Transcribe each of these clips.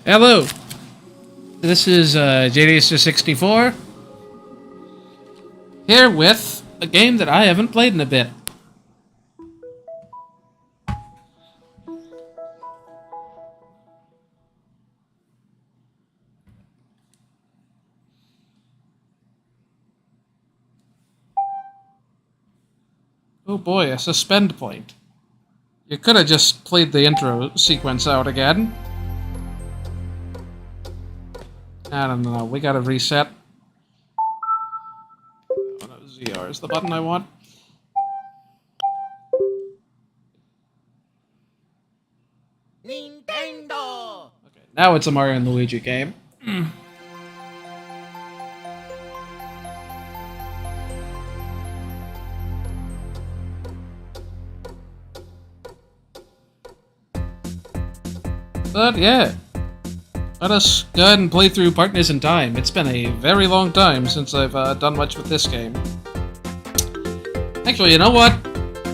Hello, this is JDS64 here with a game that I haven't played in a bit. Oh boy, a suspend point. You could have just played the intro sequence out again. I don't know, we gotta reset. Oh, no, ZR is the button I want. Nintendo! Okay, now it's a Mario and Luigi game. But yeah, let us go ahead and play through Partners in Time. It's been a very long time since I've done much with this game. Actually, you know what?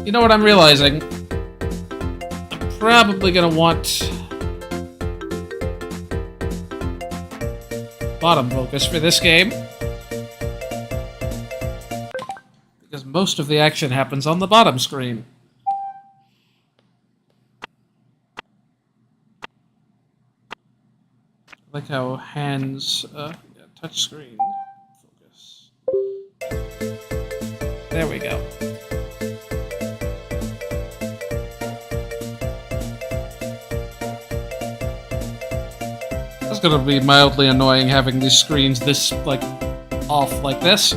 You know what I'm realizing? I'm probably gonna want bottom focus for this game. Because most of the action happens on the bottom screen. I like how hands, touch screen focus. There we go. It's gonna be mildly annoying having these screens this, like, off like this.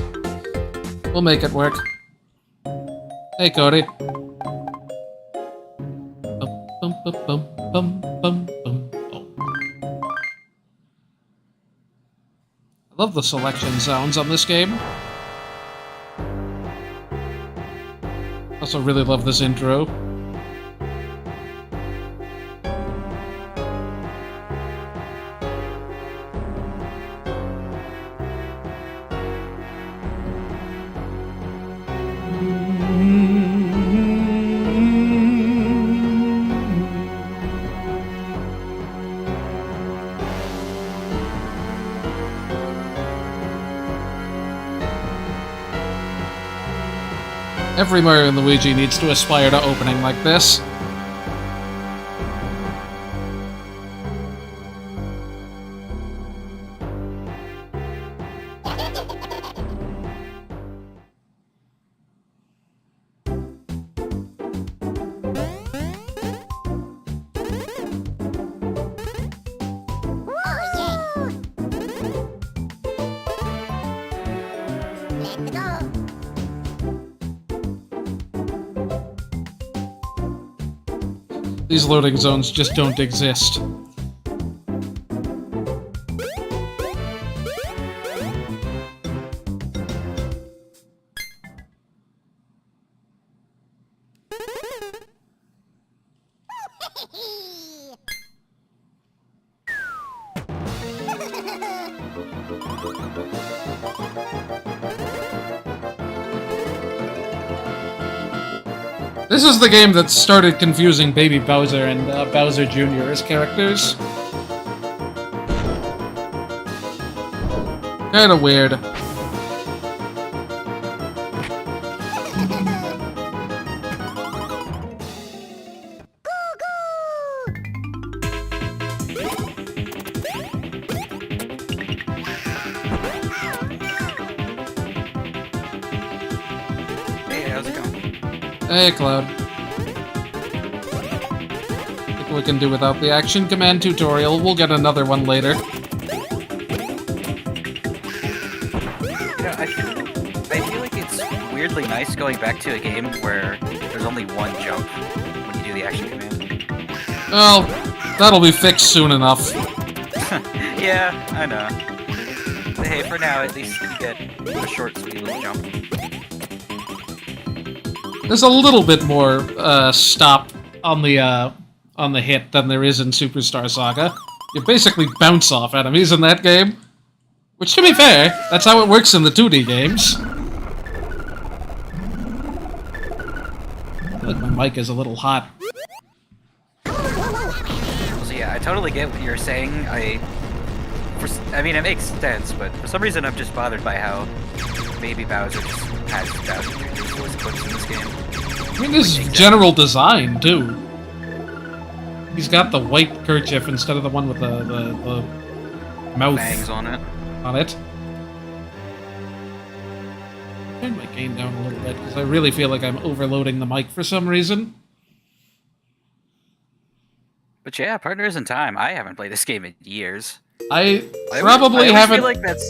We'll make it work. Hey, Cody. Bum, bum, bum, bum, bum, bum, bum. I love the selection sounds on this game. Also really love this intro. Every Mario and Luigi needs to aspire to opening like this. Let's go! These loading zones just don't exist. This is the game that started confusing Baby Bowser and Bowser Jr. as characters. Kinda weird. Hey, how's it going? Hey, Cloud. Think we can do without the action command tutorial. We'll get another one later. You know, I feel like it's weirdly nice going back to a game where there's only one jump when you do the action command. Well, that'll be fixed soon enough. Yeah, I know. But hey, for now, at least you get a short, sweet little jump. There's a little bit more stop on the hit than there is in Superstar Saga. You basically bounce off enemies in that game. Which, to be fair, that's how it works in the 2D games. I feel like my mic is a little hot. So yeah, I totally get what you're saying. I mean, it makes sense, but for some reason I'm just bothered by how Baby Bowser just has Bowser Jr.'s voice clips in this game. I mean, his general design, too. He's got the white kerchief instead of the one with the mouth Bangs on it. Turn my gain down a little bit, because I really feel like I'm overloading the mic for some reason. But yeah, Partners in Time. I haven't played this game in years. I always haven't... feel like that's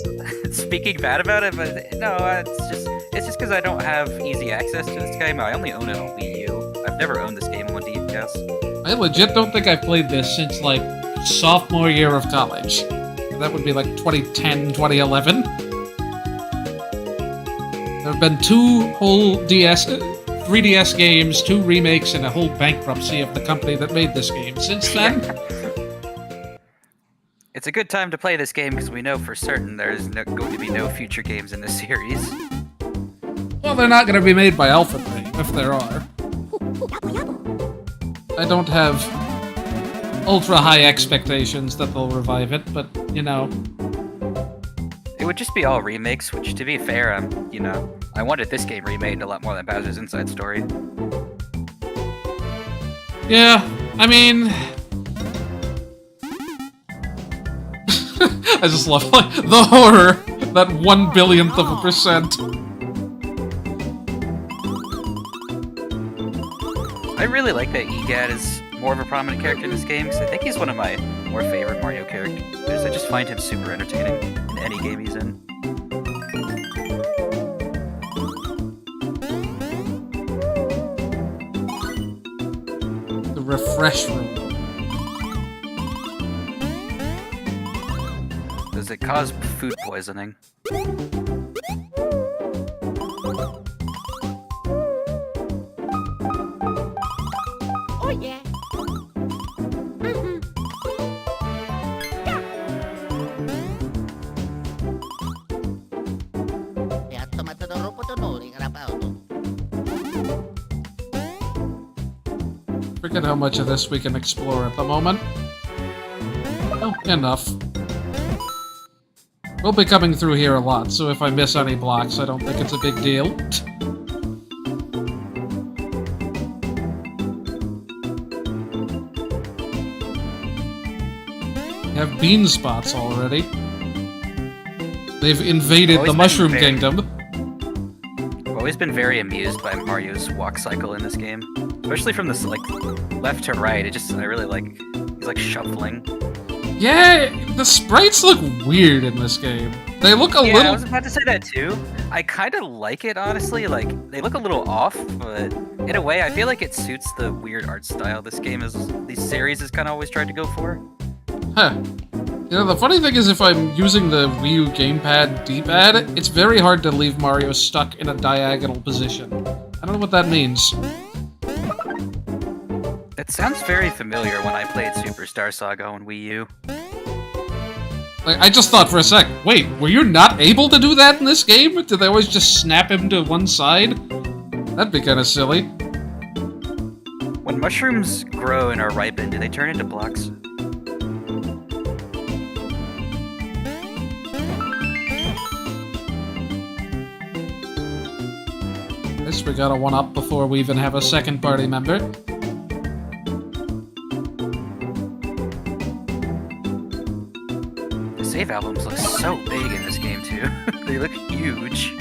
speaking bad about it, but no, it's just because I don't have easy access to this game. I only own it on Wii U. I've never owned this game on DS. I legit don't think I've played this since, like, sophomore year of college. That would be, like, 2010, 2011. There have been 2 whole 3DS games, 2 remakes, and a whole bankruptcy of the company that made this game. Since then... It's a good time to play this game because we know for certain there's going to be no future games in this series. Well, they're not going to be made by Alpha Dream, if there are. I don't have ultra-high expectations that they'll revive it, but, you know... It would just be all remakes, which, to be fair, I wanted this game remade a lot more than Bowser's Inside Story. Yeah, I mean... I just love, like, the horror! That 1/1000th of a percent. I really like that EGAD is more of a prominent character in this game, because I think he's one of my more favorite Mario characters. I just find him super entertaining in any game he's in. The refresh room. Does it cause food poisoning? Oh yeah. Forget how much of this we can explore at the moment. Oh, enough. We'll be coming through here a lot, so if I miss any blocks, I don't think it's a big deal. We have bean spots already. They've invaded the Mushroom Kingdom. I've always been very amused by Mario's walk cycle in this game. Especially from this, like, left to right. I really like... He's, like, shuffling. Yeah, the sprites look weird in this game. They look a little... I was about to say that too. I kind of like it, honestly. Like, they look a little off, but in a way, I feel like it suits the weird art style this series has kind of always tried to go for. Huh. You know, the funny thing is if I'm using the Wii U gamepad D-pad, it's very hard to leave Mario stuck in a diagonal position. I don't know what that means. It sounds very familiar when I played Superstar Saga on Wii U. Like, I just thought for a sec, wait, were you not able to do that in this game? Did they always just snap him to one side? That'd be kind of silly. When mushrooms grow and are ripened, do they turn into blocks? Guess we gotta one-up before we even have a second party member. The save albums look so big in this game, too. They look huge.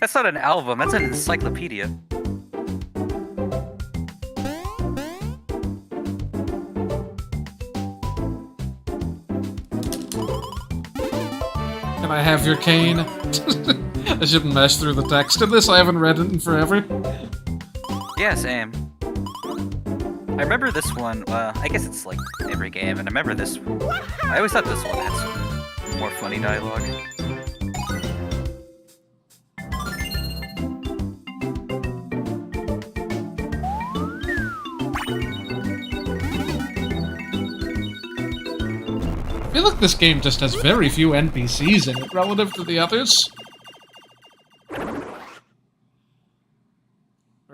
That's not an album, that's an encyclopedia. Can I have your cane? I shouldn't mess through the text in this, I haven't read it in forever. Yeah, same. I remember this one, I guess it's like every game, and I remember this one. I always thought this one had some more funny dialogue. I feel like this game just has very few NPCs in it relative to the others.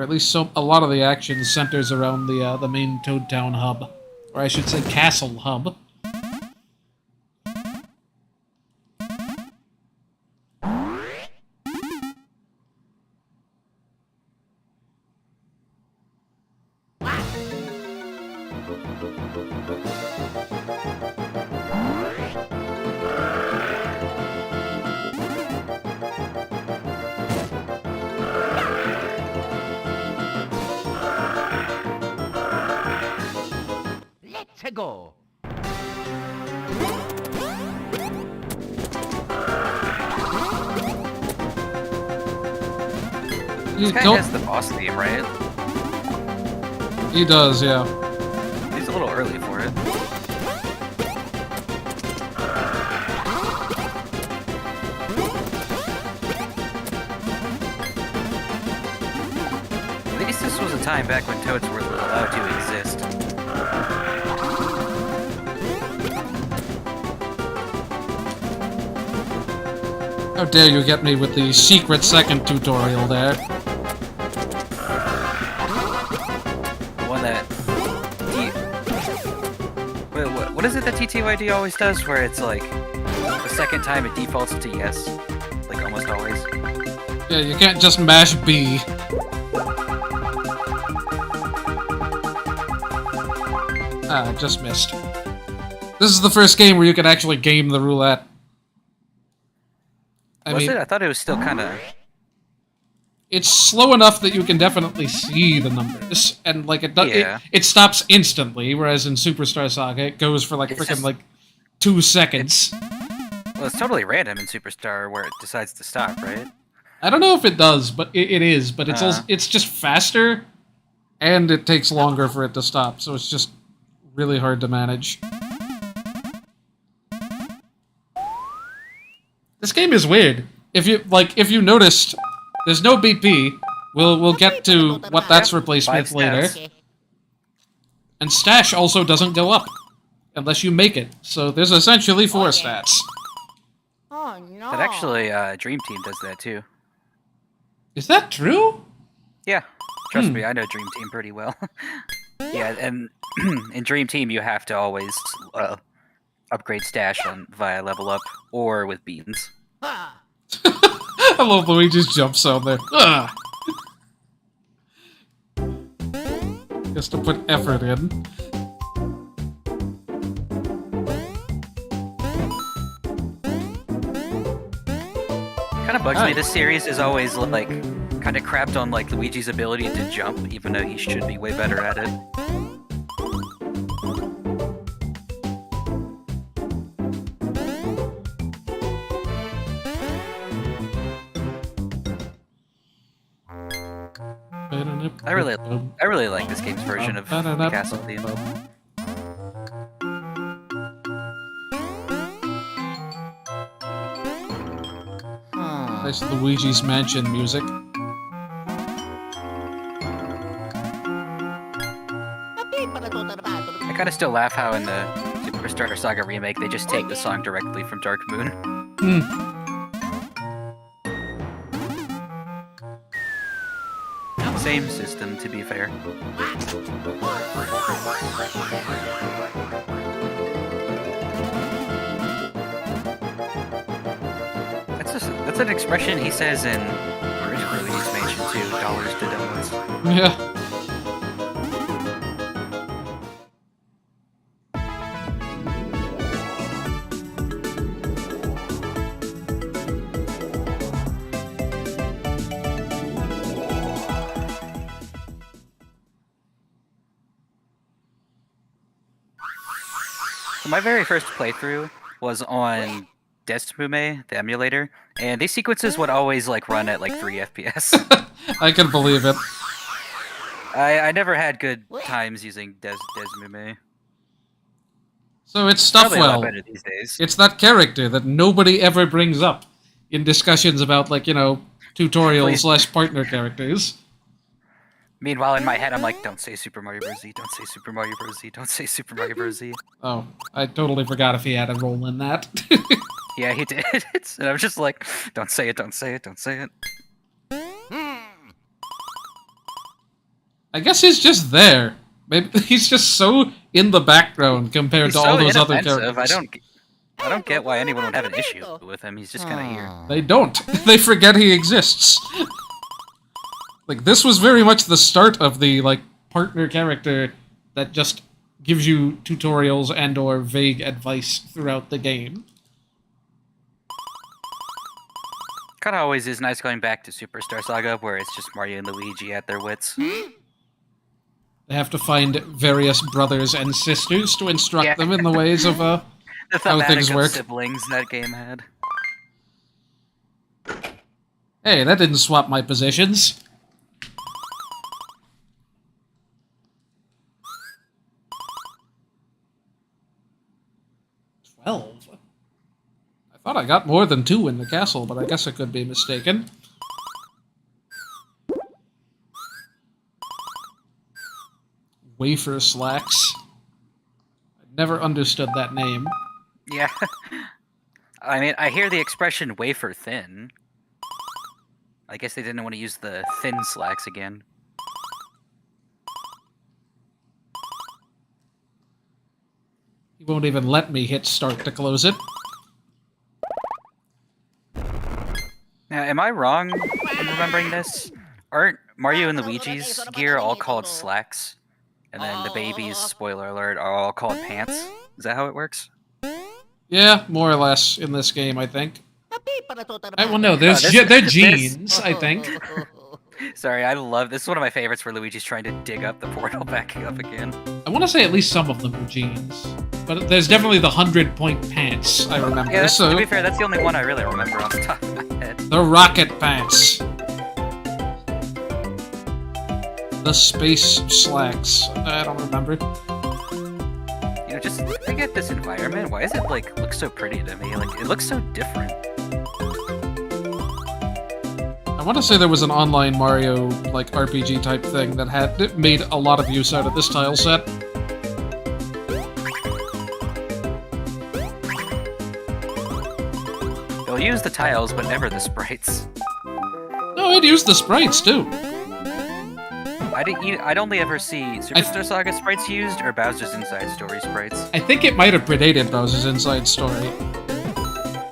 Or at least a lot of the action centers around the main Toad Town hub. Or I should say Castle hub. Let's go. This guy has the boss theme, right? He does, yeah. He's a little early for it. At least this was a time back when Toads were allowed to exist. How dare you get me with the secret second tutorial there. One that... What is it that TTYD always does, where it's like, the second time it defaults to yes? Like, almost always. Yeah, you can't just mash B. Ah, just missed. This is the first game where you can actually game the roulette. Was it? I thought it was still kind of... It's slow enough that you can definitely see the numbers, and like it does, Yeah. it stops instantly. Whereas in Superstar Saga, it goes for like It's freaking just- like 2 seconds. Well, it's totally random in Superstar where it decides to stop, right? I don't know if it does, but it is. But it's also, it's just faster, and it takes longer for it to stop. So it's just really hard to manage. This game is weird. If you noticed, there's no BP. We'll get to what that's replaced with 5 later. stats. And stash also doesn't go up unless you make it. So there's essentially 4 stats. Oh no. But actually, Dream Team does that too. Is that true? Yeah, trust me, I know Dream Team pretty well. Yeah, and in Dream Team you have to always upgrade stash via level up or with beans. Ah. I love Luigi's jump sound there. Ugh. Just to put effort in. Kind of bugs me. This series is always like kind of crapped on like Luigi's ability to jump, even though he should be way better at it. I really like this game's version of the castle theme. Nice Luigi's Mansion music. I kind of still laugh how in the Superstar Saga remake they just take the song directly from Dark Moon. Hmm. Same system, to be fair. That's an expression he says in original Luigi's Mansion 2, dollars to donuts. Yeah. My very first playthrough was on Desmume, the emulator, and these sequences would always like run at like 3 FPS. I can believe it. I never had good times using Desmume. So it's Probably a lot Stuffwell. better these days. It's that character that nobody ever brings up in discussions about, like, you know, tutorial/partner characters. Meanwhile, in my head, I'm like, don't say Super Mario Bros. Z, don't say Super Mario Bros. Z, don't say Super Mario Bros. Z. Oh, I totally forgot if he had a role in that. Yeah, he did. And I was just like, don't say it, don't say it, don't say it. I guess he's just there. Maybe he's just so in the background compared He's to so all those other inoffensive. characters. I don't get why anyone would have an issue with him. He's just kind of here. They don't. They forget he exists. Like, this was very much the start of the, like, partner character that just gives you tutorials and or vague advice throughout the game. Kind of always is nice going back to Superstar Saga, where it's just Mario and Luigi at their wits. They have to find various brothers and sisters to instruct Yeah. them in the ways of, The how thematic things of work. siblings that game had. Hey, that didn't swap my positions. I thought I got more than 2 in the castle, but I guess I could be mistaken. Wafer slacks. I never understood that name. Yeah. I mean, I hear the expression wafer thin. I guess they didn't want to use the thin slacks again. He won't even let me hit start to close it. Now, am I wrong in remembering this? Aren't Mario and Luigi's gear all called slacks? And then the babies, spoiler alert, are all called pants? Is that how it works? Yeah, more or less in this game, I think. Well, no, they're they're jeans, I think. Sorry, I love this. Is one of my favorites where Luigi's trying to dig up the portal back up again. I want to say at least some of them are jeans. But there's definitely the 100-point pants, I remember. Yeah, so to be fair, that's the only one I really remember off the top of my head. the rocket pants. The space slacks. I don't remember. You know, just think at this environment. Why does it, like, look so pretty to me? Like, it looks so different. I want to say there was an online Mario, like, RPG type thing that had made a lot of use out of this tile set. They'll use the tiles, but never the sprites. No, it used the sprites, too. I'd only ever see Superstar Saga sprites used, or Bowser's Inside Story sprites. I think it might have predated Bowser's Inside Story.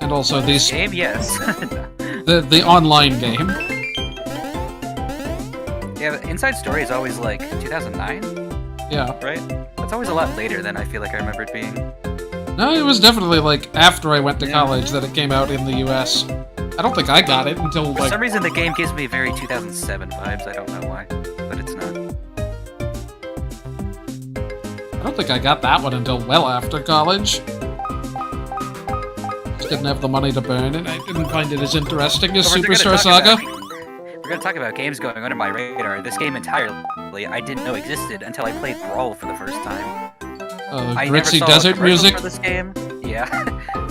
And also these... Game, yes. the online game. Yeah, but Inside Story is always like 2009, Yeah. right? That's always a lot later than I feel like I remember it being. No, it was definitely, like, after I went to Yeah. college that it came out in the US. I don't think I got it until, For like... some reason, the game gives me very 2007 vibes. I don't know why, but it's not. I don't think I got that one until well after college. Just didn't have the money to burn, and I didn't find it as interesting as But we're gonna Superstar talk Saga. We're gonna talk about games going under my radar. This game entirely, I didn't know existed until I played Brawl for the first time. I never Gritzy saw a desert commercial music. for this game. Yeah,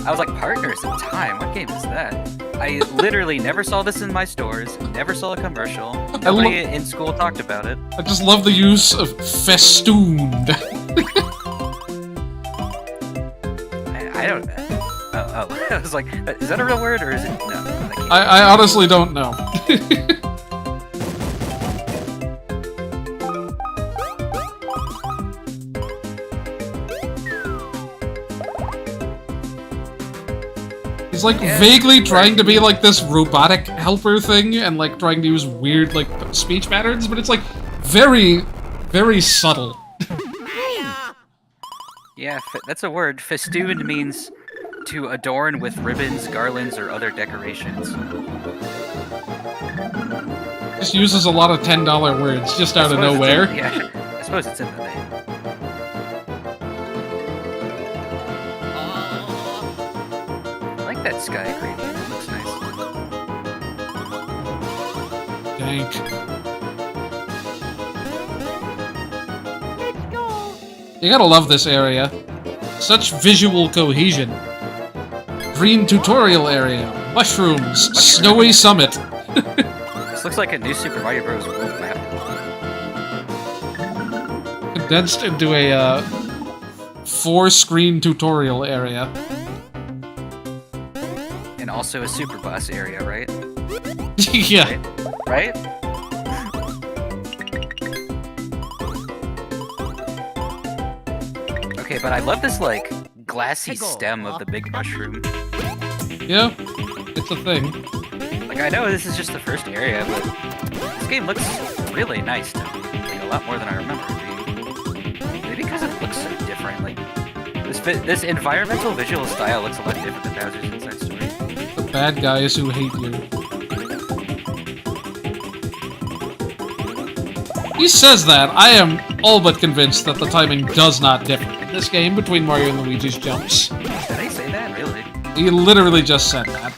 I was like, Partners in Time. What game is that? I literally never saw this in my stores. Never saw a commercial. Nobody in school talked about it. I just love the use of festooned. I don't. Oh, I was like, is that a real word or is it? No, that can't I honestly don't know. He's like vaguely trying to be like this robotic helper thing and like trying to use weird like speech patterns, but it's like very, very subtle. Yeah, that's a word. Festooned means to adorn with ribbons, garlands, or other decorations. Just uses a lot of $10 words just out of nowhere. Yeah, I suppose it's in the name. I like that sky gradient. It looks nice. Dank. Let's go. You gotta love this area. Such visual cohesion. Green tutorial area. Mushrooms. Snowy summit. This looks like a new Super Mario Bros. World map. Condensed into a 4-screen tutorial area. And also a Super Boss area, right? Yeah. Right? Okay, but I love this, like, glassy stem of the big mushroom. Yeah, it's a thing. Like, I know this is just the first area, but this game looks really nice to me. Like, a lot more than I remember it being. Maybe because it looks so different. Like, this environmental visual style looks a lot different than Bowser's Inside Story. The bad guys who hate you. He says that. I am all but convinced that the timing does not differ in this game between Mario and Luigi's jumps. Did I say that? Really? He literally just said that.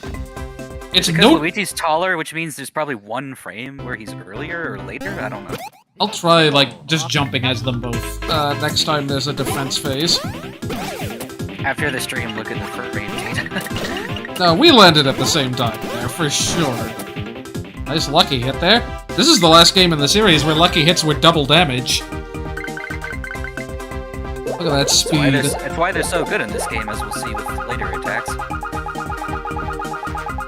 It's because Luigi's taller, which means there's probably one frame where he's earlier or later? I don't know. I'll try, like, just jumping as them both. Next time there's a defense phase. After the stream, look at the frame data. No, we landed at the same time there, for sure. Nice lucky hit there. This is the last game in the series where lucky hits were double damage. Look at that speed. That's why they're so good in this game, as we'll see with later attacks.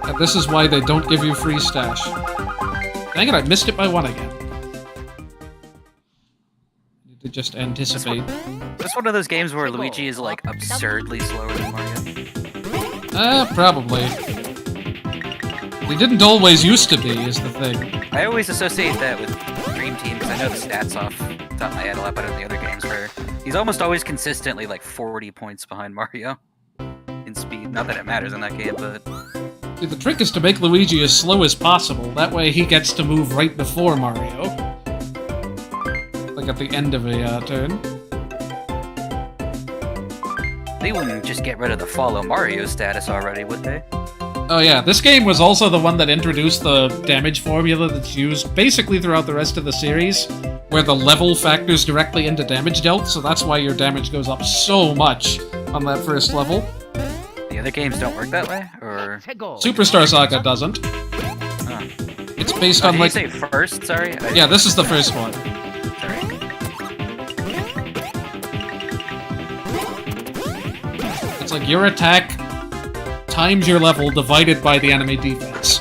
And this is why they don't give you free stash. Dang it, I missed it by one again. Need to just anticipate. It's one of those games where Luigi is, like, absurdly slower than Mario. Probably. He didn't always used to be, is the thing. I always associate that with Dream Team, because I know the stats off the top of my head a lot better than the other games, where he's almost always consistently, like, 40 points behind Mario in speed. Not that it matters in that game, but... See, the trick is to make Luigi as slow as possible. That way he gets to move right before Mario. Like at the end of a turn. They wouldn't just get rid of the follow Mario status already, would they? Oh yeah, this game was also the one that introduced the damage formula that's used basically throughout the rest of the series, where the level factors directly into damage dealt, so that's why your damage goes up so much on that first level. The other games don't work that way, or...? Superstar Saga doesn't. Oh. It's based on, like... Did you say first? Sorry? Yeah, this is the first one. Sorry. It's like your attack times your level divided by the enemy defense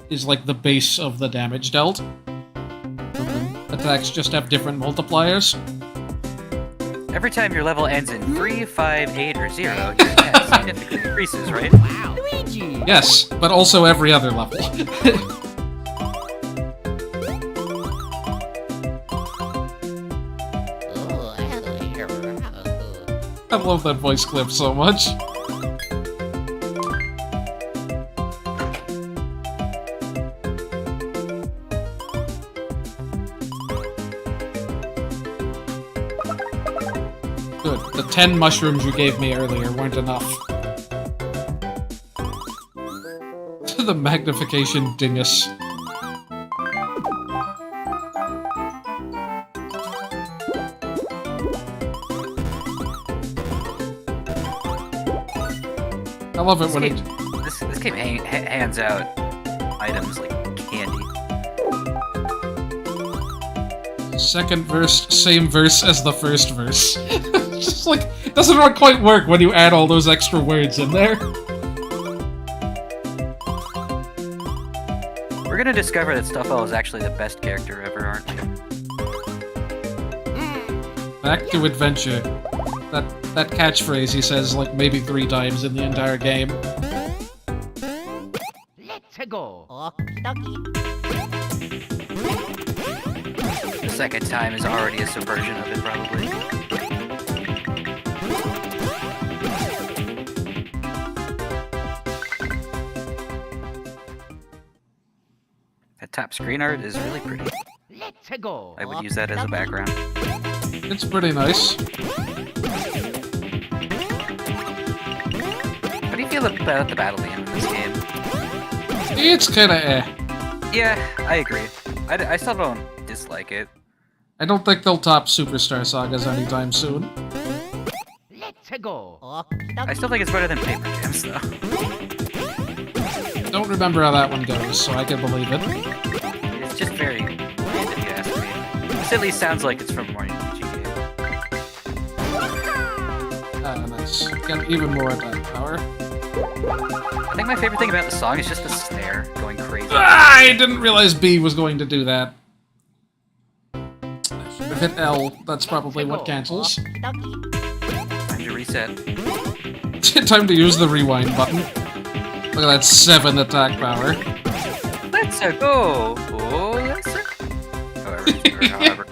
is like the base of the damage dealt. And then attacks just have different multipliers. Every time your level ends in 3, 5, 8, or 0, your attack significantly increases, right? Wow. Luigi! Yes, but also every other level. I love that voice clip so much. Good. The 10 mushrooms you gave me earlier weren't enough. The magnification dingus. I love it when it... This game hands out items like candy. Second verse, same verse as the first verse. Just like, it doesn't quite work when you add all those extra words in there. We're gonna discover that Stuffle is actually the best character ever, aren't we? Back to adventure. That catchphrase he says like maybe 3 times in the entire game. Let's go. The second time is already a subversion of it, probably. That top screen art is really pretty. Let's go. I would use that as a background. It's pretty nice. How do you feel about the battle theme in this game? It's kinda eh. Yeah, I agree. I still don't dislike it. I don't think they'll top Superstar Sagas anytime soon. Let's go. I still think it's better than Paper Jams, though. Don't remember how that one goes, so I can believe it. It's just very bland, if you ask me. This at least sounds like it's from a Mario Luigi game. Ah, nice. Got even more attack power. I think my favorite thing about the song is just the snare going crazy. Ah, I didn't realize B was going to do that. I should have hit L. That's probably what cancels. Time to reset. Time to use the rewind button. Look at that 7 attack power. Let's go! Oh, let's however.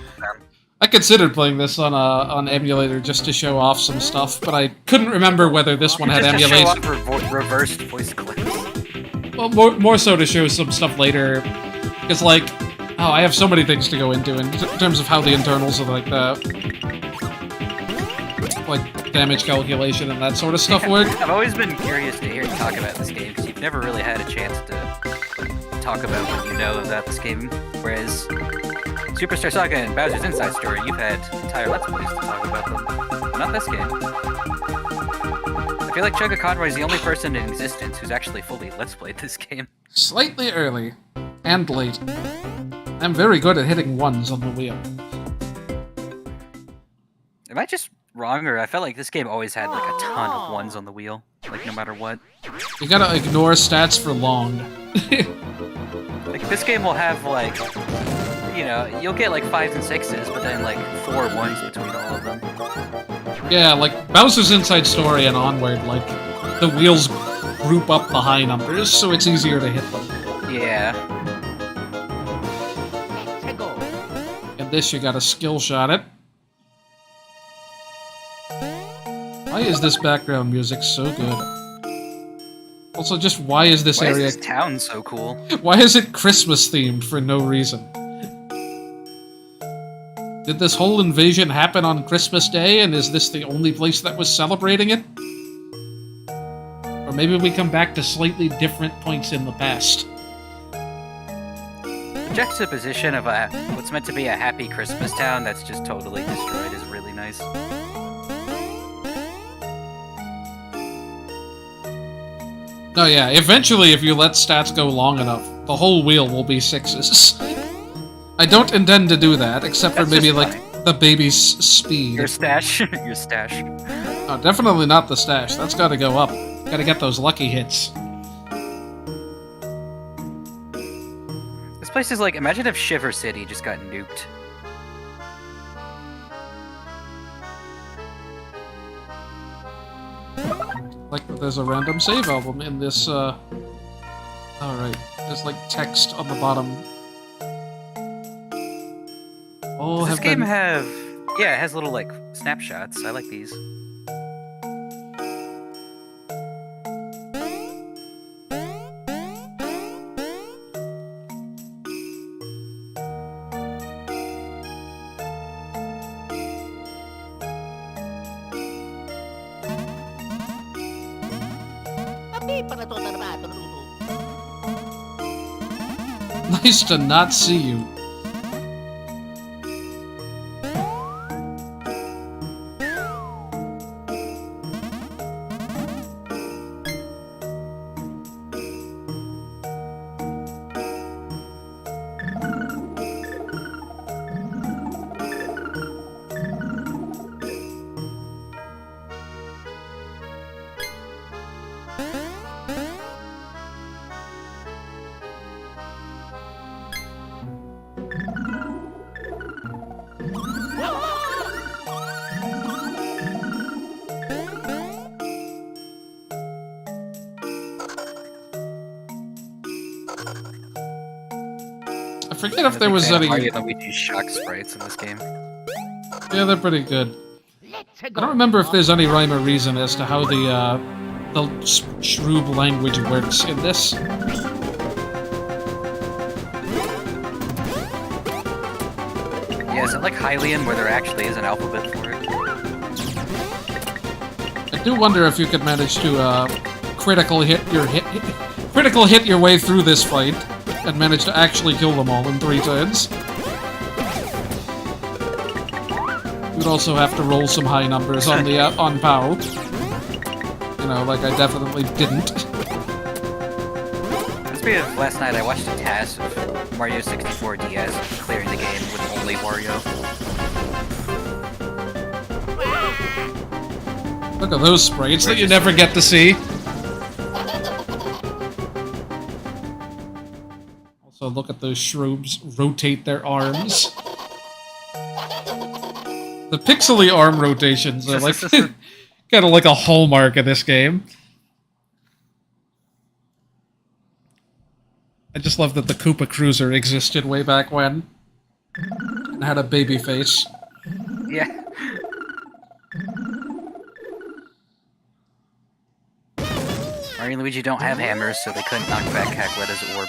I considered playing this on emulator just to show off some stuff, but I couldn't remember whether this one had just emulation. to show off reversed voice clips. Well, more so to show some stuff later, because like, oh, I have so many things to go into in terms of how the internals of like damage calculation and that sort of stuff work. I've always been curious to hear you talk about this game because you've never really had a chance to talk about what you know about this game, whereas Superstar Saga and Bowser's Inside Story, you've had entire Let's Plays to talk about them. Not this game. I feel like Chugga Conroy's the only person in existence who's actually fully Let's Played this game. Slightly early. And late. I'm very good at hitting ones on the wheel. Am I just wrong, or I felt like this game always had like a ton of ones on the wheel, like no matter what? You gotta ignore stats for long. Like this game will have like, you know, you'll get like 5s and 6s, but then like 4 1s between all of them. Yeah, like Bowser's Inside Story and onward, like the wheels group up the high numbers, so it's easier to hit them. Yeah. Let's go. In this, you gotta skill shot it. Why is this background music so good? Also, just why is this Why area... is this town so cool? Why is it Christmas themed for no reason? Did this whole invasion happen on Christmas Day, and is this the only place that was celebrating it? Or maybe we come back to slightly different points in the past. The juxtaposition of what's meant to be a happy Christmas town that's just totally destroyed is really nice. Oh yeah, eventually if you let stats go long enough, the whole wheel will be 6s. I don't intend to do that, except for That's maybe just like the baby's speed. Your stash. Your stash. Oh, definitely not the stash. That's gotta go up. Gotta get those lucky hits. This place is like, imagine if Shiver City just got nuked. Like, there's a random save album in this, Alright, there's like text on the bottom. Oh, Does this game have... Yeah, it has little, like, snapshots. I like these. Nice to not see you. I forget if there was any... Mario and Luigi shock sprites in this game. Yeah, they're pretty good. Let's I go. don't remember if there's any rhyme or reason as to how the Shroob language works in this. Yeah, is it like Hylian where there actually is an alphabet for it? I do wonder if you could manage to critical hit your way through this fight and manage to actually kill them all in 3 turns. You'd also have to roll some high numbers on the on POW. You know, like I definitely didn't. Speaking of last night, I watched a TAS of Mario 64 DS clearing the game with only Wario. Look at those sprites that you never get to see. Also, look at those shrooms rotate their arms. The pixely arm rotations are like kind of like a hallmark of this game. I just love that the Koopa Cruiser existed way back when. And had a baby face. Yeah. Mario and Luigi don't have hammers, so they couldn't knock back Cackleta's orb.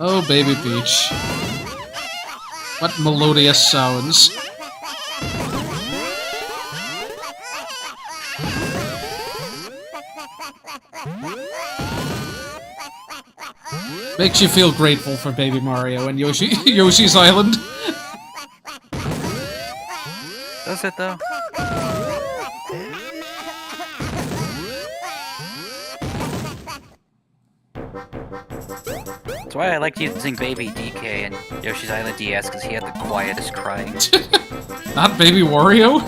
Oh, baby Peach. What melodious sounds. Makes you feel grateful for Baby Mario and Yoshi's Island. Does it, though? That's why I liked using Baby DK and Yoshi's Island DS, because he had the quietest crying. Not Baby Wario?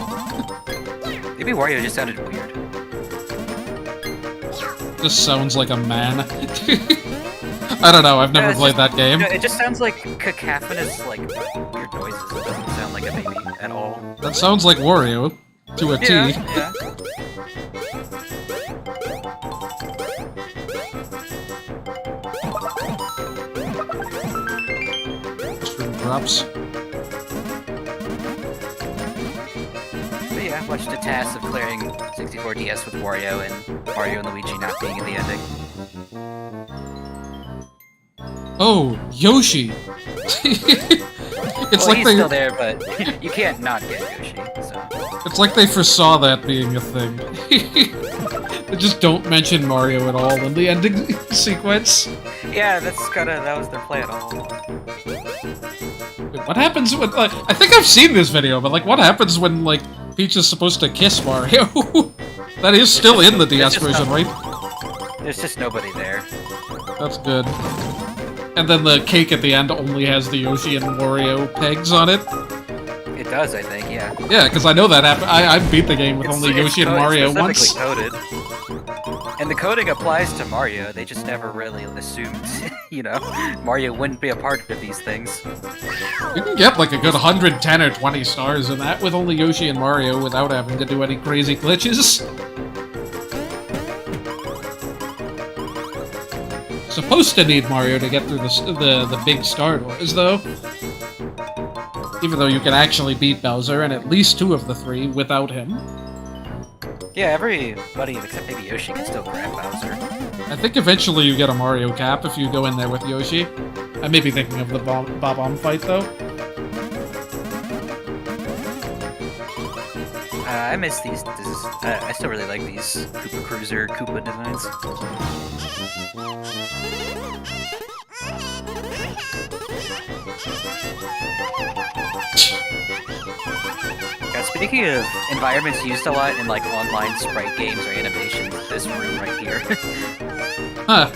Baby Wario just sounded weird. Just sounds like a man. I don't know, I've never played that game. It just sounds like cacophonous, like, weird noises. It doesn't sound like a baby at all. That sounds like Wario. To a T. Yeah. Mushroom drops. But yeah, watched the task of clearing 64 DS with Wario and Mario and Luigi not being in the ending. Oh, Yoshi! It's like he's they, still there, but you can't not get Yoshi, so... It's like they foresaw that being a thing. They just don't mention Mario at all in the ending sequence. Yeah, that was their plan all along. What happens when, like, I think I've seen this video, but like, what happens when, like, Peach is supposed to kiss Mario? That is still in the DS version, right? There's just nobody there. That's good. And then the cake at the end only has the Yoshi and Wario pegs on it. It does, I think, yeah. Yeah, because I know that happened. I beat the game with only Yoshi and Mario once. Coded. And the coding applies to Mario, they just never really assumed, you know, Mario wouldn't be a part of these things. You can get like a good 110 or 20 stars in that with only Yoshi and Mario without having to do any crazy glitches. Supposed to need Mario to get through the big Star Wars, though. Even though you can actually beat Bowser and at least 2 of the 3 without him. Yeah, everybody except maybe Yoshi can still grab Bowser. I think eventually you get a Mario cap if you go in there with Yoshi. I may be thinking of the Bob-omb fight, though. I miss these. I still really like these Koopa Cruiser, Koopa designs. Yeah, speaking of environments used a lot in like online sprite games or animations, this room right here. Huh.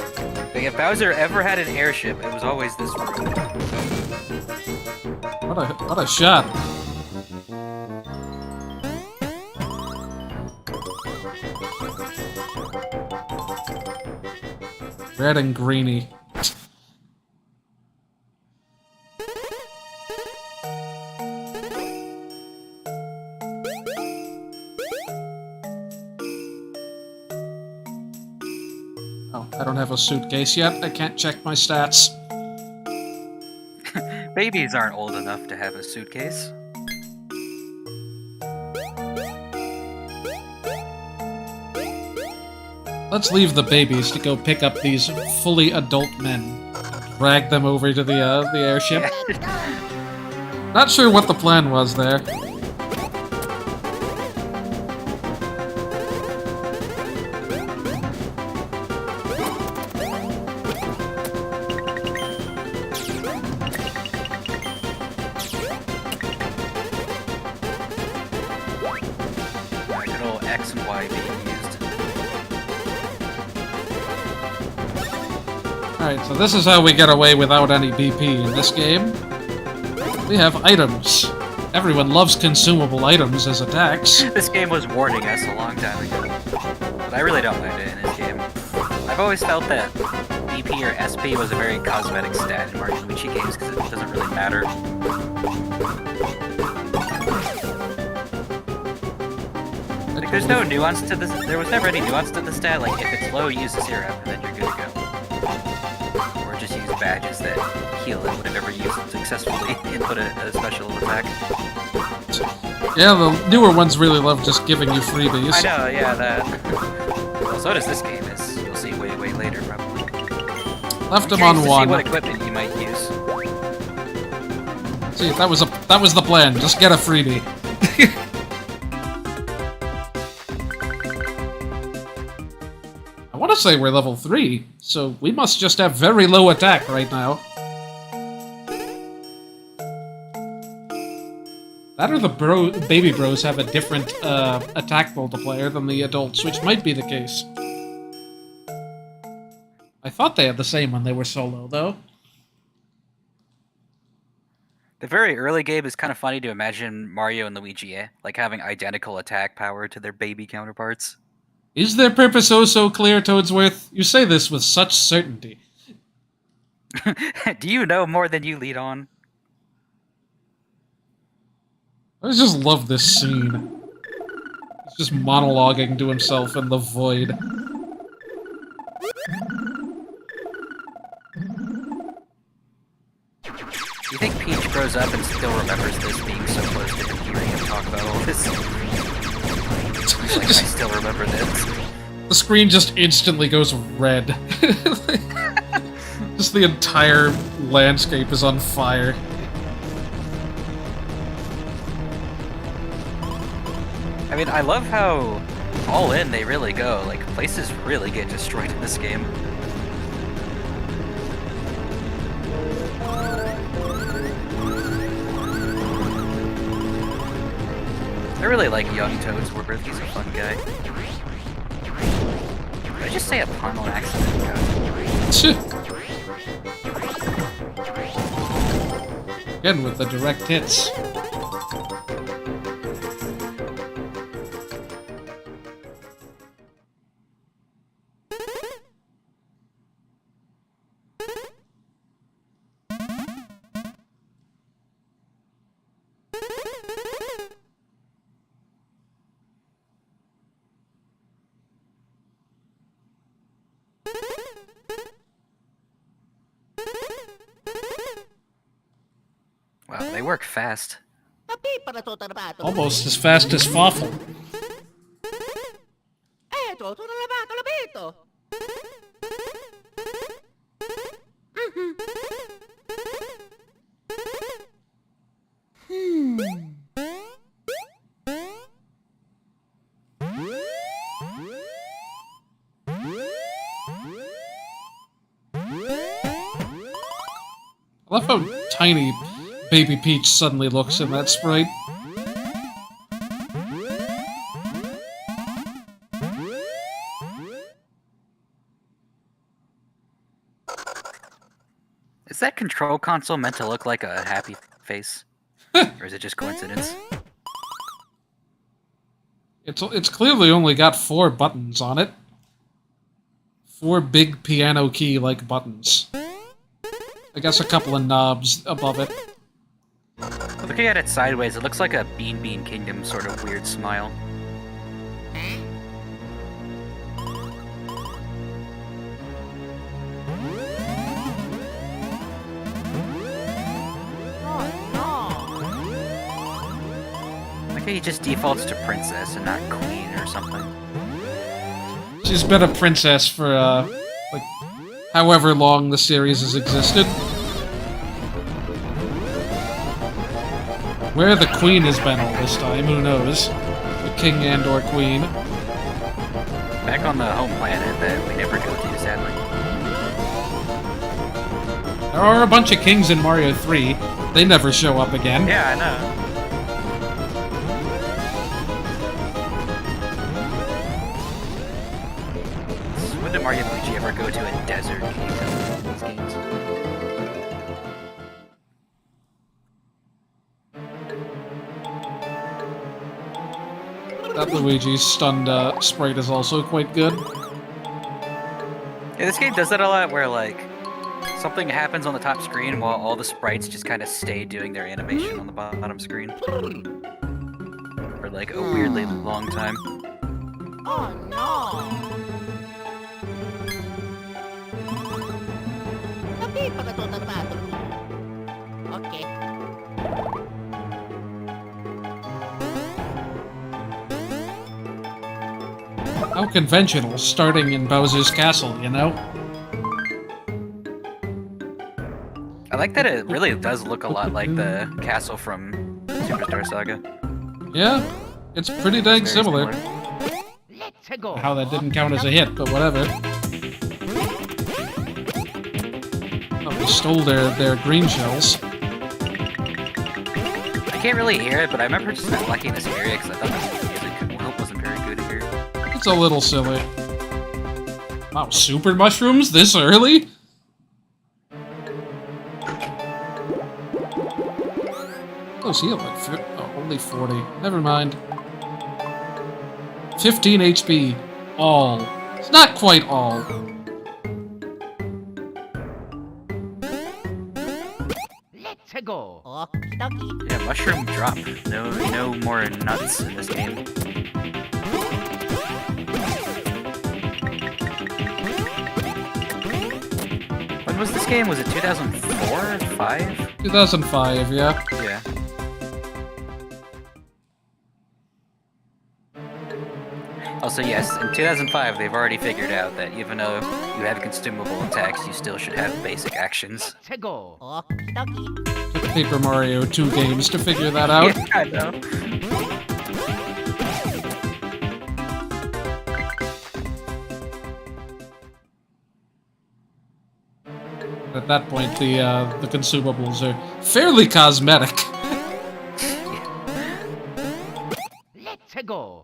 Like, if Bowser ever had an airship, it was always this room. What a shot. Red and greeny. Oh, I don't have a suitcase yet. I can't check my stats. Babies aren't old enough to have a suitcase. Let's leave the babies to go pick up these fully adult men. Drag them over to the airship. Not sure what the plan was there. Good old X and Y being used. Alright, so this is how we get away without any BP in this game. We have items. Everyone loves consumable items as attacks. This game was warning us a long time ago, but I really don't mind it in this game. I've always felt that DP or SP was a very cosmetic stat in Mario and Luigi games because it doesn't really matter. Like, there's no nuance to this. There was never any nuance to the stat. Like, if it's low, use the syrup, and then you're good to go. Or just use badges that heal it whenever you successfully input a special attack. Yeah, the newer ones really love just giving you freebies. I know, yeah, that. Well, so does this game, as you'll see way later, probably. Left him on one. See what equipment you might use. See, that was the plan. Just get a freebie. I want to say we're level 3, so we must just have very low attack right now. That or the baby bros have a different attack multiplier than the adults, which might be the case. I thought they had the same when they were solo, though. The very early game is kind of funny to imagine Mario and Luigi, like having identical attack power to their baby counterparts. Is their purpose oh so clear, Toadsworth? You say this with such certainty. Do you know more than you lead on? I just love this scene. He's just monologuing to himself in the void. Do you think Peach grows up and still remembers this, being so close to hearing him talk about all this? Like, I still remember this. The screen just instantly goes red. Just the entire landscape is on fire. I mean, I love how all in they really go. Like, places really get destroyed in this game. I really like young Toadsworth. He's a fun guy. Did I just say a pun on accident? Again with the direct hits. Wow, they work fast. Almost as fast as Fawful. I love how tiny Baby Peach suddenly looks in that sprite. Is that control console meant to look like a happy face? Or is it just coincidence? It's clearly only got 4 buttons on it. 4 big piano key-like buttons. I guess a couple of knobs above it. Looking at it sideways, it looks like a Bean Bean Kingdom sort of weird smile. Like he just defaults to princess and not queen or something. She's been a princess for, like, however long the series has existed. Where the queen has been all this time, who knows? The king and or queen. Back on the home planet that we never go to, sadly. There are a bunch of kings in Mario 3. They never show up again. Yeah, I know. When did Mario and Luigi ever go to a desert kingdom in these games? That Luigi's stunned sprite is also quite good. Yeah, this game does that a lot where, like, something happens on the top screen while all the sprites just kind of stay doing their animation on the bottom screen. For, like, a weirdly long time. Oh no! Tapi pala ito nagtatalo. Okay. How conventional, starting in Bowser's Castle, you know? I like that it really does look a lot like the castle from Superstar Saga. Yeah, it's pretty dang Very similar. Let's go. How that didn't count as a hit, but whatever. Oh, they stole their green shells. I can't really hear it, but I remember just not liking this area because I thought the music wasn't very good here. It's a little silly. Wow, super mushrooms this early? Oh, is he at like only 40. Never mind. 15 HP. All. It's not quite all. Let's go. Yeah, mushroom drop. No more nuts in this game. When was this game? Was it 2004? 5? 2005, yeah. Yeah. Also, yes, in 2005, they've already figured out that even though you have consumable attacks, you still should have basic actions. Let's go. Took Paper Mario 2 games to figure that out. Yeah, I know. At that point, the consumables are fairly cosmetic. Let's go.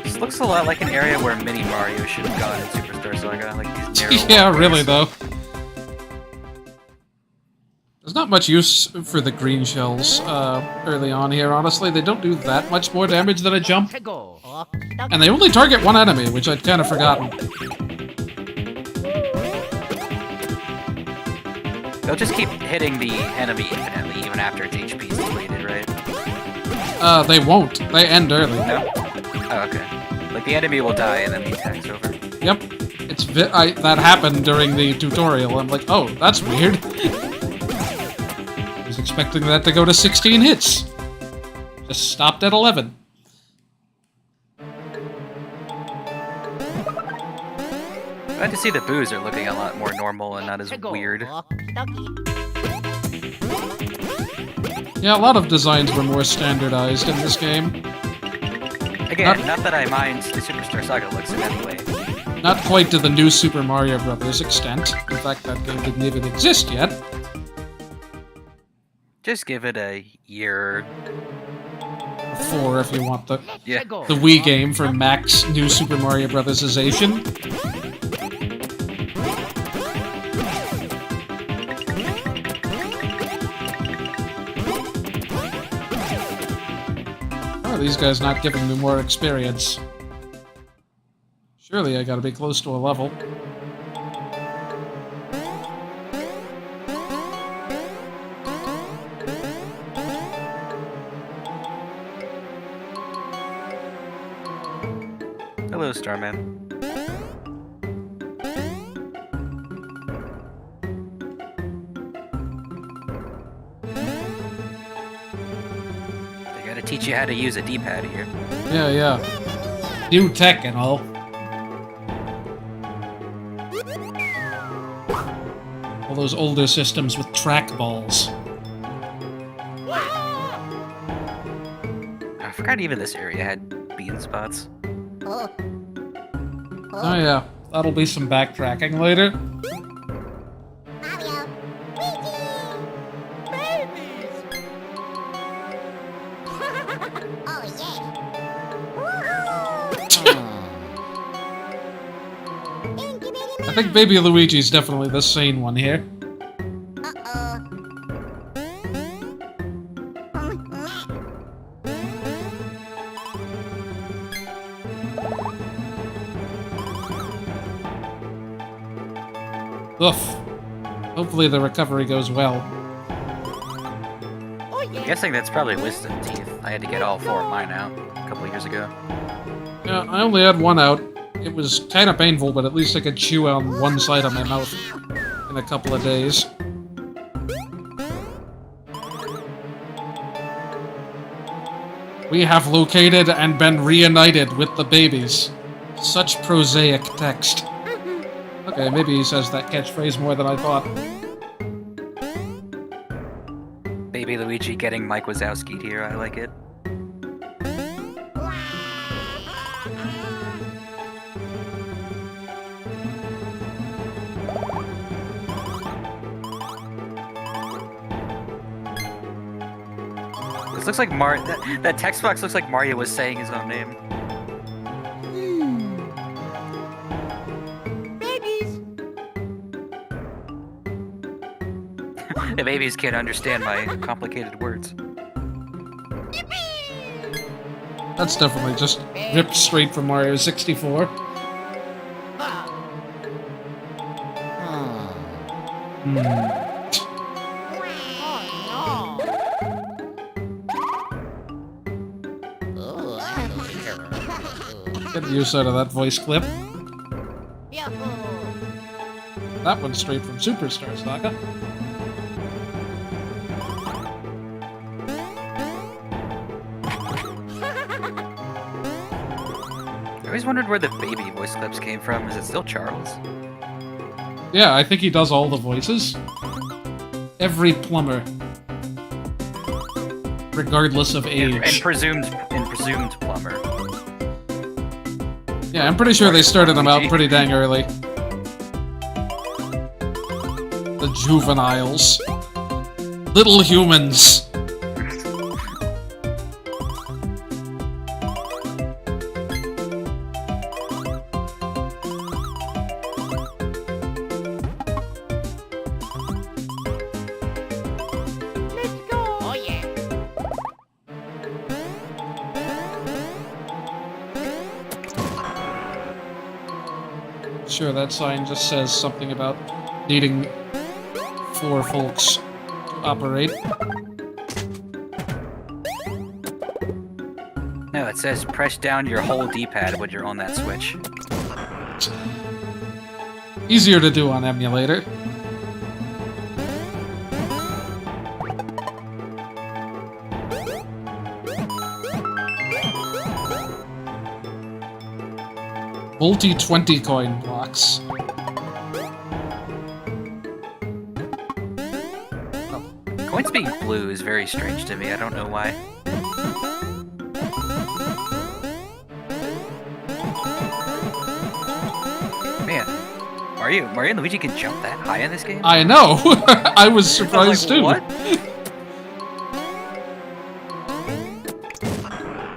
This looks a lot like an area where Mini Mario should have gone in Superstar Saga, like these narrow Yeah, walkways. really though. There's not much use for the green shells early on here, honestly. They don't do that much more damage than a jump. Let's go. And they only target one enemy, which I'd kind of forgotten. They'll just keep hitting the enemy infinitely, even after its HP is depleted, right? They won't. They end early. No? Oh, okay. Like, the enemy will die and then the attack's over. Yep. That happened during the tutorial. I'm like, oh, that's weird. I was expecting that to go to 16 hits. Just stopped at 11. Glad to see the boos are looking a lot more normal and not as weird. Yeah, a lot of designs were more standardized in this game. Again, not that I mind the Superstar Saga looks in any way. Not quite to the new Super Mario Bros. Extent. In fact, that game didn't even exist yet. Just give it a year. 4 if you want the Yeah. Wii game for max new Super Mario Bros.ization. How are these guys not giving me more experience? Surely I gotta be close to a level. Hello, Starman. They gotta teach you how to use a D-pad here. Yeah. New tech and all. All those older systems with trackballs. I forgot even this area had bean spots. Oh yeah, that'll be some backtracking later. Mario, Luigi, babies. Oh yeah. I think Baby Luigi's definitely the sane one here. Uh-oh. Oof. Hopefully the recovery goes well. Oh I'm yeah. guessing that's probably wisdom teeth. I had to get all 4 of mine out a couple years ago. Yeah, I only had one out. It was kind of painful, but at least I could chew on one side of my mouth in a couple of days. We have located and been reunited with the babies. Such prosaic text. Okay, maybe he says that catchphrase more than I thought. Baby Luigi getting Mike Wazowski'd here, I like it. This looks like that text box looks like Mario was saying his own name. Babies. The babies can't understand my complicated words. That's definitely just ripped straight from Mario 64. Get use out of that voice clip. That one's straight from Superstar Saga. I always wondered where the baby voice clips came from. Is it still Charles? Yeah, I think he does all the voices. Every plumber. Regardless of age. And presumed plumber. Yeah, I'm pretty sure they started them out pretty dang early. The juveniles. Little humans. Oh yeah. Sure, that sign just says something about needing 4 folks to operate. No, it says press down your whole D-pad when you're on that switch. Easier to do on emulator. Multi 20 coin blocks. Coins being blue is very strange to me. I don't know why. Man, Mario and Luigi can jump that high in this game? I know! I was surprised too. What?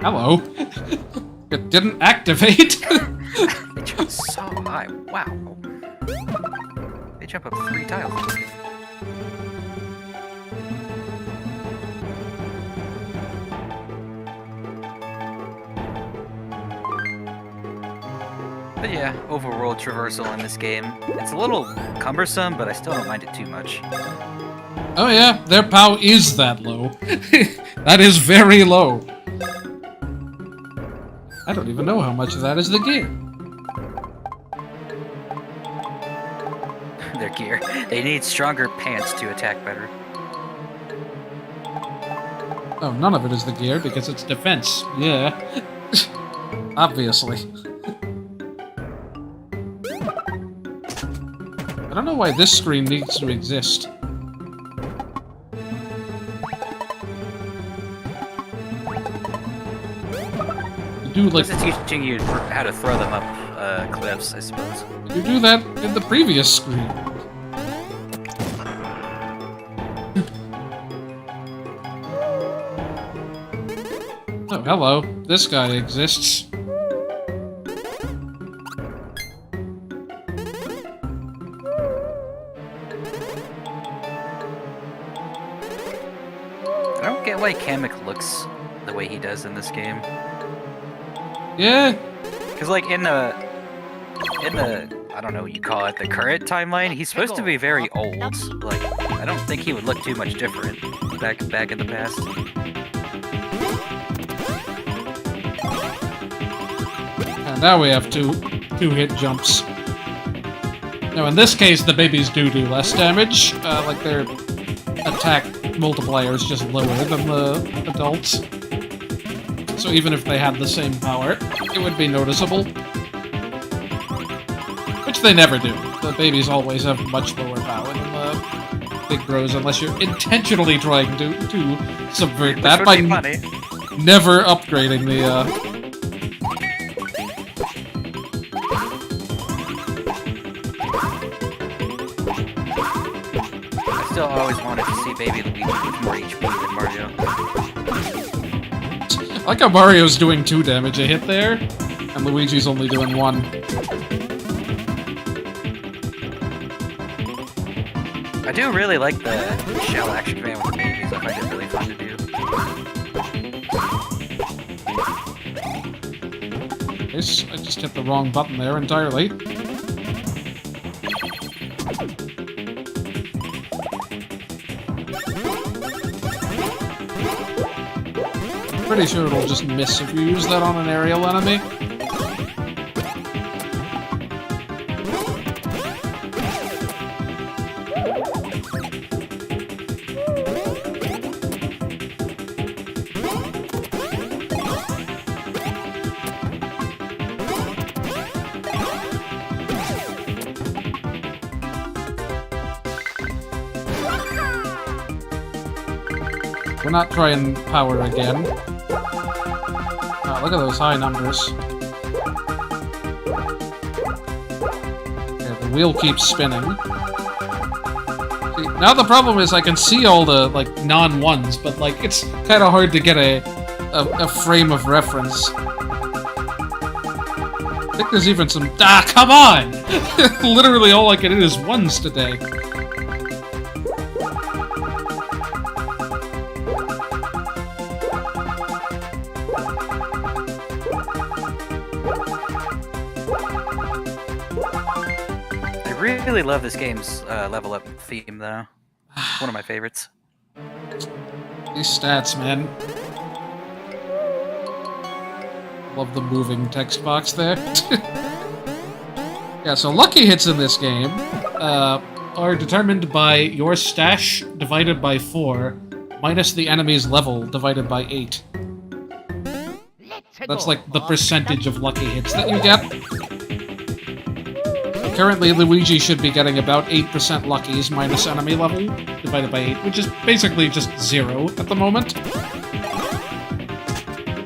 Hello. It didn't activate. They jump so high. Wow. They jump up 3 tiles in this game. But yeah, overworld traversal in this game. It's a little cumbersome, but I still don't mind it too much. Oh yeah, their POW is that low. That is very low. I don't even know how much of that is the gear. Their gear. They need stronger pants to attack better. Oh, none of it is the gear because it's defense. Yeah. Obviously. I don't know why this screen needs to exist. You do like This is teaching you how to throw them up cliffs, I suppose. you do that in the previous screen. Oh, hello. This guy exists. I don't get why Kamek looks the way he does in this game. Yeah. Cause like in the I don't know what you call it, the current timeline, he's supposed to be very old. Like, I don't think he would look too much different back in the past. And now we have two hit jumps. Now in this case, the babies do less damage. Like their attack multiplier is just lower than the adults. So even if they had the same power, it would be noticeable. Which they never do. The babies always have much lower power than the big bros, unless you're intentionally trying to subvert that by never upgrading the, I still always wanted to see Baby Luigi with more HP than Mario. I like how Mario's doing 2 damage a hit there, and Luigi's only doing 1. I do really like the shell action command with the babies. I find it really fun to do. Yes, I just hit the wrong button there entirely. Pretty sure it'll just miss if you use that on an aerial enemy. We're not trying power again. Oh, look at those high numbers. Yeah, the wheel keeps spinning. See, now the problem is I can see all the, like, non-ones, but, like, it's kind of hard to get a frame of reference. I think there's even some... Ah, come on! Literally all I can do is ones today. I really love this game's level up theme, though. One of my favorites. These stats, man. Love the moving text box there. Yeah, so lucky hits in this game are determined by your stash divided by 4 minus the enemy's level divided by 8. That's like the percentage of lucky hits that you get. Currently, Luigi should be getting about 8% luckies minus enemy level divided by 8, which is basically just 0 at the moment.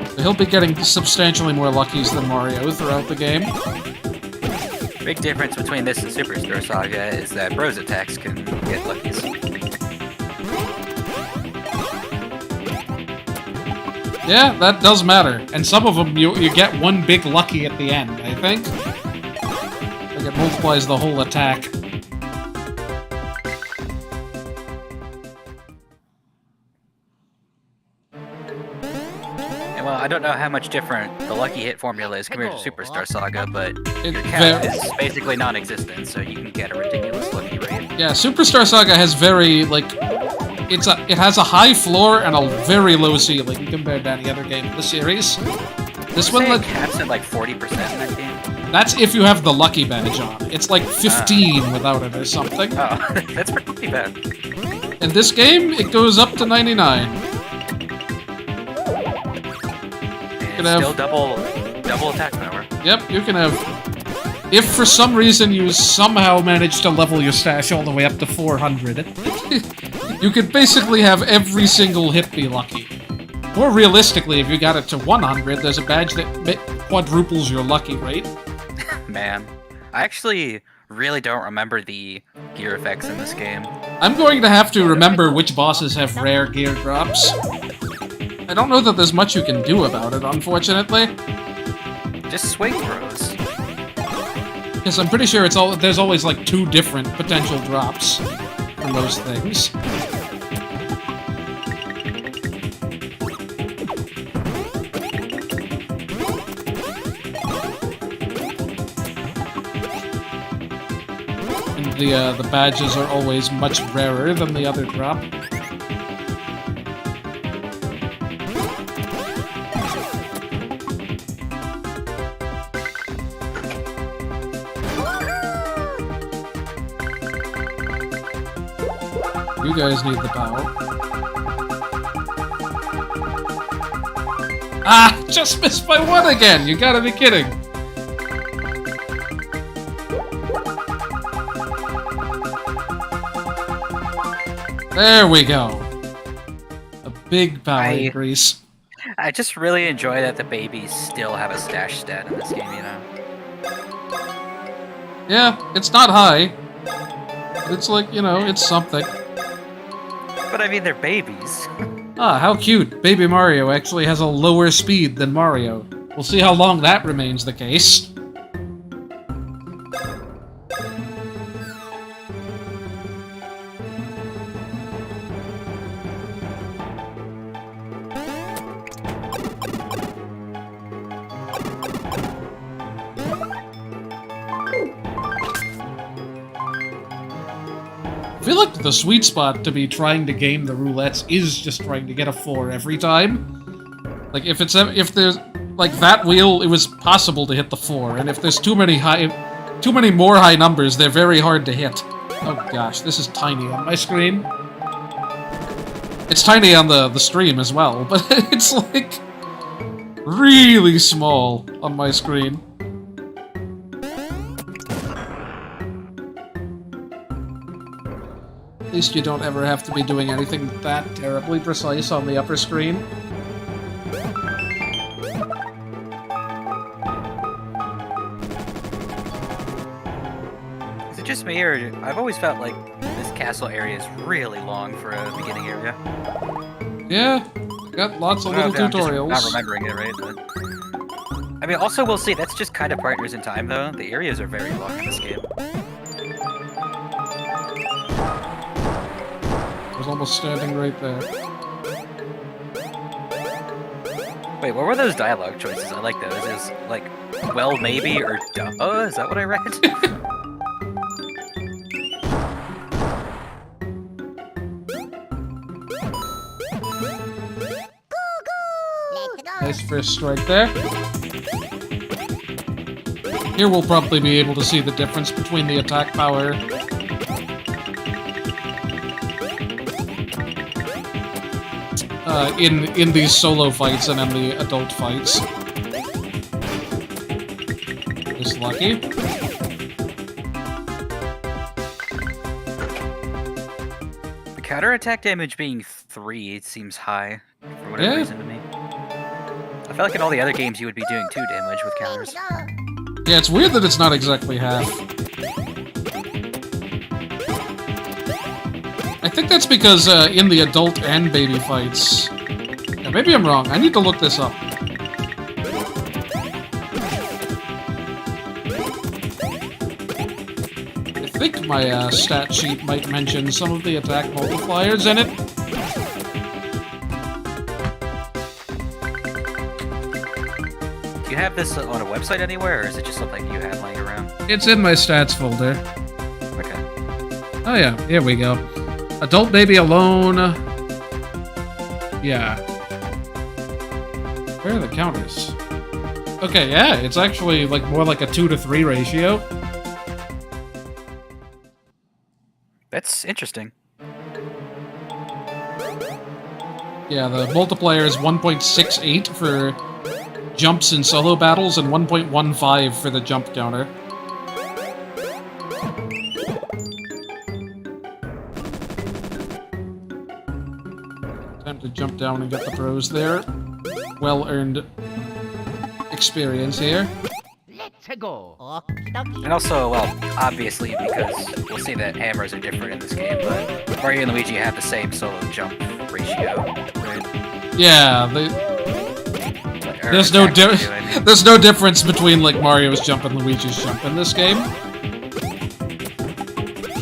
So he'll be getting substantially more luckies than Mario throughout the game. Big difference between this and Superstar Saga is that Bros attacks can get luckies. Yeah, that does matter. And some of them, you get one big lucky at the end, I think. Like, it multiplies the whole attack. And well, I don't know how much different the lucky hit formula is compared to Superstar Saga, but It your cap ver- is basically non-existent, so you can get a ridiculous lucky rate. Yeah, Superstar Saga has very, like... It has a high floor and a very low ceiling compared to any other game in the series. This one, It caps at like 40% in that game. that's if you have the lucky badge on. It's like 15 without it or something. Oh, that's pretty bad. In this game, it goes up to 99. And have- still double attack power. Yep, you can have... If for some reason you somehow manage to level your stash all the way up to 400, you could basically have every single hit be lucky. More realistically, if you got it to 100, there's a badge that quadruples your lucky rate. Man, I actually really don't remember the gear effects in this game. I'm going to have to remember which bosses have rare gear drops. I don't know that there's much you can do about it, unfortunately. Just swing throws. Because I'm pretty sure there's always like 2 different potential drops from those things. the badges are always much rarer than the other drop. You guys need the power. Ah! Just missed by one again! You gotta be kidding! There we go! A big power increase. I just really enjoy that the babies still have a stash stat in this game, you know? Yeah, it's not high. But it's like, you know, it's something. But I mean, they're babies. Ah, how cute. Baby Mario actually has a lower speed than Mario. We'll see how long that remains the case. I feel like the sweet spot to be trying to game the roulettes is just trying to get a 4 every time. Like, if there's, like, that wheel, it was possible to hit the 4, and if there's too many more high numbers, they're very hard to hit. Oh gosh, this is tiny on my screen. It's tiny on the stream as well, but it's, like, really small on my screen. At least you don't ever have to be doing anything that terribly precise on the upper screen. Is it just me, or I've always felt like this castle area is really long for a beginning area? Yeah, got lots of little tutorials. I'm just not remembering it, right? But, I mean, also we'll see. That's just kind of partners in time, though. The areas are very long in this game. I was almost standing right there. Wait, what were those dialogue choices? I like those. It was like, well, maybe, or duh. Oh, is that what I read? Nice first strike there. Here we'll probably be able to see the difference between the attack power in these solo fights and in the adult fights. Just lucky. The counterattack damage being 3 seems high for whatever reason to me. I feel like in all the other games you would be doing 2 damage with counters. Yeah, it's weird that it's not exactly half. I think that's because in the adult and baby fights... Yeah, maybe I'm wrong. I need to look this up. I think my stat sheet might mention some of the attack multipliers in it. Do you have this on a website anywhere, or is it just something you have laying around? It's in my stats folder. Okay. Oh yeah, here we go. Adult baby alone. Yeah. Where are the counters? Okay, yeah, it's actually like more like a 2 to 3 ratio. That's interesting. Yeah, the multiplier is 1.68 for jumps in solo battles and 1.15 for the jump counter. Time to jump down and get the pros there. Well-earned experience here. Let's go. And also, well, obviously, because we'll see that hammers are different in this game, but Mario and Luigi have the same solo jump ratio, right? Yeah, there's no there's no difference between like Mario's jump and Luigi's jump in this game.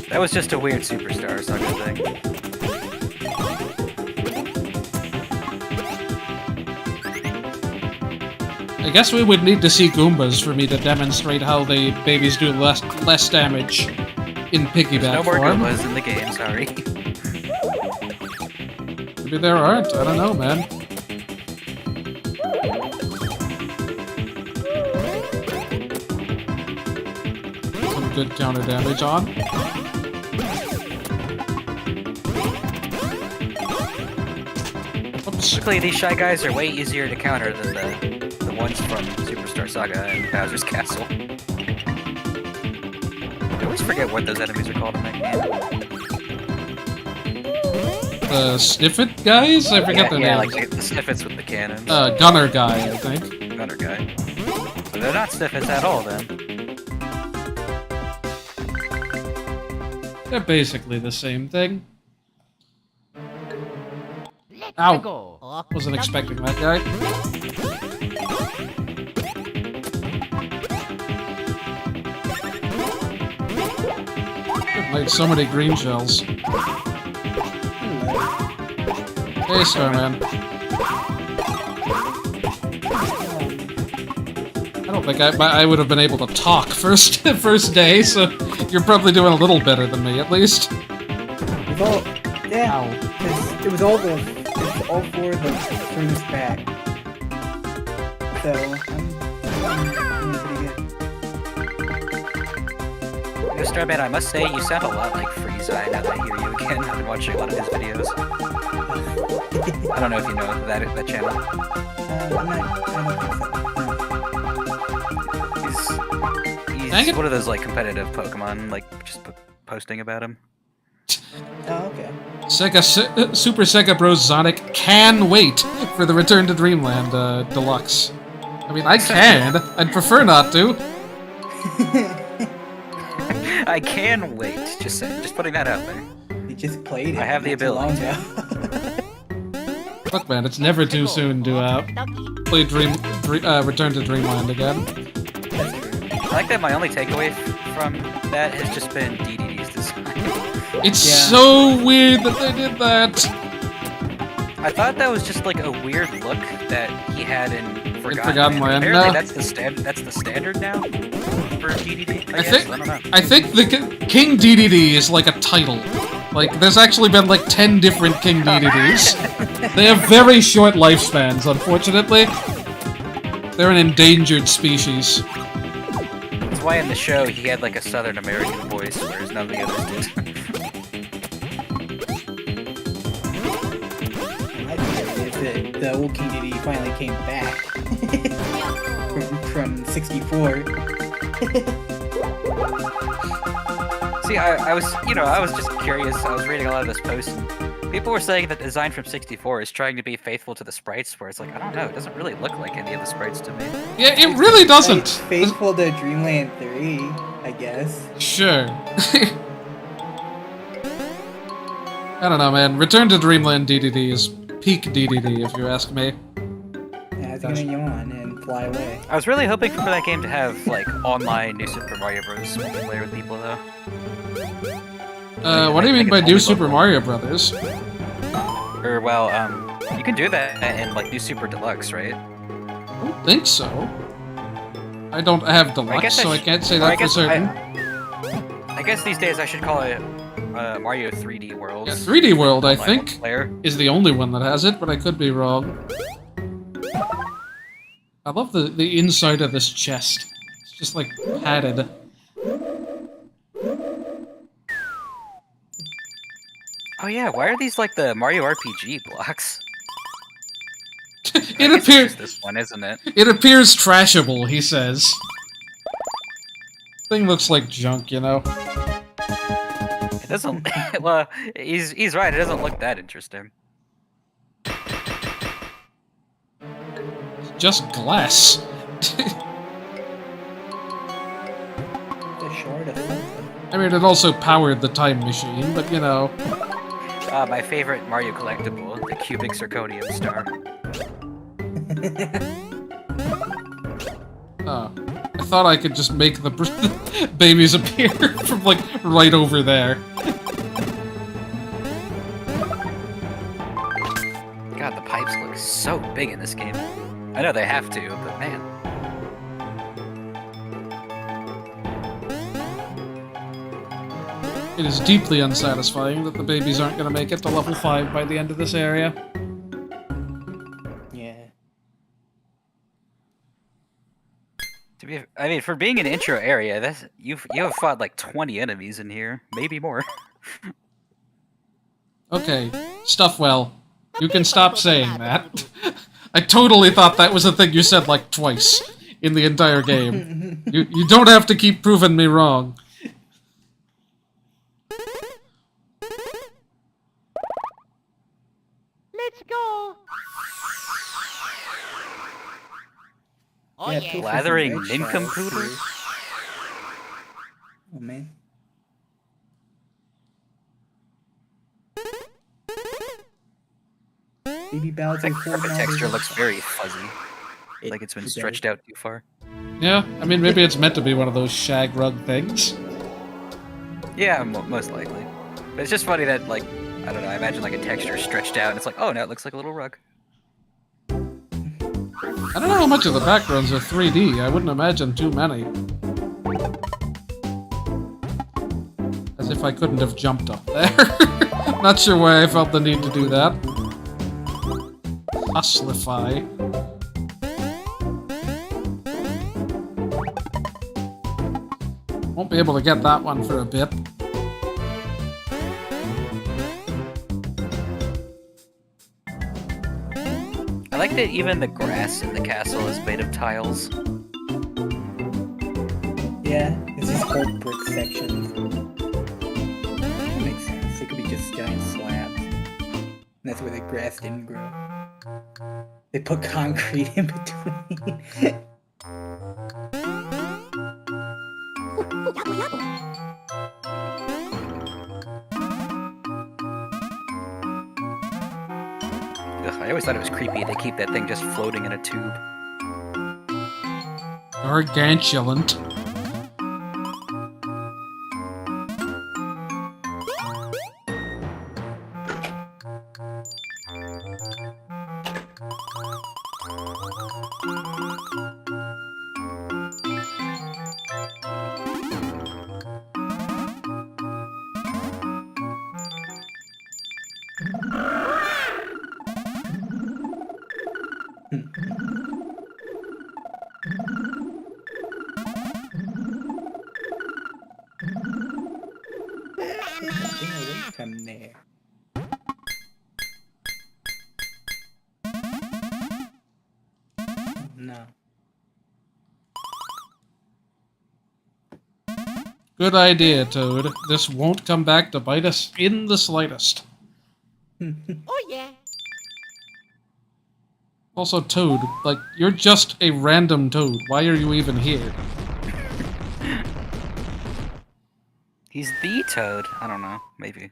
That was just a weird Superstar Saga thing. I guess we would need to see Goombas for me to demonstrate how the babies do less damage in piggyback There's no more form. Goombas in the game, sorry. Maybe there aren't. I don't know, man. Some good counter damage on. Oops. Luckily, these Shy Guys are way easier to counter than the ones from Superstar Saga and Bowser's Castle. I always forget what those enemies are called in that game. The Sniffit guys? I forget their Yeah, names. like the Sniffits with the cannons. Gunner guy, I think. Gunner guy. But they're not Sniffits at all, then. They're basically the same thing. Let's Ow. go. Wasn't expecting that guy. Like so many green shells. Hey, Starman. I don't think I would have been able to talk first day, so you're probably doing a little better than me, at least. It's all, yeah, Ow. 'cause it was all for the first back. So I'm doing pretty good. Yo, Starman, I must say, you sound a lot like Frieza now that I hear you again. I've been watching a lot of his videos. I don't know if you know that channel. I don't think so. He's Dang it. one of those like competitive Pokemon, like just posting about him. Oh, okay. Super Sega Bros. Sonic can wait for the Return to Dreamland Deluxe. I mean, I can. I'd prefer not to. I can wait. Just putting that out there. You just played it. I have the not too long ability. ago. Look, man, it's never too soon to play Return to Dreamland again. That's true. I like that my only takeaway from that has just been DDD's design. It's Yeah. so weird that they did that. I thought that was just like a weird look that he had in Forgotten, Forgotten Land, Apparently no. that's the standard now for DDD. I think- don't know. I think the King DDD is like a title. Like, there's actually been like 10 different King DDDs. They have very short lifespans, unfortunately. They're an endangered species. That's why in the show he had like a Southern American voice, whereas none of the others did. My theory is that the old King Diddy finally came back from 64. See, I was just curious. I was reading a lot of this post, and people were saying that the design from 64 is trying to be faithful to the sprites, where it's like, I don't know, it doesn't really look like any of the sprites to me. Yeah, it really doesn't. It's faithful to Dreamland 3, I guess. Sure. I don't know, man. Return to Dreamland DDD is peak DDD, if you ask me. Yeah, it's gonna yawn and fly away. I was really hoping for that game to have like online New Super Mario Bros. Multiplayer with people, though. What do you mean by it's New only Super local. Mario Brothers? Or well, you can do that in like New Super Deluxe, right? I don't think so. I don't have Deluxe, guess so I can't say that for certain. I guess these days I should call it Mario 3D World. Yeah, 3D World, I think, Player. is the only one that has it, but I could be wrong. I love the inside of this chest. It's just like padded. Oh yeah, why are these like the Mario RPG blocks? I It guess it's appears just this one, isn't it? it appears trashable, he says. Thing looks like junk, you know. It doesn't. Well, he's right. It doesn't look that interesting. Just glass. It's a shard of something. I mean, it also powered the time machine, but you know. My favorite Mario collectible, the cubic zirconium star. Oh. I thought I could just make the babies appear from, like, right over there. God, the pipes look so big in this game. I know they have to, but man. It is deeply unsatisfying that the babies aren't going to make it to level 5 by the end of this area. Yeah. I mean, for being an intro area, that's you have fought like 20 enemies in here, maybe more. Okay, Stuffwell, you can stop saying that. I totally thought that was a thing you said like twice in the entire game. You don't have to keep proving me wrong. Let's go. Oh Yeah, yeah. Pilfer's Blathering and Red nincompoop? Shells here. Oh man. Baby Bowser The holding all texture those- looks very fuzzy, It- like it's been it does. stretched out too far. Yeah, I mean, maybe it's meant to be one of those shag rug things. Yeah, most likely. But it's just funny that, like, I don't know, I imagine like a texture stretched out and it's like, oh, now it looks like a little rug. I don't know how much of the backgrounds are 3D. I wouldn't imagine too many. As if I couldn't have jumped up there. Not sure why I felt the need to do that. Hustlify. Won't be able to get that one for a bit. I like that even the grass in the castle is made of tiles. Yeah, it's just whole brick sections. That makes sense. It could be just giant slabs. And that's where the grass didn't grow. They put concrete in between. Ugh, I always thought it was creepy they keep that thing just floating in a tube. Gargantulant. Nothing away from there. Oh, no. Good idea, Toad. This won't come back to bite us in the slightest. Oh yeah. Also, Toad, like, you're just a random Toad. Why are you even here? He's the Toad. I don't know. Maybe.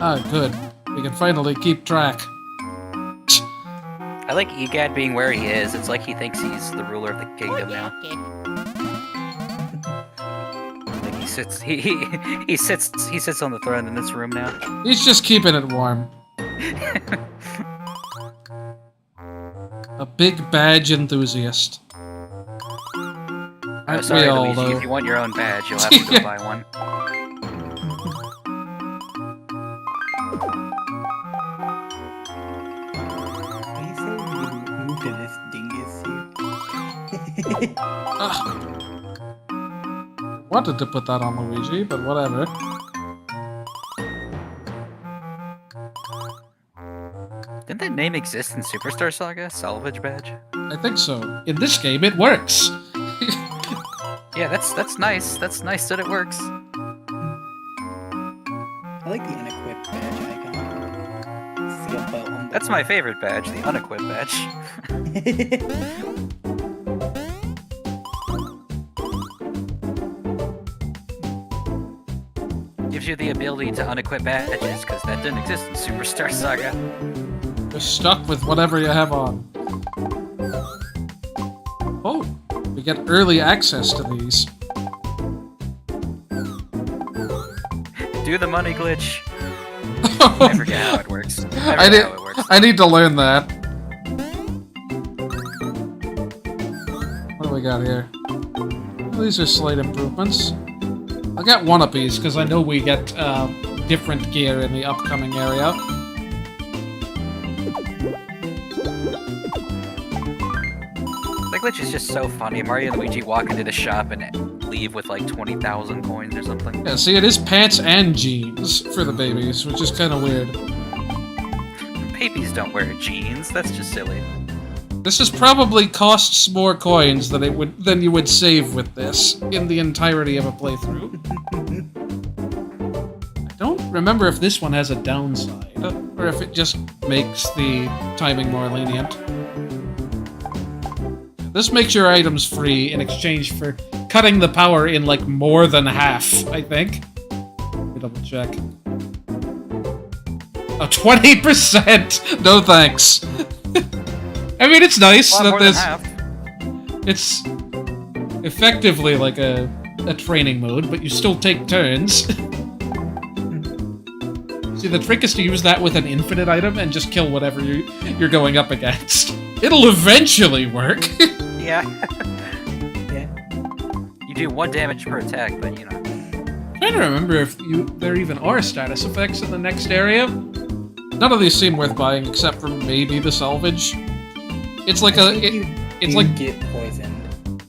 Ah, good. We can finally keep track. I like Egad being where he is. It's like he thinks he's the ruler of the Oh kingdom yeah. now. Okay. Like he sits on the throne in this room now. He's just keeping it warm. A big badge enthusiast. Oh, Aren't sorry, we all, Luigi. though? If you want your own badge, you'll have to go buy one. Are you saying we moved to this dingus here? Wanted to put that on Luigi, but whatever. Didn't that name exist in Superstar Saga? Salvage badge? I think so. In this game, it works. Yeah, that's nice. That's nice that it works. I like the unequipped badge icon. See a belt on the That's my favorite badge, the unequipped badge. Gives you the ability to unequip badges, because that didn't exist in Superstar Saga. You're stuck with whatever you have on. Oh, we get early access to these. Do the money glitch. I forget how it works. I need to learn that. What do we got here? These are slight improvements. I'll get one of these because I know we get different gear in the upcoming area. That glitch is just so funny. Mario and Luigi walk into the shop and leave with like 20,000 coins or something. Yeah, see, it is pants and jeans for the babies, which is kind of weird. Babies don't wear jeans. That's just silly. This is probably costs more coins than you would save with this in the entirety of a playthrough. I don't remember if this one has a downside, or if it just makes the timing more lenient. This makes your items free in exchange for cutting the power in, like, more than half, I think. Let me double check. Oh, 20%! No thanks. I mean, it's nice that this... It's effectively like a training mode, but you still take turns. See, the trick is to use that with an infinite item and just kill whatever you're going up against. It'll eventually work. Yeah. Yeah. You do 1 damage per attack, but you know. I'm trying to remember if there even are status effects in the next area. None of these seem worth buying except for maybe the salvage. It's like it's like get poisoned.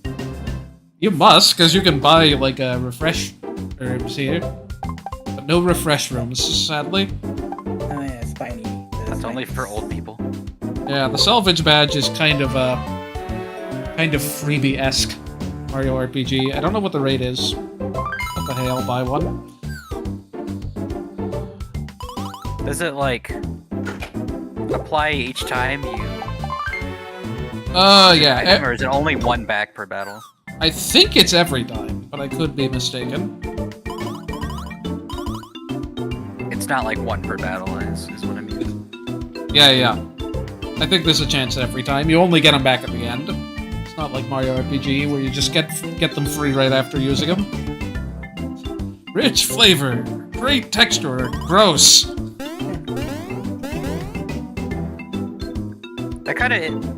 You must, because you can buy like a refresh herbs here, but no refresh rooms, sadly. Oh yeah, spiny. That's only for old people. Yeah, the salvage badge is kind of freebie-esque Mario RPG. I don't know what the rate is, but hey, I'll buy one. Does it like apply each time you? Yeah. Item, or is it only 1 back per battle? I think it's every time, but I could be mistaken. It's not like 1 per battle, is what I mean. Yeah. I think there's a chance every time. You only get them back at the end. It's not like Mario RPG where you just get them free right after using them. Rich flavor, great texture, gross.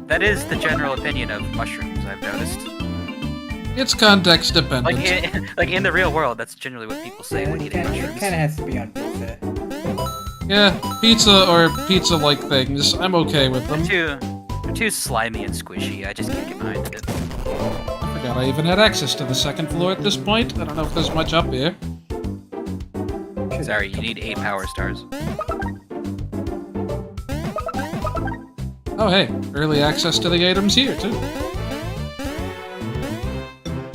That is the general opinion of mushrooms, I've noticed. It's context dependent. Like in the real world, that's generally what people say when eating mushrooms. It kind of has to be on pizza. Yeah, pizza or pizza-like things. I'm okay with them. They're too slimy and squishy. I just can't get behind it. I forgot I even had access to the 2nd floor at this point. I don't know if there's much up here. Sorry, you need 8 power stars. Oh hey, early access to the items here, too.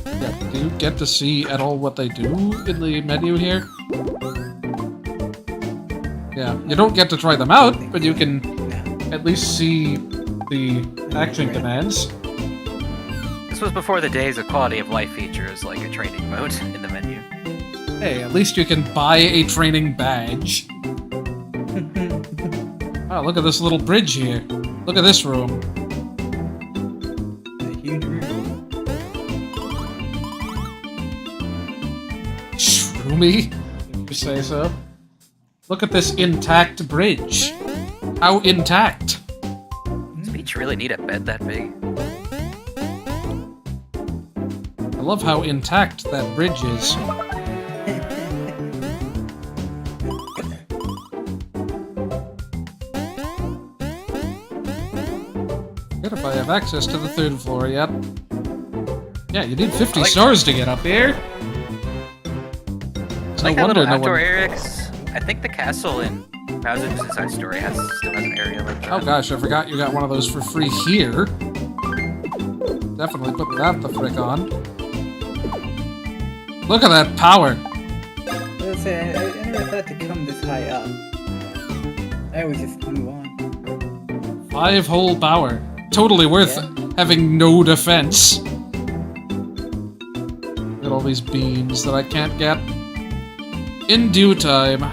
Yeah, do you get to see at all what they do in the menu here? Yeah, you don't get to try them out, but you can at least see the action commands. This was before the days of quality of life features like a training mode in the menu. Hey, at least you can buy a training badge. Oh, look at this little bridge here. Look at this room. A huge room. Shroomy, if you say so. Look at this intact bridge. How intact? Does Peach really need a bed that big? I love how intact that bridge is. Forget if I have access to the 3rd floor yet. Yeah, you need 50 stars to get up here. It's no wonder no outdoor one... areas. I think the castle in Bowser's Inside Story still has an area like that. Oh gosh, I forgot you got one of those for free here. Definitely put that the frick on. Look at that power! I never thought to come this high up. I always just move on. 5 whole power. Totally worth having no defense. Look at all these beans that I can't get. In due time.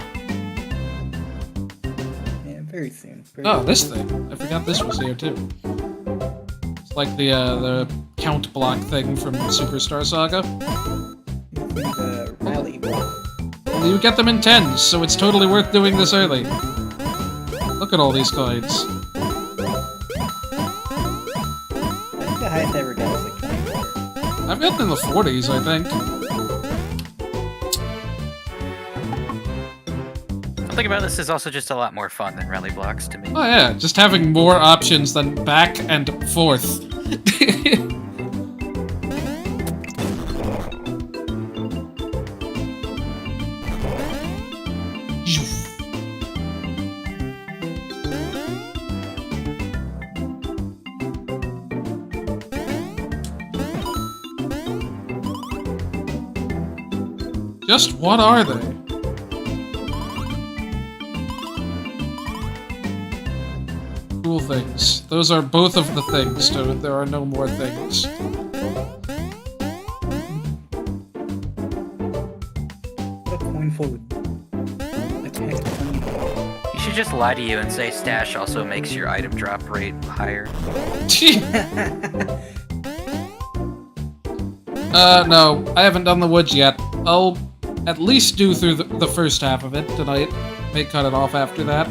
Yeah, very soon. Oh, this thing. I forgot this was here too. It's like the count block thing from Superstar Saga. The rally block. And you get them in 10s, so it's totally worth doing this early. Look at all these coins. I think the highest I ever got was like 24. I've gotten in the 40s, I think. Something about this is also just a lot more fun than rally blocks to me. Oh yeah, just having more options than back and forth. Just what are they? Cool things. Those are both of the things, Toad. There are no more things. A coin full of attack 20. You should just lie to you and say stash also makes your item drop rate higher. No, I haven't done the woods yet. I'll at least do through the first half of it tonight. May cut it off after that.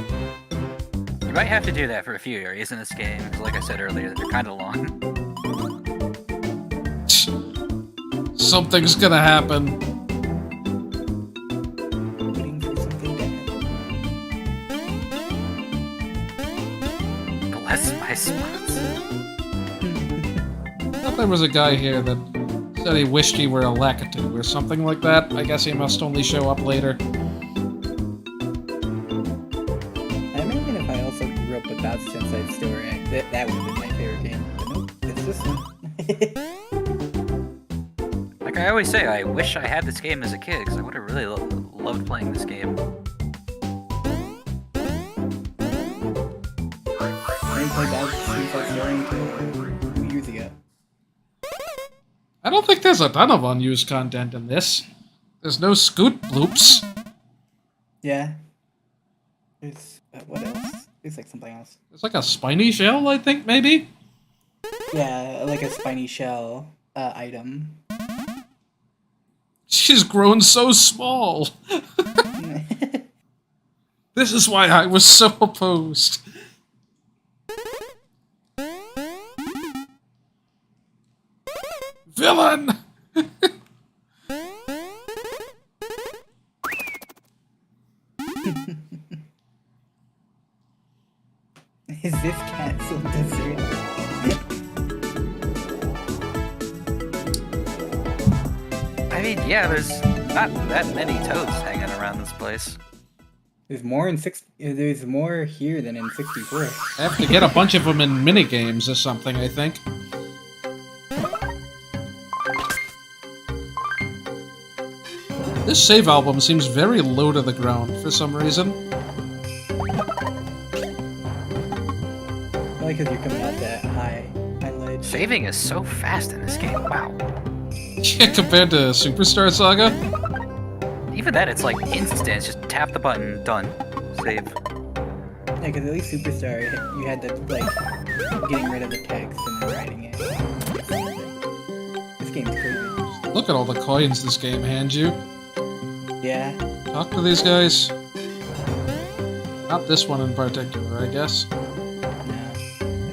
You might have to do that for a few areas in this game, because like I said earlier, they're kind of long. Something's gonna happen. Waiting for something to happen. Bless my spots. I thought there was a guy here that said he wished he were a Lakitu or something like that. I guess he must only show up later. I imagine if I also grew up without Sensei Story, that would have been my favorite game. But nope, it's this one. Like I always say, I wish I had this game as a kid, because I would have really loved playing this game. I didn't play that Superstar Saga until 2 years ago. I don't think there's a ton of unused content in this. There's no scoot bloops. Yeah. There's what else? There's like something else. There's like a spiny shell, I think, maybe? Yeah, like a spiny shell item. She's grown so small. This is why I was so opposed. Villain! Is this cat so desert? I mean, yeah, there's not that many toads hanging around this place. There's more in there's more here than in 64. I have to get a bunch of them in minigames or something, I think. This save album seems very low to the ground for some reason. Probably because you're coming out that high ledge. Saving is so fast in this game, wow. Yeah, compared to Superstar Saga. Even then, it's like instant, it's just tap the button, done. Save. Yeah, because at least Superstar, you had to, like, getting rid of the text and then writing it. This game's crazy. Look at all the coins this game hands you. Yeah. Talk to these guys. Not this one in particular, I guess. No. I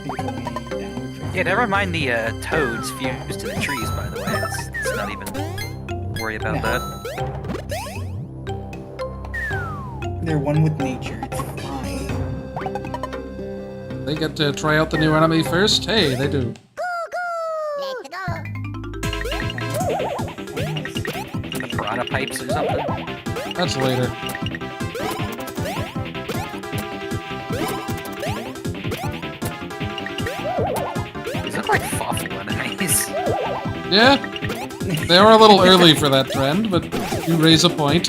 think it's only downward for Yeah, never mind the toads fused to the trees, by the way. Let's not even worry about No. that. They're one with nature, it's fine. They get to try out the new enemy first? Hey, they do. Let's go. The piranha pipes or something. That's later. These look like fawful enemies. Yeah, they are a little early for that trend, but you raise a point.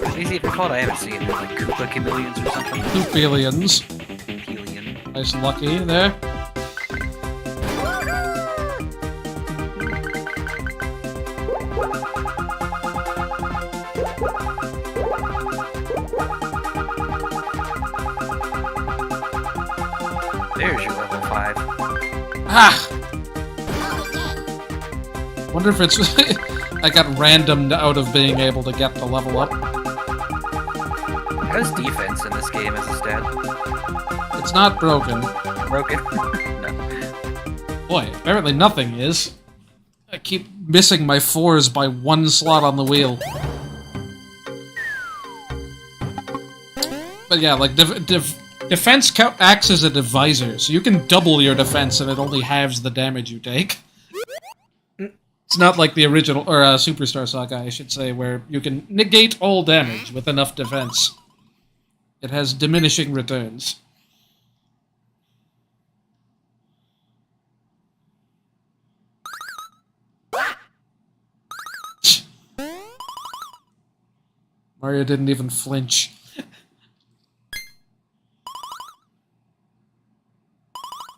What is it even called? I haven't seen it. Like Koopa Chameleons or something. Koopalians. Chameleon. Nice lucky there. 5. Ah! Wonder if it's... I got randomed out of being able to get the level up. How's defense in this game as a stat? It's not broken. Broken? No. Boy, apparently nothing is. I keep missing my 4s by 1 slot on the wheel. But yeah, like, defense acts as a divisor, so you can double your defense and it only halves the damage you take. It's not like the original, or Superstar Saga, I should say, where you can negate all damage with enough defense. It has diminishing returns. Mario didn't even flinch.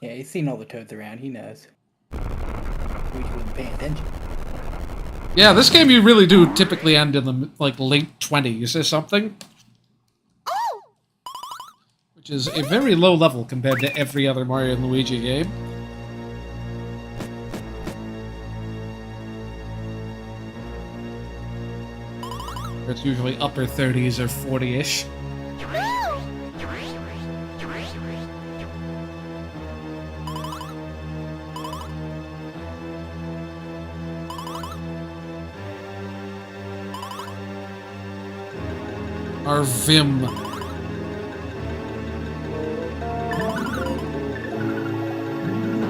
Yeah, he's seen all the toads around, he knows. Luigi wasn't paying attention. Yeah, this game you really do typically end in the, like, late 20s or something. Which is a very low level compared to every other Mario and Luigi game. It's usually upper 30s or 40-ish. Our Vim.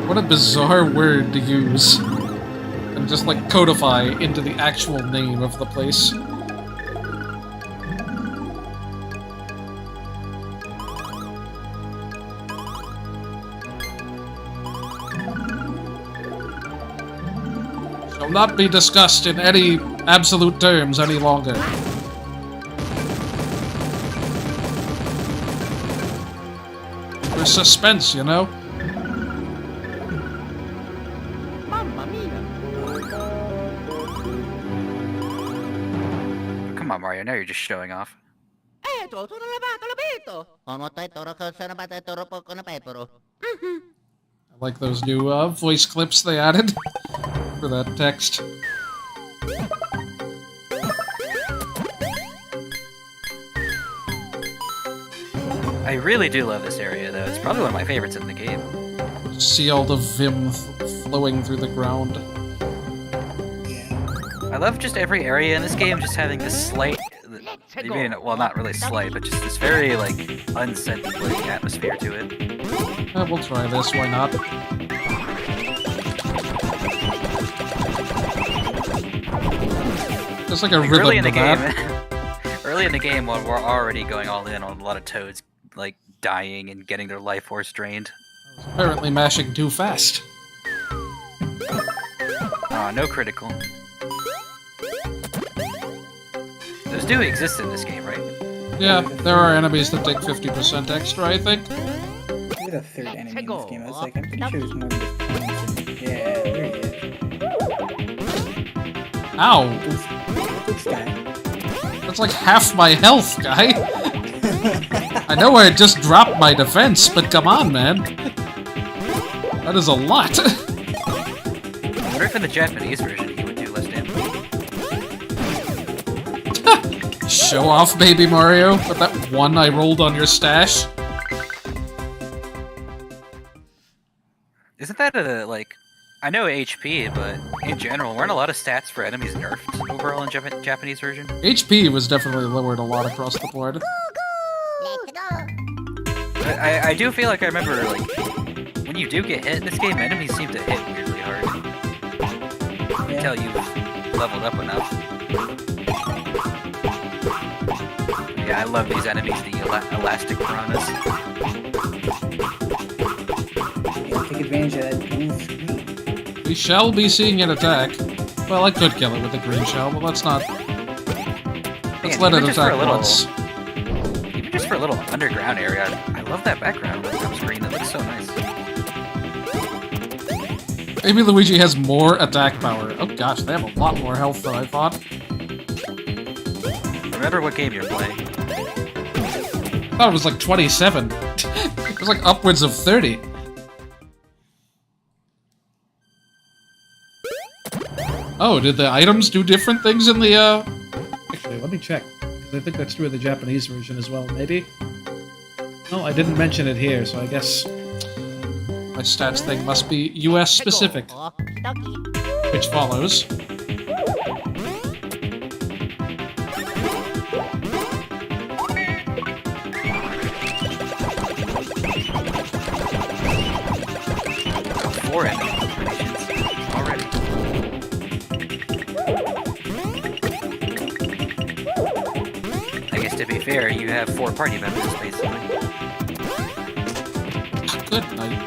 What a bizarre word to use. And just like codify into the actual name of the place. Shall not be discussed in any absolute terms any longer. For suspense, you know? Mamma mia. Come on, Mario, now you're just showing off. Eto, sono lavato l'abito. I like those new voice clips they added for that text. I really do love this area, though. It's probably one of my favorites in the game. See all the Vim flowing through the ground. I love just every area in this game just having this slight... well, not really slight, but just this very, like, unsettling atmosphere to it. We'll try this, why not? There's like a rhythm early in the to game, that. early in the game when we're already going all in on a lot of toads, like, dying and getting their life force drained. Apparently mashing too fast. No critical. Those do exist in this game, right? Yeah, there are enemies that take 50% extra, I think. There's a third enemy in this game. I was like, I'm pretty sure there's more than just one. Yeah, there he is. Ow! This guy. That's like half my health, guy! I know I just dropped my defense, but come on, man. That is a lot. I wonder if in the Japanese version he would do less damage. Show off, baby Mario, with that one I rolled on your stash. Isn't that a, like... I know HP, but in general, weren't a lot of stats for enemies nerfed overall in Japanese version? HP was definitely lowered a lot across the board. Let's go. I do feel like I remember, like, when you do get hit in this game, enemies seem to hit weirdly hard. Until you've leveled up enough. Yeah, I love these enemies, the elastic piranhas. Yeah, take advantage of that green screen. We shall be seeing it attack. Well, I could kill it with the green shell, but let's not. Let's let it attack once. Even just for a little underground area, I love that background screen. That looks so nice. Maybe Luigi has more attack power. Oh gosh, they have a lot more health than I thought. Remember what game you're playing. I thought it was like 27. It was like upwards of 30. Oh, did the items do different things in the, Actually, let me check, because I think that's true of the Japanese version as well, maybe? No, I didn't mention it here, so I guess my stats thing must be US specific, which follows. Four enemy already. I guess to be fair, you have 4 party members basically. Good night.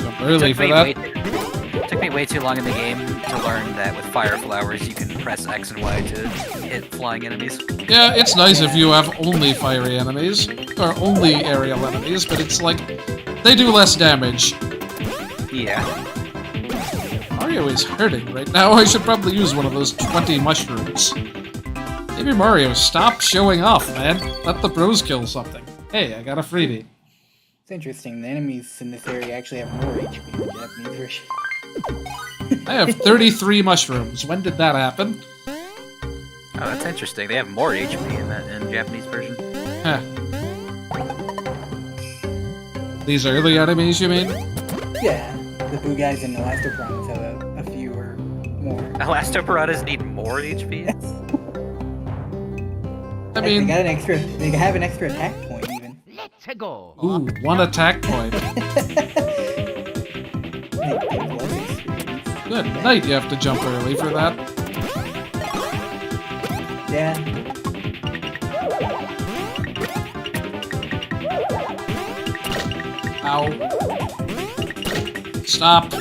Jump early for that. Took me way too long in the game to learn that with fire flowers you can press X and Y to hit flying enemies. Yeah, it's nice if you have only fiery enemies, or only aerial enemies, but it's like, they do less damage. Yeah. Mario is hurting right now. I should probably use one of those 20 mushrooms. Maybe Mario, stop showing off, man. Let the bros kill something. Hey, I got a freebie. It's interesting. The enemies in this area actually have more HP in the Japanese version. I have 33 mushrooms. When did that happen? Oh, that's interesting. They have more HP in the Japanese version. Huh. These early enemies, you mean? Yeah, the Boo guys and Elastoprons have a few or more. Elastopiratas need more HP? I mean, they got an extra. They have an extra attack point even. Let's go. ooh, 1 attack point. Good night, you have to jump early for that. Yeah. Ow. Stop.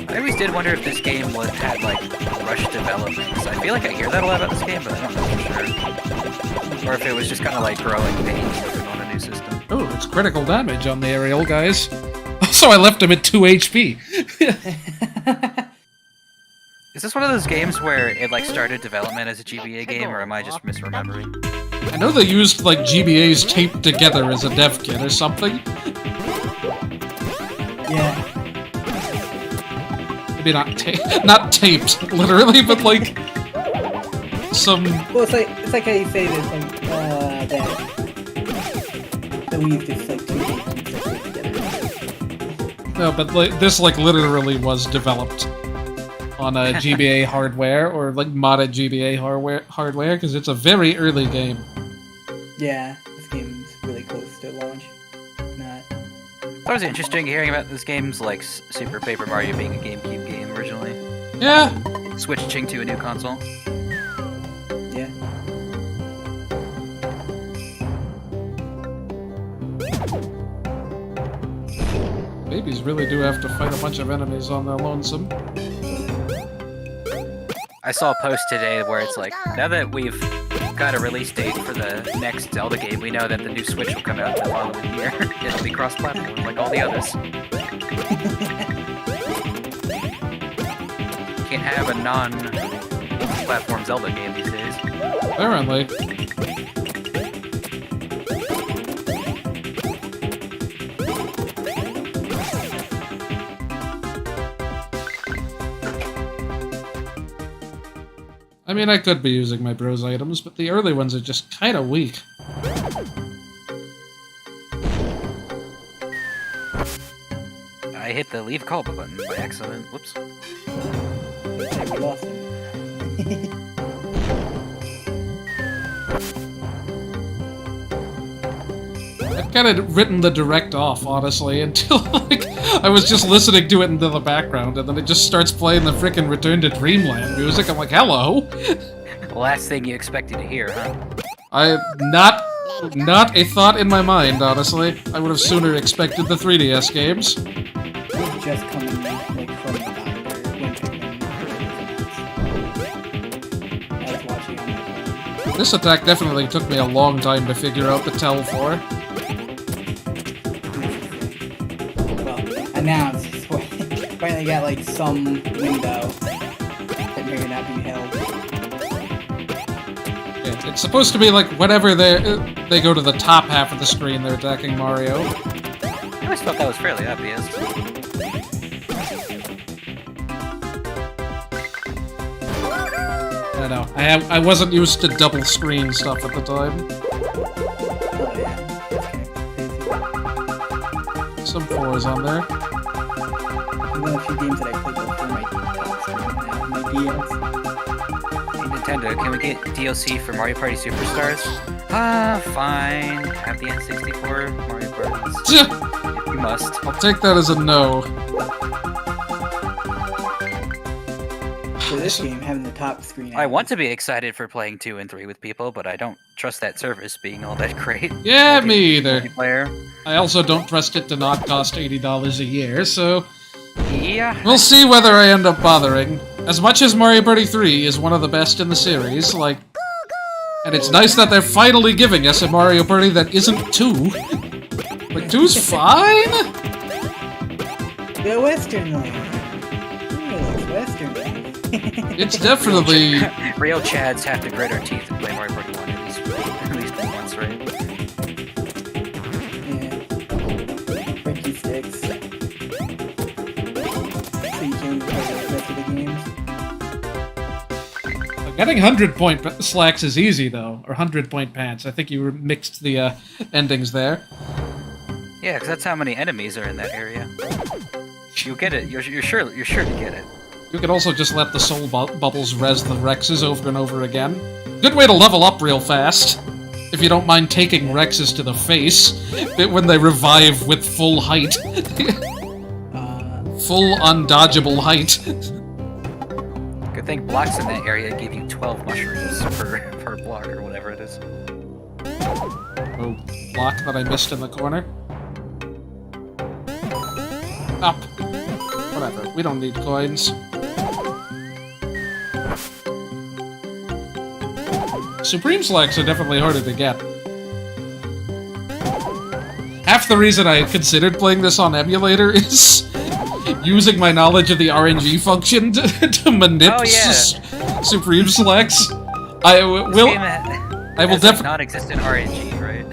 I always did wonder if this game had like rushed development. 'Cause I feel like I hear that a lot about this game, but I don't know for sure. Or if it was just kind of like growing pains on a new system. Oh, it's critical damage on the aerial guys. So I left him at 2 HP. Is this one of those games where it like started development as a GBA game, or am I just misremembering? I know they used like GBAs taped together as a dev kit or something. Yeah. Maybe not taped, literally, but like some. Well, it's like how you say this, like that we just like 2 games together. No, but like this like literally was developed on a GBA hardware or like modded GBA hardware because it's a very early game. Yeah, this game's really close to launch. Not. That was interesting hearing about this game's like Super Paper Mario being a GameCube game originally. Yeah. Switching to a new console. Yeah. Babies really do have to fight a bunch of enemies on their lonesome. I saw a post today where it's like, now that we've got a release date for the next Zelda game, we know that the new Switch will come out the following year. It'll be cross-platform like all the others. Can't have a non-platform Zelda game these days. Apparently. I mean, I could be using my bros items, but the early ones are just kind of weak. I hit the leave call button by accident. Whoops. Yeah, we lost him. I'd kind of written the direct off, honestly, until like I was just listening to it into the background, and then it just starts playing the frickin' Return to Dreamland music. I'm like, hello. Last thing you expected to hear, huh? Not a thought in my mind, honestly. I would have sooner expected the 3DS games. We're just coming like from the doctor when I was watching on my phone. This attack definitely took me a long time to figure out the tell for. Well, and now it's just finally got like some window that may not be held. Yeah, it's supposed to be like whenever they go to the top half of the screen, they're attacking Mario. I always thought that was fairly obvious. I don't know. I wasn't used to double screen stuff at the time. Oh yeah. Some 4s on there. I've done a few games that I played before my top screen and my DS. Hey, Nintendo, can we get DLC for Mario Party Superstars? Fine. Have the N64 Mario Parties. If you must. I'll take that as a no. For this game, having the top screen. I want to be excited for playing 2 and 3 with people, but I don't trust that service being all that great. Yeah, me either. Multiplayer. I also don't trust it to not cost $80 a year, so Yeah. we'll see whether I end up bothering. As much as Mario Party 3 is one of the best in the series, like... And it's nice that they're finally giving us a Mario Party that isn't 2. Like, 2's fine? The Western one. Ooh, Western one. It's definitely... Real Chads have to grit our teeth and play Mario Party 1 at least once, right? Yeah. Ricky sticks. So you can play the rest of the games. Getting 100-point slacks is easy, though. Or 100-point pants. I think you mixed the endings there. Yeah, because that's how many enemies are in that area. You'll get it. You're sure to get it. You could also just let the soul bubbles res the Rexes over and over again. Good way to level up real fast. If you don't mind taking Rexes to the face when they revive with full height. Full undodgeable height. Good thing blocks in that area give you 12 mushrooms per block or whatever it is. Oh, block that I missed in the corner. Up. Whatever, we don't need coins. Supreme Slacks are definitely harder to get. Half the reason I considered playing this on emulator is using my knowledge of the RNG function to manipulate Supreme Slacks. I will definitely non-existent RNG, right?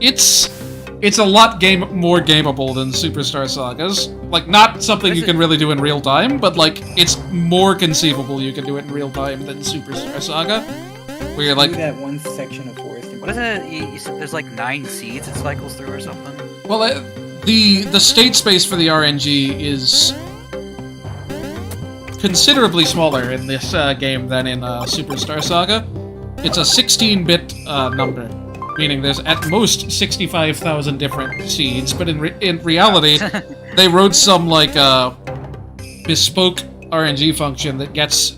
It's a lot more gameable than Superstar Sagas. Like, not something you can really do in real time, but like it's more conceivable you can do it in real time than Superstar Saga. Where you're like that one section of forest. What is it? You said there's like 9 seeds it cycles through or something? Well, the state space for the RNG is considerably smaller in this game than in Superstar Saga. It's a 16-bit number, meaning there's at most 65,000 different seeds, but in reality, they wrote some, like, bespoke RNG function that gets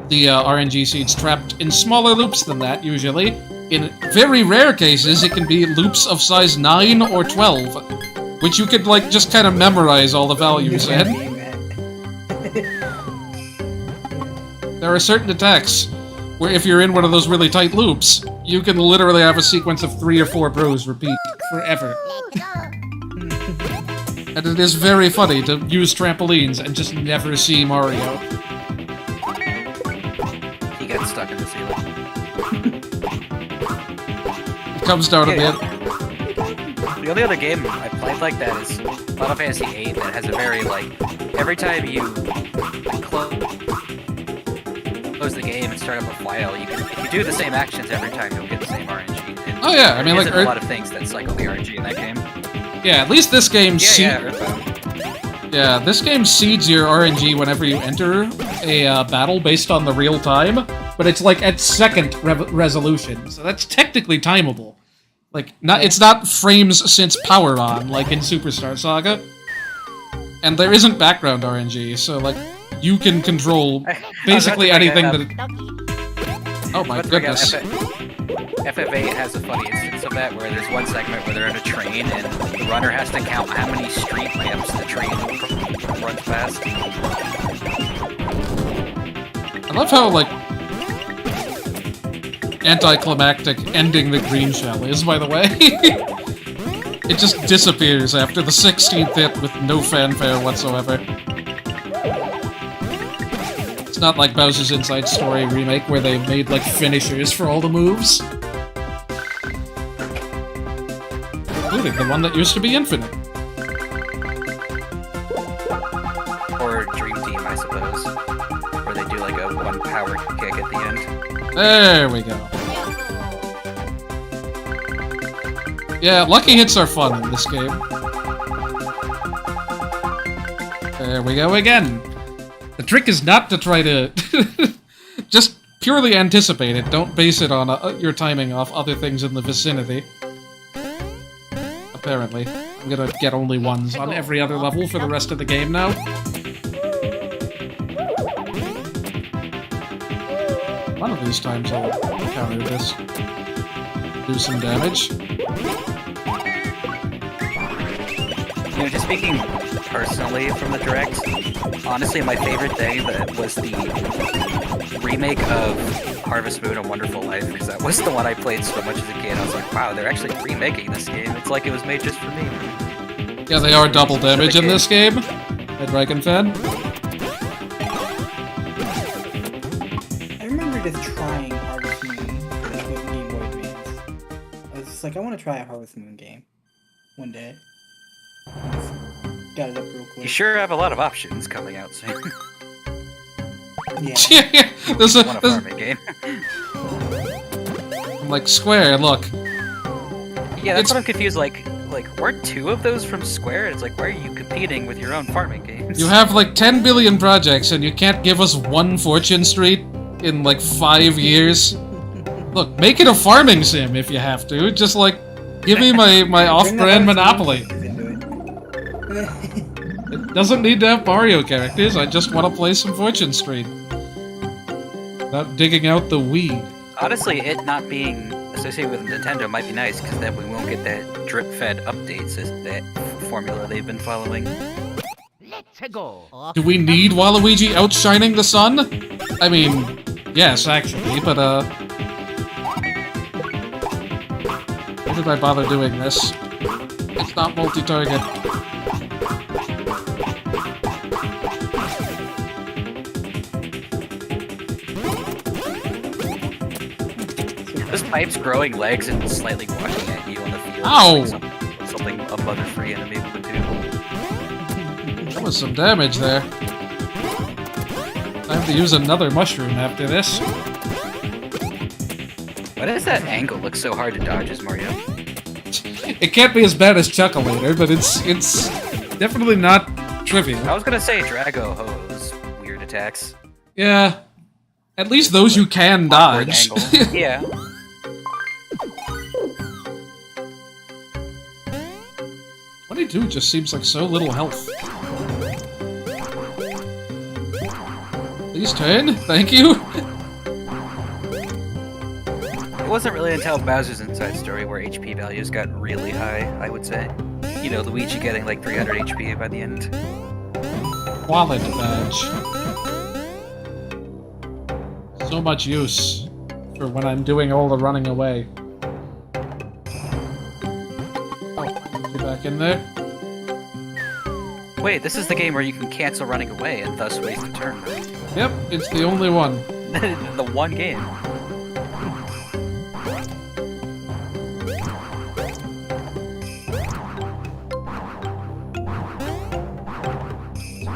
the RNG seeds trapped in smaller loops than that, usually. In very rare cases, it can be loops of size 9 or 12, which you could, like, just kind of memorize all the values in. There are certain attacks where if you're in one of those really tight loops, you can literally have a sequence of 3 or 4 bros repeat forever. And it is very funny to use trampolines and just never see Mario. He gets stuck in the ceiling. It comes down to the end. The only other game I played like that is Final Fantasy VIII that has a very, like, every time you close the game and start up a file, if you do the same actions every time, you'll get the same RNG. Oh yeah, I mean, like, a lot of things that cycle the RNG in that game. Yeah, at least this game this game seeds your RNG whenever you enter a battle based on the real time, but it's like at second resolution, so that's technically timeable. Like, it's not frames since power on, like in Superstar Saga. And there isn't background RNG, so, like, you can control basically anything that... Oh my goodness. FF8 has a funny instance of that, where there's one segment where they're in a train, and the runner has to count how many street lamps the train runs past. I love how, like, anticlimactic ending the green shell is, by the way. It just disappears after the 16th hit with no fanfare whatsoever. It's not like Bowser's Inside Story remake where they made, like, finishers for all the moves. Including the one that used to be infinite. suppose. Where they do like a one power kick at the end. There we go. Yeah, lucky hits are fun in this game. There we go again. The trick is not to try to just purely anticipate it. Don't base it on your timing off other things in the vicinity. Apparently. I'm gonna get only ones on every other level for the rest of the game now. One of these times I'll counter this. Do some damage. You know, just speaking personally from the Direct, honestly my favorite thing that was the remake of Harvest Moon: A Wonderful Life, because that was the one I played so much as a kid. I was like, wow, they're actually remaking this game. It's like it was made just for me. Yeah, they are double damage in this game. Ed Dragon fan. I remember just trying Harvest Moon for that with Game Boy Advance. I was just like, I want to try a Harvest Moon game one day. Just got it up real quick. You sure have a lot of options coming out soon. Yeah. Yeah, there's a... One of farming game. I'm like, Square, look. Yeah, that's what I'm confused. Like, weren't two of those from Square? It's like, why are you competing with your own farming games? You have like 10 billion projects and you can't give us one Fortune Street in like 5 years? Look, make it a farming sim if you have to. Just like, give me my off-brand Monopoly. It doesn't need to have Mario characters, I just want to play some Fortune Street. Without digging out the weed. Honestly, it not being associated with Nintendo might be nice, because then we won't get that drip-fed updates as that formula they've been following. Let's go. Do we need Waluigi outshining the sun? I mean, yes, actually, but why did I bother doing this? It's not multi-target. This pipe's growing legs and slightly walking at you on the field. Ow! Like something a butterfree enemy would do. That was some damage there. Time to use another mushroom after this. Why does that angle look so hard to dodge as Mario? It can't be as bad as Chuckalator, but it's definitely not trivial. I was gonna say Drago Ho's weird attacks. Yeah. At least those you can Awkward dodge. angle. Yeah. 22 just seems like so little health. Please turn, thank you. It wasn't really until Bowser's Inside Story where HP values got really high, I would say. You know, Luigi getting like 300 HP by the end. Wallet badge. So much use for when I'm doing all the running away. Oh, get back in there. Wait, this is the game where you can cancel running away and thus waste a turn. Yep, it's the only one. The one game.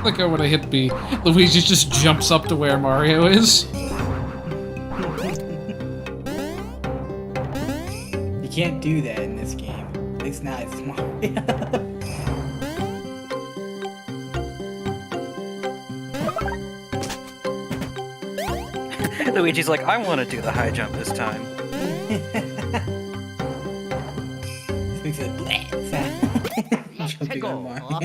Like when I hit B, Luigi just jumps up to where Mario is. You can't do that in this game. At least not as Mario. Luigi's like, I want to do the high jump this time. Makes a bleh sound. Jumping on Mario.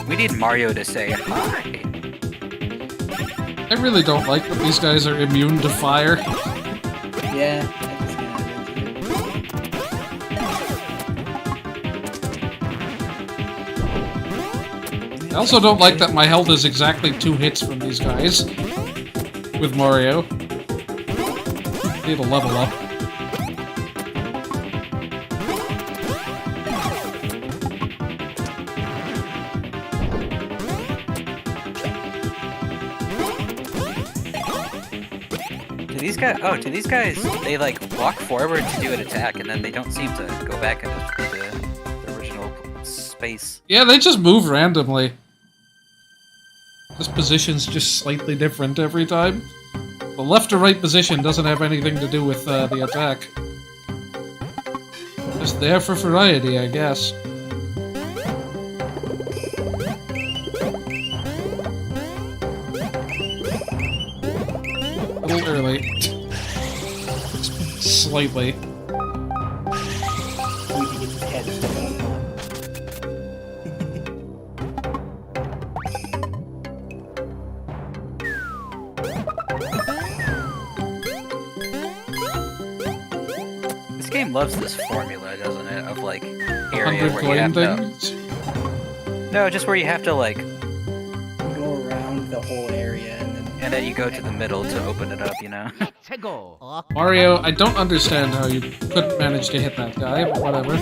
We need Mario to say hi. I really don't like that these guys are immune to fire. Yeah, I just I also don't like that my health is exactly 2 hits from these guys. With Mario. Need to level up. Do these guys, they like walk forward to do an attack and then they don't seem to go back into the original space. Yeah, they just move randomly. This position's just slightly different every time. The left or right position doesn't have anything to do with the attack. Just there for variety, I guess. A little early. Slightly. Luigi gets his head stuck on the This game loves this formula, doesn't it? Of like area 100 where you coin have to. things? No, just where you have to like, go around the whole area and then you go to the middle to open it up. You know. Let's go. Mario, I don't understand how you couldn't manage to hit that guy, but whatever.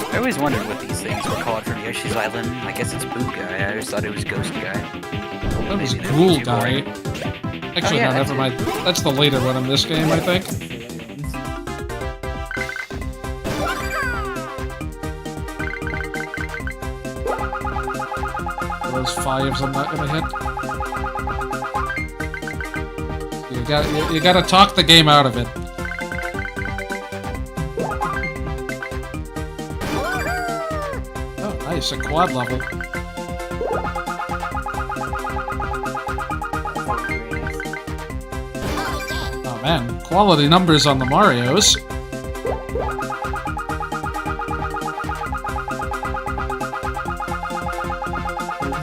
I always wondered what these things were called from Yoshi's Island. I guess it's Boo Guy. I always thought it was Ghost Guy. That was Maybe they're Ghoul too Guy. boring. Actually, yeah, no, that's never mind. That's the later one in this game, I think. Those fives I'm not gonna hit. You gotta talk the game out of it. Oh, nice, a quad level. Oh man, quality numbers on the Marios.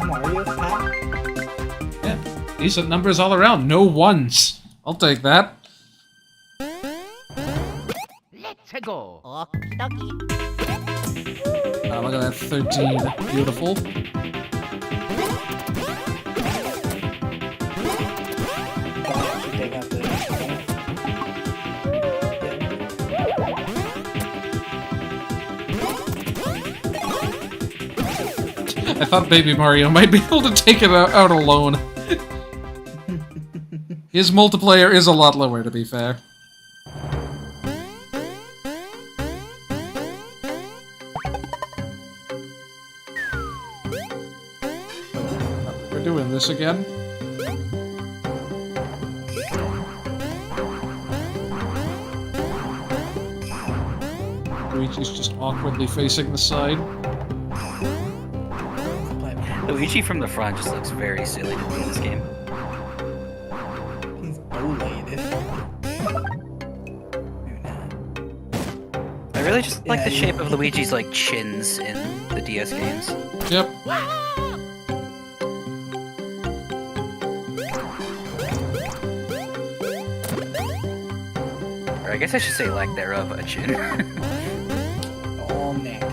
Mario pack? Yeah, decent numbers all around. No ones. I'll take that. Let's go. Okie dokie. Oh, look at that 13. Beautiful. Should take out the... I thought Baby Mario might be able to take it out alone. His multiplayer is a lot lower, to be fair. We're doing this again. Luigi's just awkwardly facing the side. Luigi from the front just looks very silly to me in this game. He's bullied. I really just like the Yeah, shape of Luigi's like chins in the DS games. Yep. Or I guess I should say lack thereof a chin. All neck.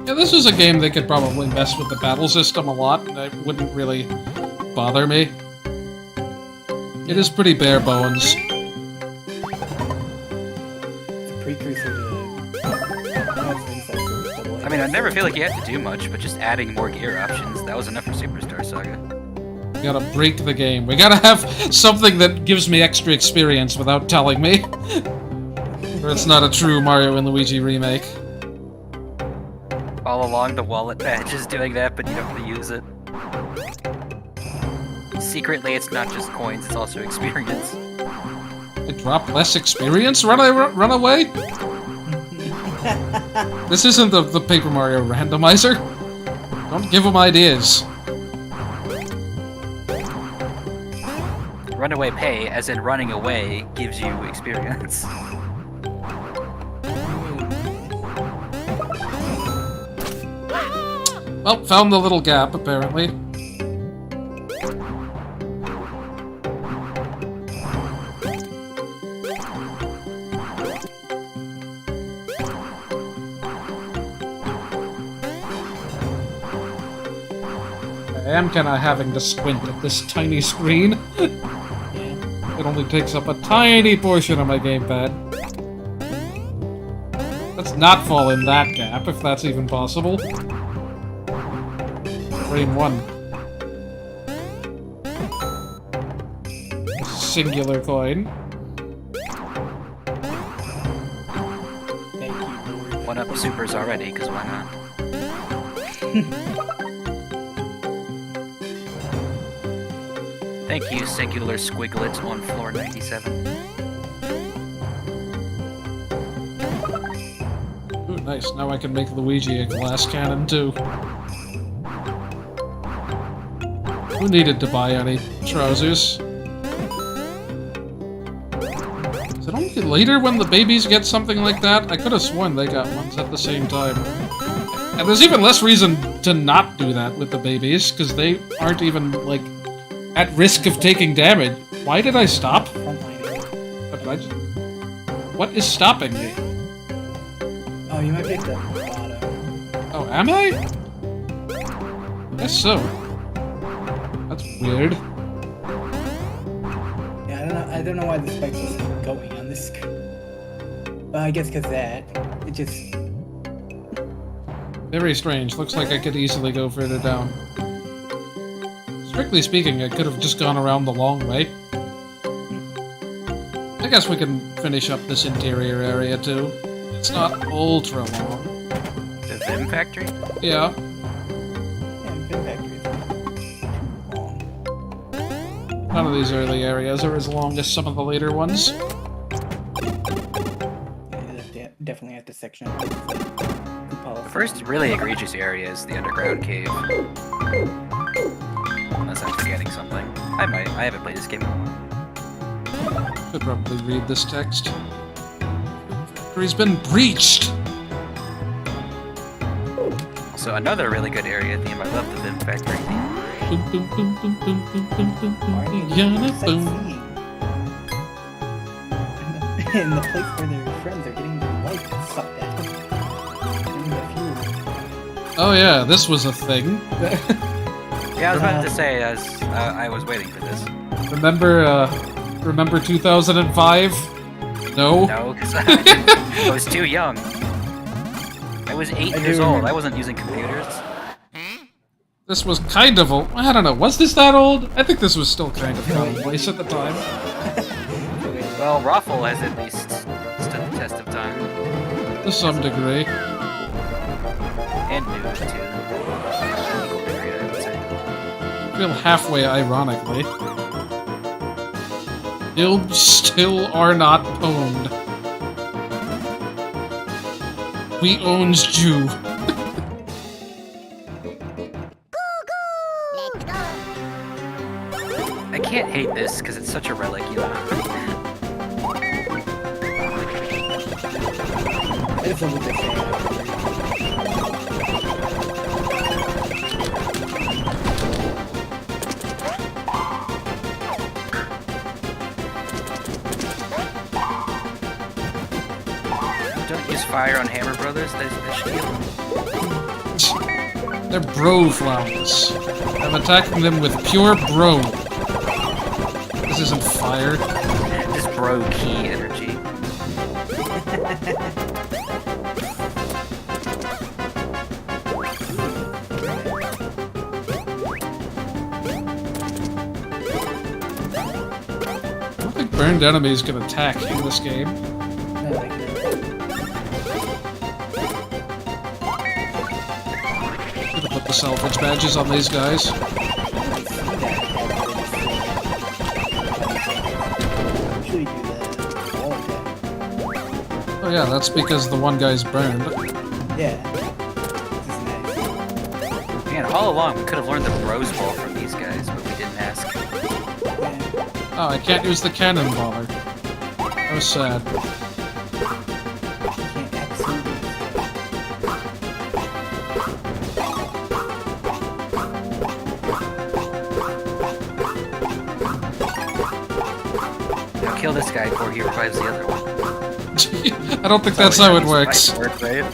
Yeah, this is a game that could probably mess with the battle system a lot, and it wouldn't really bother me. It is pretty bare bones. It's a precursor to... I mean, I never feel like you have to do much, but just adding more gear options, that was enough for Superstar Saga. We gotta break the game. We gotta have something that gives me extra experience without telling me. Or it's not a true Mario and Luigi remake. All along, the wallet badge is doing that, but you don't really use it. Secretly, it's not just coins, it's also experience. It dropped less experience? Run away? This isn't the Paper Mario randomizer. Don't give them ideas. Runaway pay, as in running away, gives you experience. Well, found the little gap, apparently. I am kind of having to squint at this tiny screen. Yeah. It only takes up a tiny portion of my gamepad. Let's not fall in that gap, if that's even possible. Frame 1. Singular coin. Thank you, Lord. One up supers already, because why not? Thank you, singular squiglets on floor 97. Ooh, nice. Now I can make Luigi a glass cannon, too. Who needed to buy any trousers? Is it only later when the babies get something like that? I could have sworn they got ones at the same time. And there's even less reason to not do that with the babies, because they aren't even, like, at risk of taking damage. Why did I stop? What is stopping me? Oh, you might be at the bottom. Oh, am I? I guess so. That's weird. Yeah, I don't know why the spikes is going on this screen. Well, I guess because that. It just... Very strange. Looks like I could easily go further down. Strictly speaking, I could have just gone around the long way. I guess we can finish up this interior area, too. It's not ultra long. The Vim Factory? Yeah. Yeah, Vim Factory is not too long. None of these early areas are as long as some of the later ones. Yeah, definitely at the section. The first really egregious area is the underground cave. Unless I'm forgetting something. I might. I haven't played this game in a while. Should probably read this text. Factory's been breached! Also, another really good area at the end. I love the Vim Factory theme. Boom, boom, boom, boom, boom, boom, boom, boom, boom, yana, boom. Sightseeing. And the place where their friends are getting their life sucked out. Getting their fuel. Oh yeah, this was a thing. Yeah, I was about to say, as I was waiting for this. Remember 2005? No? No, because I was too young. I was 8 years old. I wasn't using computers. This was kind of old. I don't know, was this that old? I think this was still kind of commonplace at the time. Well, Raffle has at least stood the test of time. To some degree. And new, too. Equal degree, I would say. I feel halfway ironically. Still are not owned. We owns Jew. Let's go. I can't hate this because it's such a relic, you know. It's a little bit sad. Don't use fire on Hammer Brothers. They shield. They're bro flowers. I'm attacking them with pure bro. This isn't fire. This bro key energy. I don't think burned enemies can attack in this game. No, like, Gonna put the salvage badges on these guys. usually do that. All of that. Oh yeah, that's because the one guy's burned. Yeah. This is nice. Man, all along we could have learned the bros ball from these guys, but we didn't ask. Yeah. Oh, I can't use the cannonballer. That was sad. You can't absolutely. Now kill this guy before he revives the other one. I don't think that's how it works. Might work, right?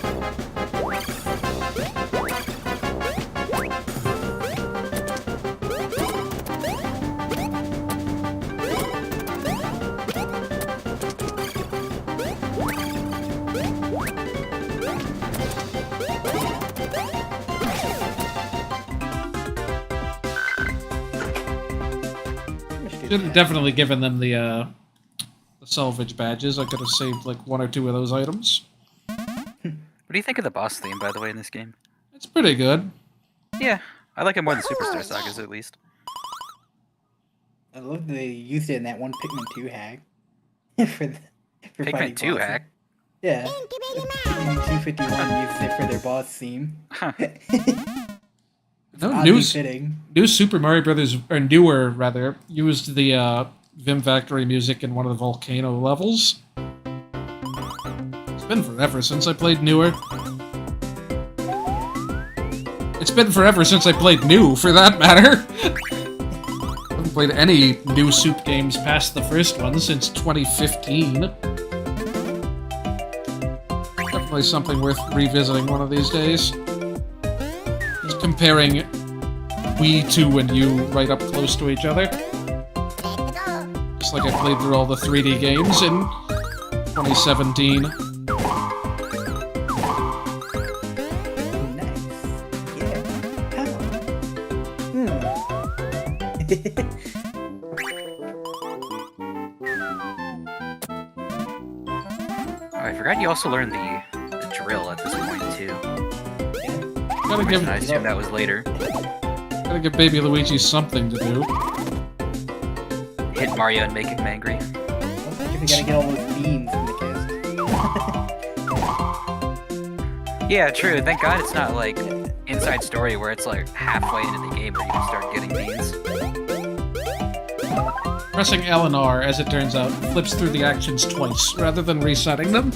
Should have definitely given them the salvage badges. I could have saved like 1 or 2 of those items. What do you think of the boss theme, by the way, in this game? It's pretty good. Yeah, I like it more than Superstar Sagas, at least. I love that they used it in that one Pikmin 2 hack. for fighting Pikmin 2 bosses. hack? Yeah. Pikmin 251 uses it for their boss theme. Huh. No, Oddly fitting. New Super Mario Brothers, or newer rather, used the Vim Factory music in one of the volcano levels. It's been forever since I played newer. It's been forever since I played new, for that matter. I haven't played any new Soup games past the first one since 2015. Definitely something worth revisiting one of these days. Just comparing Wii 2 and U right up close to each other. Just like I played through all the 3D games in 2017. Nice. Yeah. Oh, I forgot you also learned the drill at this point, too. Gotta give, I assume that was later. gotta give Baby Luigi something to do. Hit Mario and make him angry. Because we gotta get all those beans from the cast. Yeah, true. Thank God it's not like Inside Story where it's like halfway into the game where you can start getting beans. Pressing L and R, as it turns out, flips through the actions twice, rather than resetting them.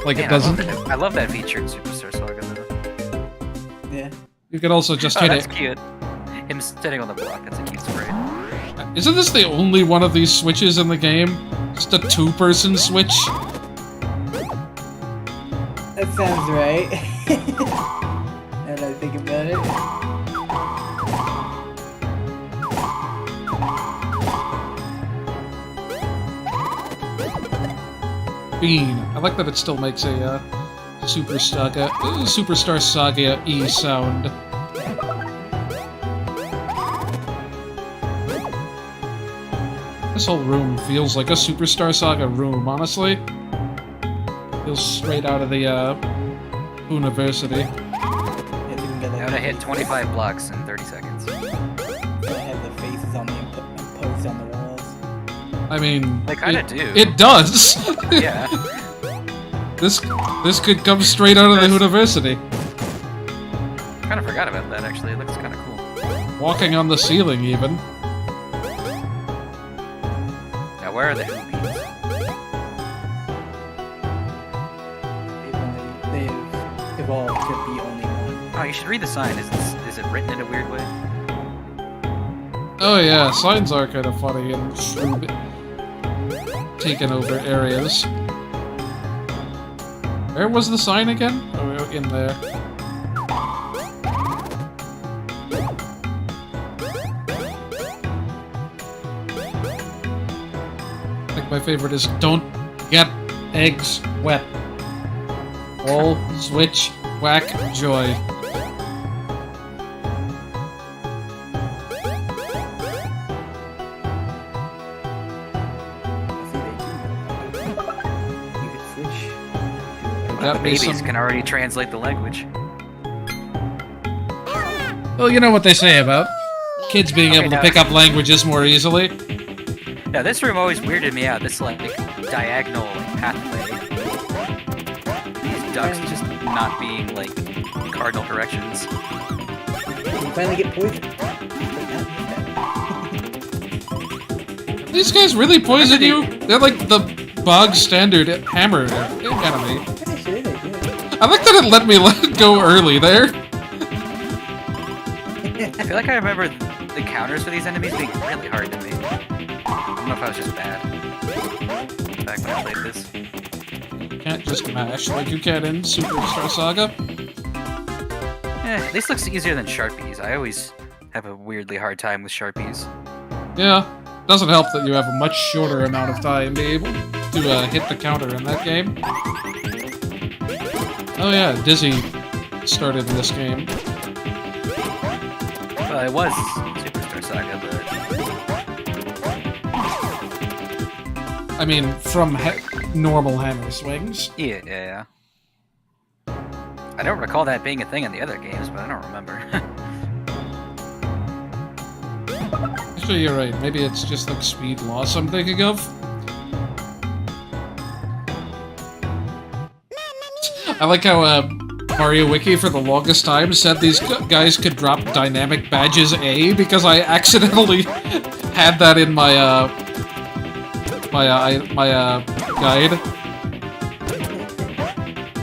Like Man, it doesn't. I love that feature in Superstar Saga, though. Yeah. You can also just Oh, hit that's it. cute. Him sitting on the block, that's a cute sprite. Isn't this the only one of these switches in the game? Just a 2-person switch? That sounds right. Now that I think about it. Bean. I like that it still makes a Superstar Saga E sound. This whole room feels like a Superstar Saga room, honestly. Feels straight out of the university. Yeah, we can get, I like, would have hit 25 blocks in 30 seconds. I have the faces on the imposed on the walls. I mean, They kinda do. It does. Yeah. This could come straight out of the university. Kind of forgot about that, actually. It looks kind of cool. Walking on the ceiling, even. Now, where are the hoop beans? They've evolved to be only one. Oh, you should read the sign. Is it written in a weird way? Oh yeah, signs are kind of funny and taking over areas. Where was the sign again? Oh, in there. I think my favorite is don't get eggs wet. Roll, switch, whack, joy. That The makes babies some- can already translate the language. Well, you know what they say about kids being Okay, able to now- pick up languages more easily. Yeah, this room always weirded me out. This like diagonal pathway. These ducks just not being like cardinal directions. You finally get poisoned. These guys really poison you? They're like the bog standard hammer enemy. Pretty sure they do. I like that it let me go early there. I feel like I remember the counters for these enemies being really hard to make. I don't know if I was just bad back when I played this. You can't just mash like you can in Superstar Saga. This looks easier than Sharpies. I always have a weirdly hard time with Sharpies. Yeah, doesn't help that you have a much shorter amount of time to be able to hit the counter in that game. Oh yeah, Dizzy started in this game. Well, it was Superstar Saga, but I mean, from normal hammer swings. Yeah. I don't recall that being a thing in the other games, but I don't remember. Actually, you're right. Maybe it's just like speed loss I'm thinking of. I like how Mario Wiki for the longest time said these guys could drop dynamic badges A because I accidentally had that in my guide.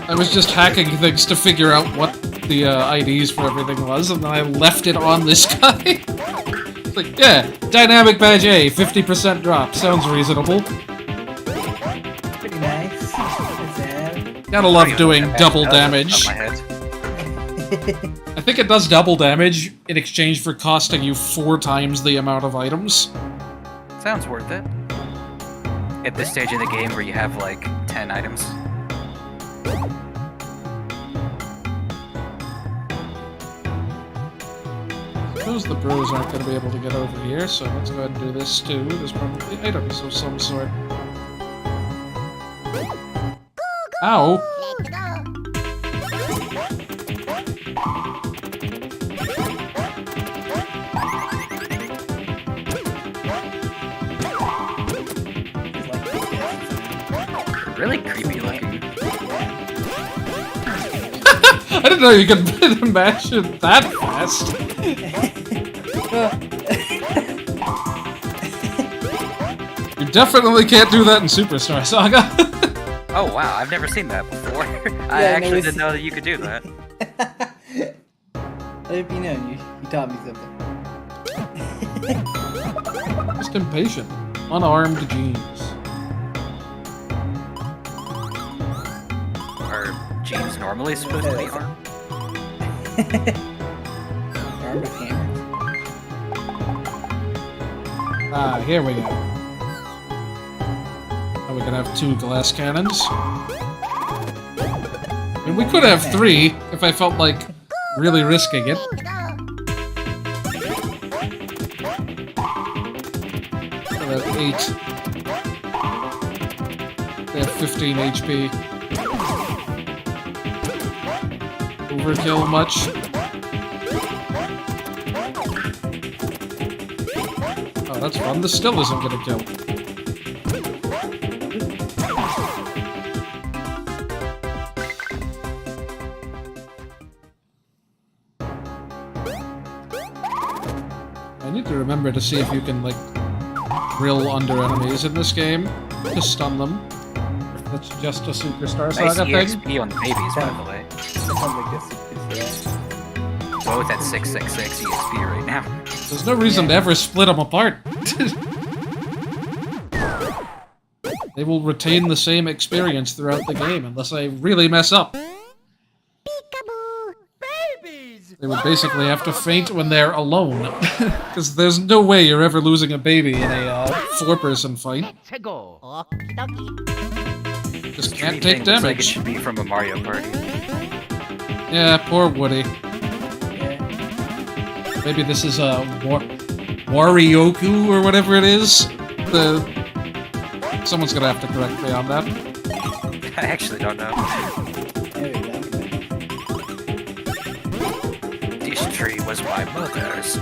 I was just hacking things to figure out what the IDs for everything was, and then I left it on this guy. It's like, yeah, dynamic badge A, 50% drop. Sounds reasonable. Pretty nice. Gotta love doing double damage. My head. I think it does double damage in exchange for costing you 4 times the amount of items. Sounds worth it. At this stage in the game where you have like 10 items. Suppose the bros aren't going to be able to get over here, so let's go ahead and do this too. There's probably items of some sort. Ow! Let's go. Really creepy looking. I didn't know you could match it that fast. You definitely can't do that in Superstar Saga. Oh wow, I've never seen that before. I Yeah, actually no, didn't know that you could do that. Let it be known, you taught me something. Just impatient. Unarmed jeans. Are jeans normally supposed to be armed? Armed with hammers. Ah, here we go. Now we can have 2 glass cannons. And we could have 3 if I felt like really risking it. Let's go. They have 8. They have 15 HP. Overkill much? Oh, that's fun. This still isn't gonna kill. I need to remember to see if you can, like, drill under enemies in this game to stun them. If that's just a Superstar Nice Saga thing. EXP on the babies, by the way. Sounds like this. Both at 666 EXP right now. There's no reason to ever split them apart. They will retain the same experience throughout the game unless I really mess up. Peekaboo. Babies! They would basically have to faint when they're alone. Because there's no way you're ever losing a baby in a 4-person fight. Let's go. Okie dokie. Just can't Anything take looks like it damage. should be from a Mario Party. Yeah, poor Woody. Yeah. Maybe this is a Warioku or whatever it is. Someone's gonna have to correct me on that. I actually don't know. There we go. This tree was my mother's.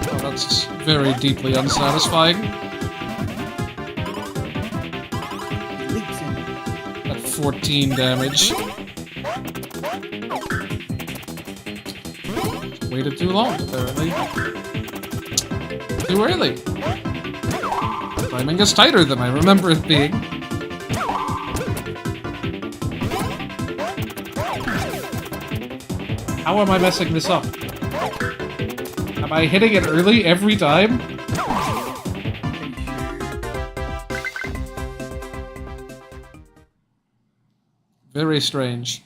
Oh, that's very deeply unsatisfying. Leaps in. At 14 damage. Waited too long, apparently. Too early. Timing is tighter than I remember it being. How am I messing this up? Am I hitting it early every time? Very strange.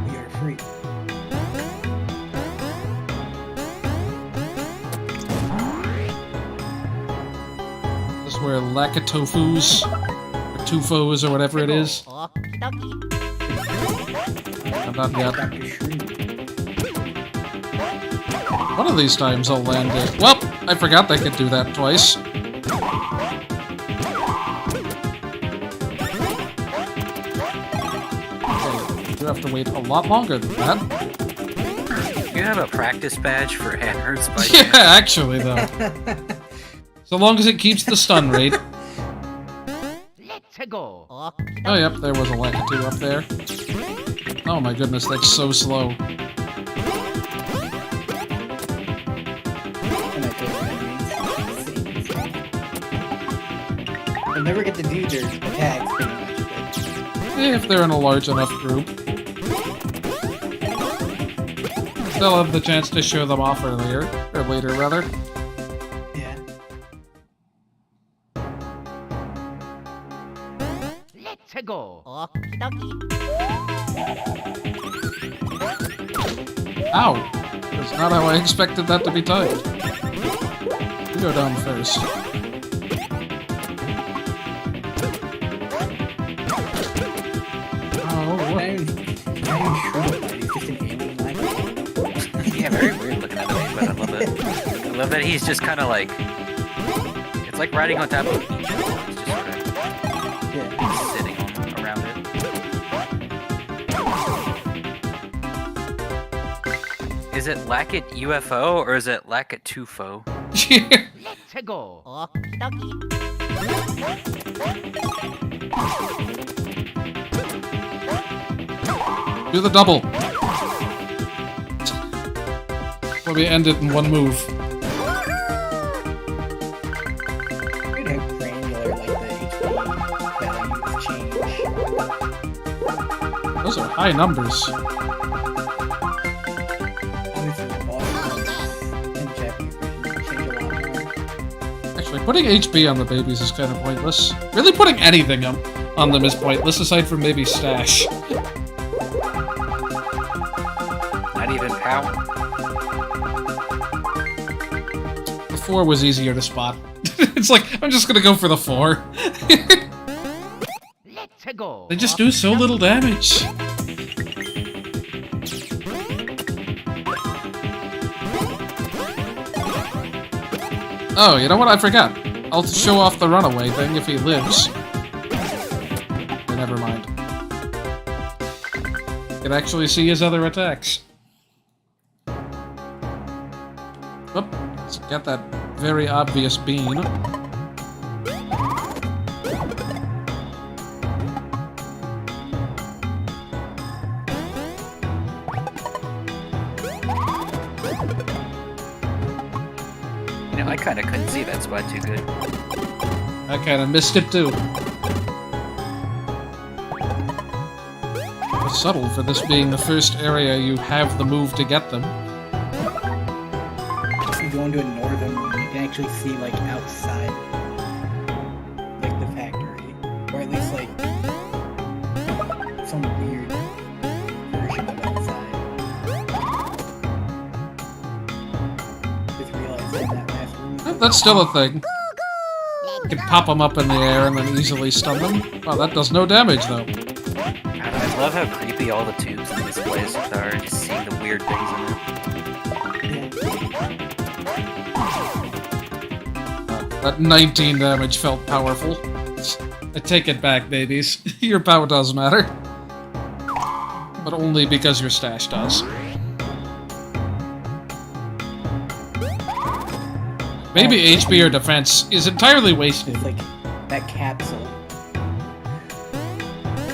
We are free. This is where Lakatofus two foes or whatever it is. Okie dokie. Not yet. Dr. Shrew. One of these times I'll land it. Well, I forgot they could do that twice. Okay, you have to wait a lot longer than that. You have a practice badge for hammers by Yeah, actually, though. So long as it keeps the stun rate. Let's go. Okie Oh, yep, there was a Lakitu up there. Oh my goodness, that's so slow. And I feel like they'll never get to do their attacks pretty much. If they're in a large enough group. They'll have the chance to show them off earlier. Or later, rather. Yeah. Let's go. Okie dokie. Ow! That's not how I expected that to be timed. You go down first. Oh, Not what? even sure about it. He's just an alien like Yeah, very weird looking at him, but I love it. I love that he's just kind of like... It's like riding on top of a beach. He's just sort of Yeah. sitting around it. Is it Lackit UFO or is it Lackit Tufo? Let's go. Okie dokie. Do the double! Let me end it in one move. Weird how granular like the HP values change. Those are high numbers. Obviously, the boss and Japanese versions change a lot more. Actually, putting HP on the babies is kind of pointless. Really putting anything on them is pointless, aside from maybe Stash. Not even POW? The 4 was easier to spot. It's like, I'm just gonna go for the 4. Let's go. They just do so little damage. Oh, you know what? I forgot. I'll show off the runaway thing if he lives. Okay, never mind. You can actually see his other attacks. Oop, let's get that very obvious bean. You know, I kind of couldn't see that spot too good. I kind of missed it too. It's subtle for this being the first area you have the move to get them. If you go into a northern one, you can actually see like outside, like the factory, or at least like some weird version of outside. Just realized in that last room. That's still a thing. You can pop them up in the air and then easily stun them. Oh, that does no damage though. God, I love how creepy all the tubes in this place are. Just seeing the weird things in them. That 19 damage felt powerful. I take it back, babies. Your power does matter. But only because your stash does. Maybe HP or defense is entirely wasted, It's like that capsule.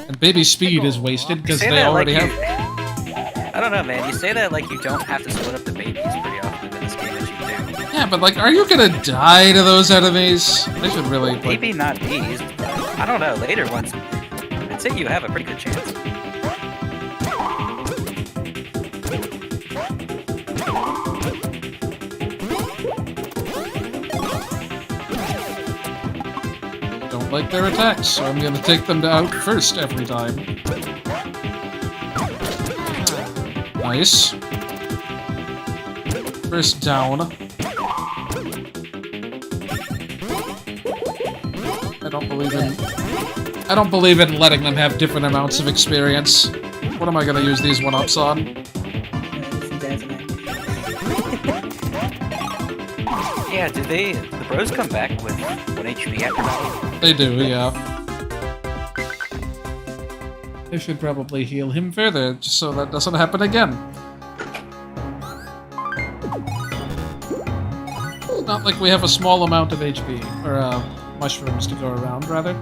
and baby speed is wasted because Say they that already like have. you- I don't know, man. You say that like you don't have to split up the babies pretty often in this game as you do. Yeah, but like, are you gonna die to those enemies? They should really. Like, Maybe not these, but I don't know. Later ones, I'd say you have a pretty good chance. don't like their attacks, so I'm gonna take them out first every time. Nice. First down. I don't believe in letting them have different amounts of experience. What am I gonna use these one-ups on? Yeah, do the bros come back with 1 HP after battle? They do, yeah. I should probably heal him further, just so that doesn't happen again. It's not like we have a small amount of HP, or mushrooms to go around, rather.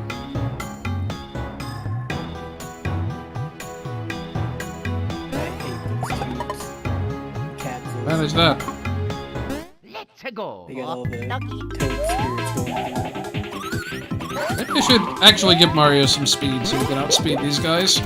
Manage that. Let's go. They got all the Ducky. toad spirits going on. Maybe I should actually give Mario some speed so we can outspeed these guys.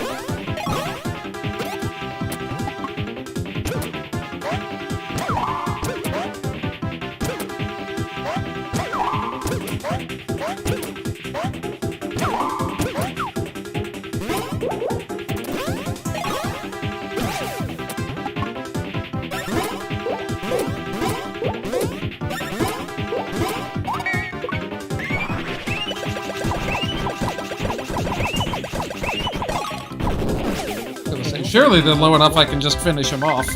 Surely they're low enough I can just finish him off.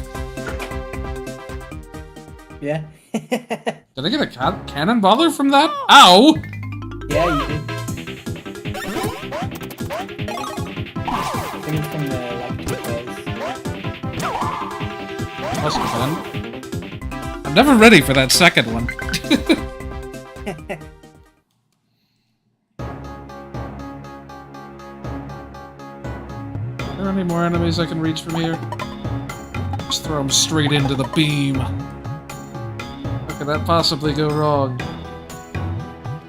Yeah. Did I get a cannonballer from that? Ow! Yeah, you did. I think it's from the like Must have been. I'm never ready for that second one. Are there any more enemies I can reach from here? Just throw them straight into the beam. How could that possibly go wrong?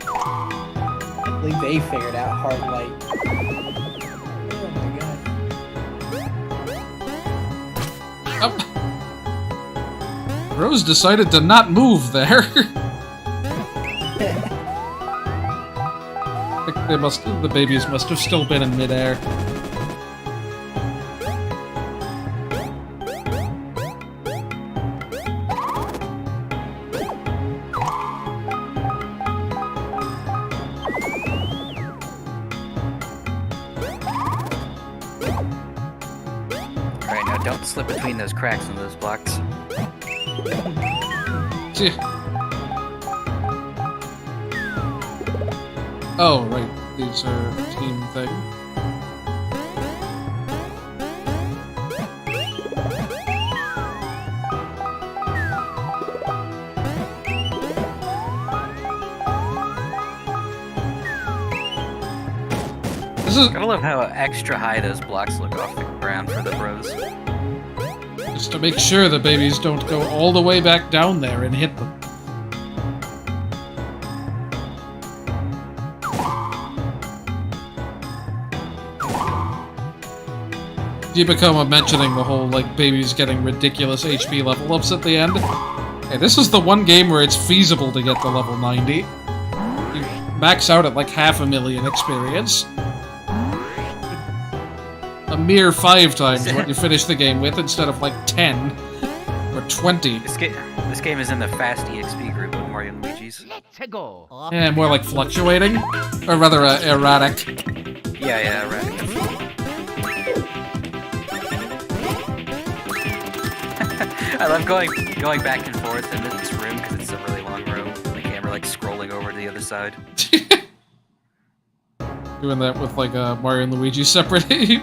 I believe they figured out hard light. Oh my god. Oh. Rose decided to not move there. I think the babies must have still been in midair. Alright, now don't slip between those cracks in those blocks. Gee. Oh, right. These are a team thing. This is I love how extra high those blocks look off the ground for the bros. just to make sure the babies don't go all the way back down there and hit them. You become mentioning the whole, like, babies getting ridiculous HP level ups at the end. Hey, this is the one game where it's feasible to get to level 90. You max out at like 500,000 experience. A mere 5 times what you finish the game with instead of like 10 or 20. This game is in the fast EXP group of Mario and Luigi's. Let's go. Yeah, more like fluctuating. Or rather, erratic. Yeah, right. I love going back and forth in this room because it's a really long room. The camera like scrolling over to the other side. Doing that with like Mario and Luigi separated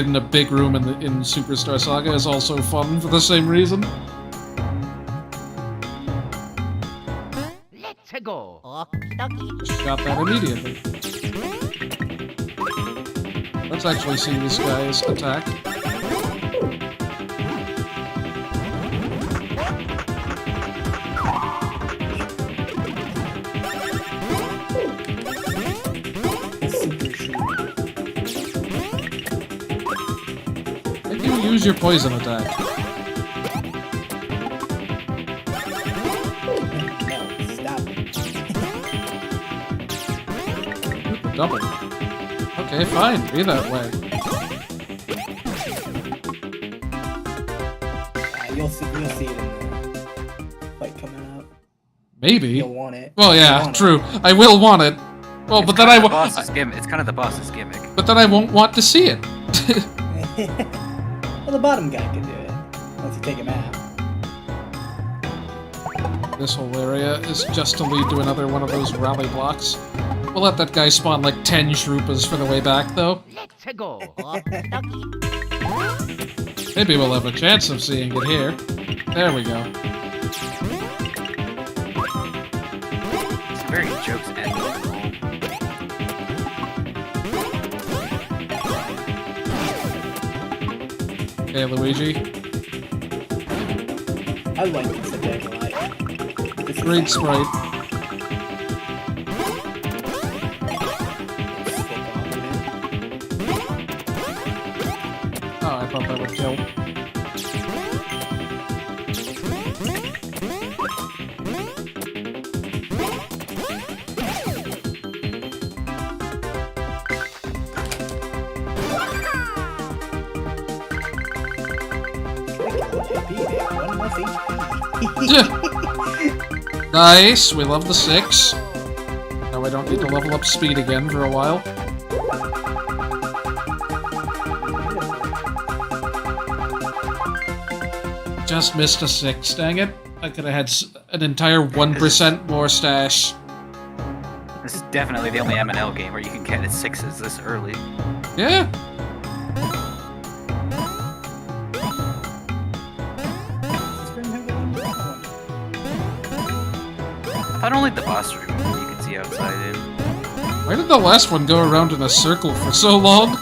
in a big room in Superstar Saga is also fun for the same reason. Let's go. Ducky. Just got that immediately. Let's actually see this guy's attack. Use your poison attack. No, stop. Double. Okay, fine. Be that way. You'll see it in the fight coming up. Maybe. You'll want it. Well, You'll yeah, want true. it. I will want it. Well, It's but then I kinda the won't. boss's gimmick. It's kind of the boss's gimmick. But then I won't want to see it. Well, the bottom guy could do it. Once you take him out. This whole area is just to lead to another one of those rally blocks. We'll let that guy spawn like 10 Shroopas for the way back, though. Let's go. Maybe we'll have a chance of seeing it here. There we go. It's a very jokes end. Okay, Luigi. I like this attack a lot. This is Great sprite. Oh, I thought that would kill. Nice, we love the 6. Now I don't need to level up speed again for a while. Just missed a 6, dang it. I could have had an entire 1% more stash. This is definitely the only M&L game where you can get 6s this early. Yeah. I thought only the boss room you could see outside in. Why did the last one go around in a circle for so long?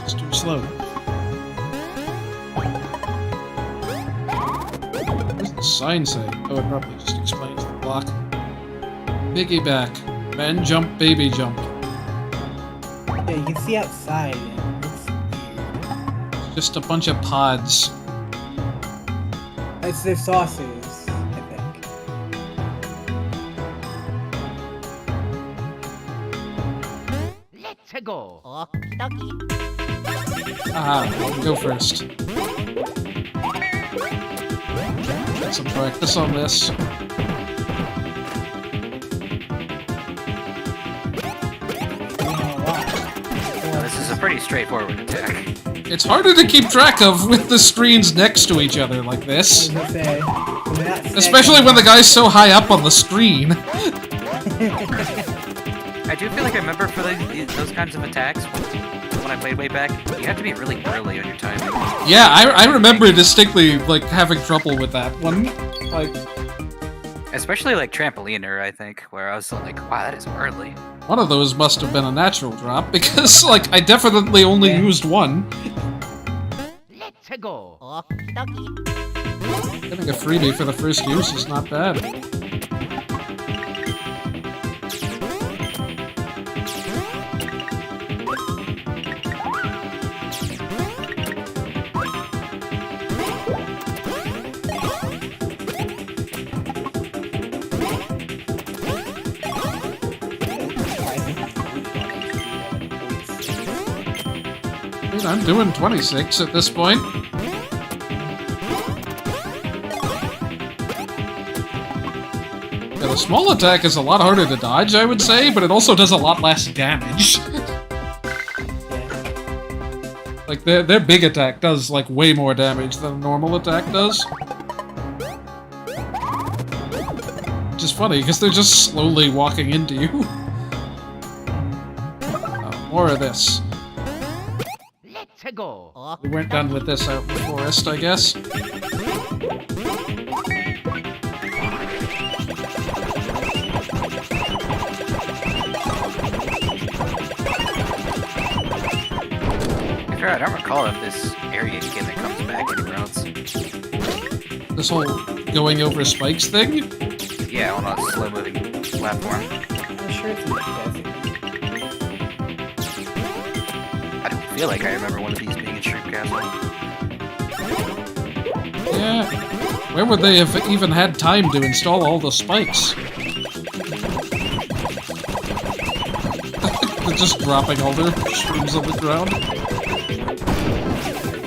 Just too slow. What does the sign say? Oh, it probably just explains the block. Piggyback. Men jump, baby jump. Yeah, you can see outside. And it's weird. Just a bunch of pods. It's their saucers, I think. Let's go. Ah, go first. Get some practice on this. This is a pretty straightforward attack. It's harder to keep track of with the screens next to each other like this. I was gonna say, they're not stacked Especially on when the top. guy's so high up on the screen. I do feel like I remember for those kinds of attacks, when I played way back, you have to be really early on your timing. Yeah, I remember distinctly, like, having trouble with that one. Like, Especially like Trampoliner, I think, where I was like, wow, that is early. one of those must have been a natural drop, because, like, I definitely only Yeah. used one. Let's go. Getting a freebie for the first use is not bad. Dude, I'm doing 26 at this point. Yeah, the small attack is a lot harder to dodge, I would say, but it also does a lot less damage. Like, their big attack does, like, way more damage than a normal attack does. Which is funny, because they're just slowly walking into you. Oh, more of this. Let's go. We weren't done with this out in the forest, I guess. I don't recall if this area gimmick comes back anywhere else. This whole going over spikes thing? Yeah, on a slow-moving platform. I'm sure it's in the desert. I don't feel like I remember one of these being in Shroom Castle. Yeah. Where would they have even had time to install all the spikes? They're just dropping all their shrooms on the ground.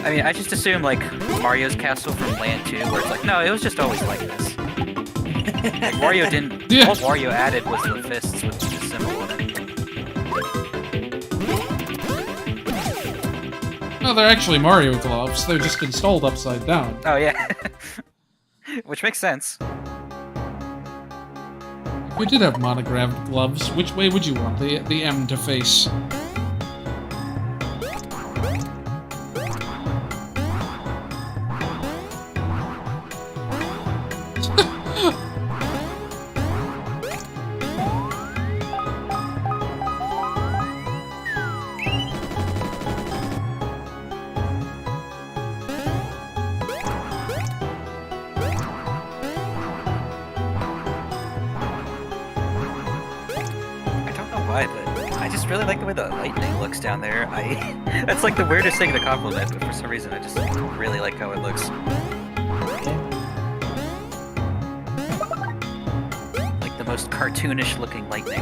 I mean, I just assume like Mario's castle from Land 2, where it's like, no, it was just always like this. Like, Wario didn't. Yeah. All Wario added was the fists with the symbol in it. No, they're actually Mario gloves. They're just installed upside down. Oh yeah, which makes sense. If we did have monogrammed gloves, which way would you want the M to face? I don't know why, but I just really like the way the lightning looks down there. That's like the weirdest thing to compliment, but for some reason I just really like how it looks. Okay. Like the most cartoonish looking lightning.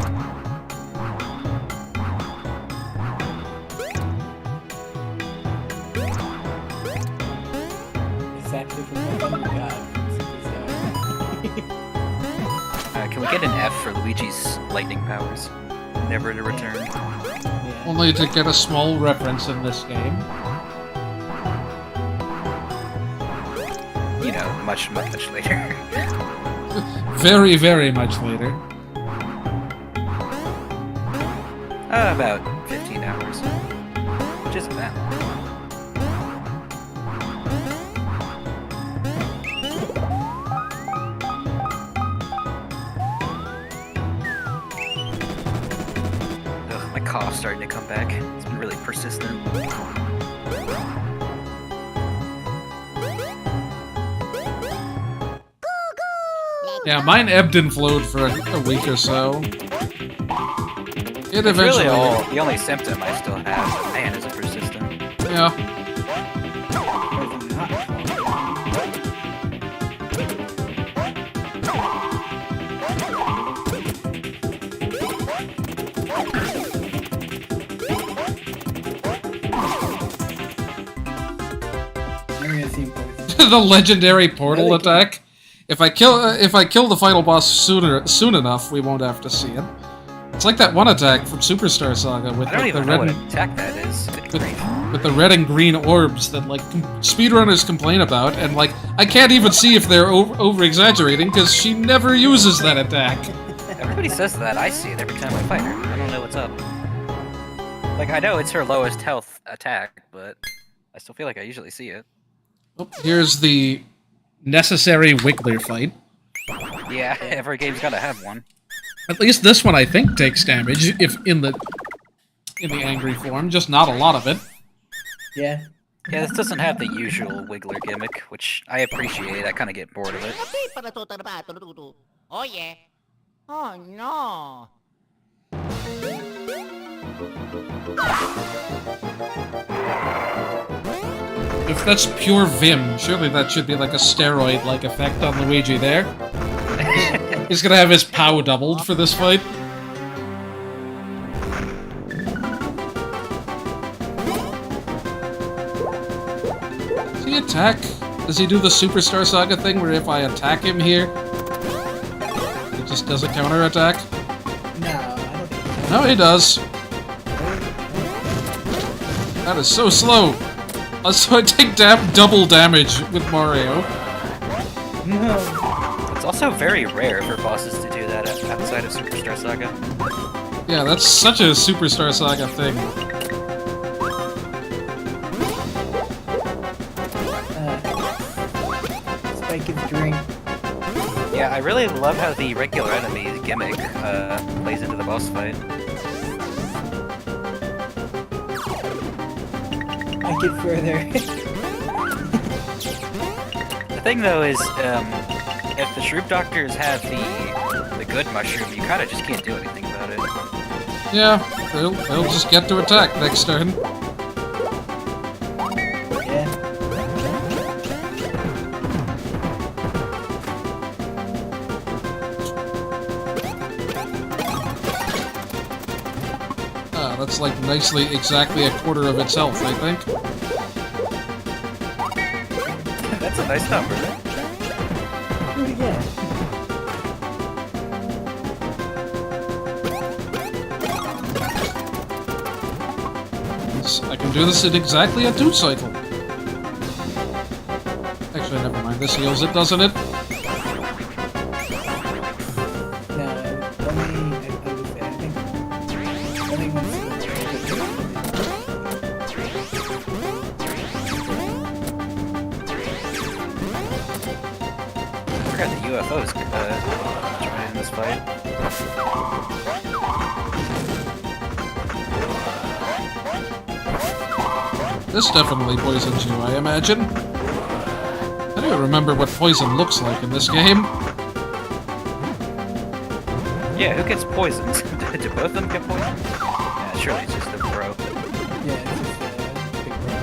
It's actually from the Thunder God from Superstar. Can we get an F for Luigi's lightning powers? Never to return. Yeah. Only to get a small reference in this game. You know, much later. Very, very much later. About 15 hours. Which isn't that long. Ugh, my cough's starting to come back. It's been really persistent. Yeah, mine ebbed and flowed for a week or so. It It's eventually... really the only symptom I still have, but man, is it persistent. Yeah. Never gonna see him poison. The legendary portal Really? attack. If I kill the final boss soon enough, we won't have to see it. It's like that one attack from Superstar Saga with I don't like, the even know red what attack that is. Good grief. with the red and green orbs that like speedrunners complain about, and like I can't even see if they're over exaggerating because she never uses that attack. Everybody says that. I see it every time I fight her. I don't know what's up. Like, I know it's her lowest health attack, but I still feel like I usually see it. Oh, here's the necessary Wiggler fight. Yeah, every game's gotta have one. At least this one I think takes damage if in the angry form, just not a lot of it. Yeah. Yeah, this doesn't have the usual Wiggler gimmick, which I appreciate. I kind of get bored of it. Oh yeah. Oh no. If that's pure Vim, surely that should be like a steroid-like effect on Luigi there. He's gonna have his POW doubled for this fight. Does he attack? Does he do the Superstar Saga thing where if I attack him here, it just does a counterattack? No, I don't think so. No, he does. That is so slow. So I take double damage with Mario. No. It's also very rare for bosses to do that outside of Superstar Saga. Yeah, that's such a Superstar Saga thing. Spike his drink. Yeah, I really love how the regular enemy gimmick plays into the boss fight. I get further. The thing though is, if the Shroom Doctors have the good mushroom, you kind of just can't do anything about it. Yeah, they'll just get to attack next turn. Yeah. Ah, that's like nicely exactly a quarter of its health, I think. That's a nice number. Do it again. I can do this in exactly a 2 cycle. Actually, never mind. This heals it, doesn't it? No, only once. I forgot the UFOs joined in this fight. This definitely poisons you, I imagine. I don't remember what poison looks like in this game. Yeah, who gets poisoned? Do both of them get poisoned? Yeah, surely it's just the bro. Yeah, it's just big bro.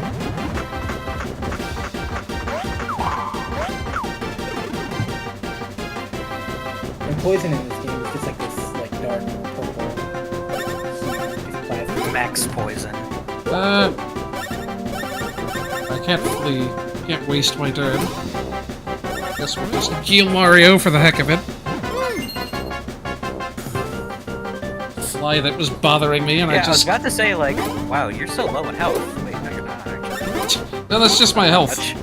And poison in this game is just like this, like dark purple, just plastic. Max poison. I can't flee. Can't waste my turn. Guess we'll just kill Mario for the heck of it. Fly that was bothering me, and Yeah, I I was just... about to say, like, wow, you're so low in health. Wait, no, you're not actually. No, that's just my health. Much.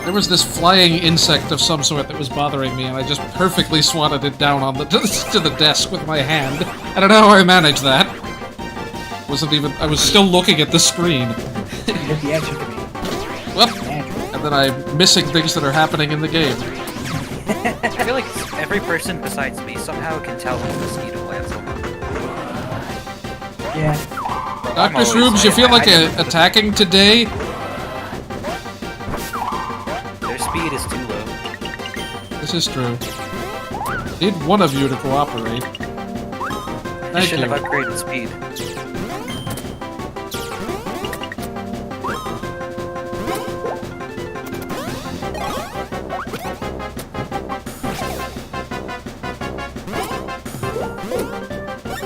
There was this flying insect of some sort that was bothering me, and I just perfectly swatted it down on the to the desk with my hand. I don't know how I managed that. Wasn't even... I was still looking at the screen. You're the action to me. Whoop! Magic. And then I'm missing things that are happening in the game. I feel like every person besides me somehow can tell when a mosquito lands on them. Yeah. Bro, I'm Dr. always Shroobs, you saying feel that. like I never- attacking today? Their speed is too low. This is true. Need one of you to cooperate. I Thank should you. have upgraded speed.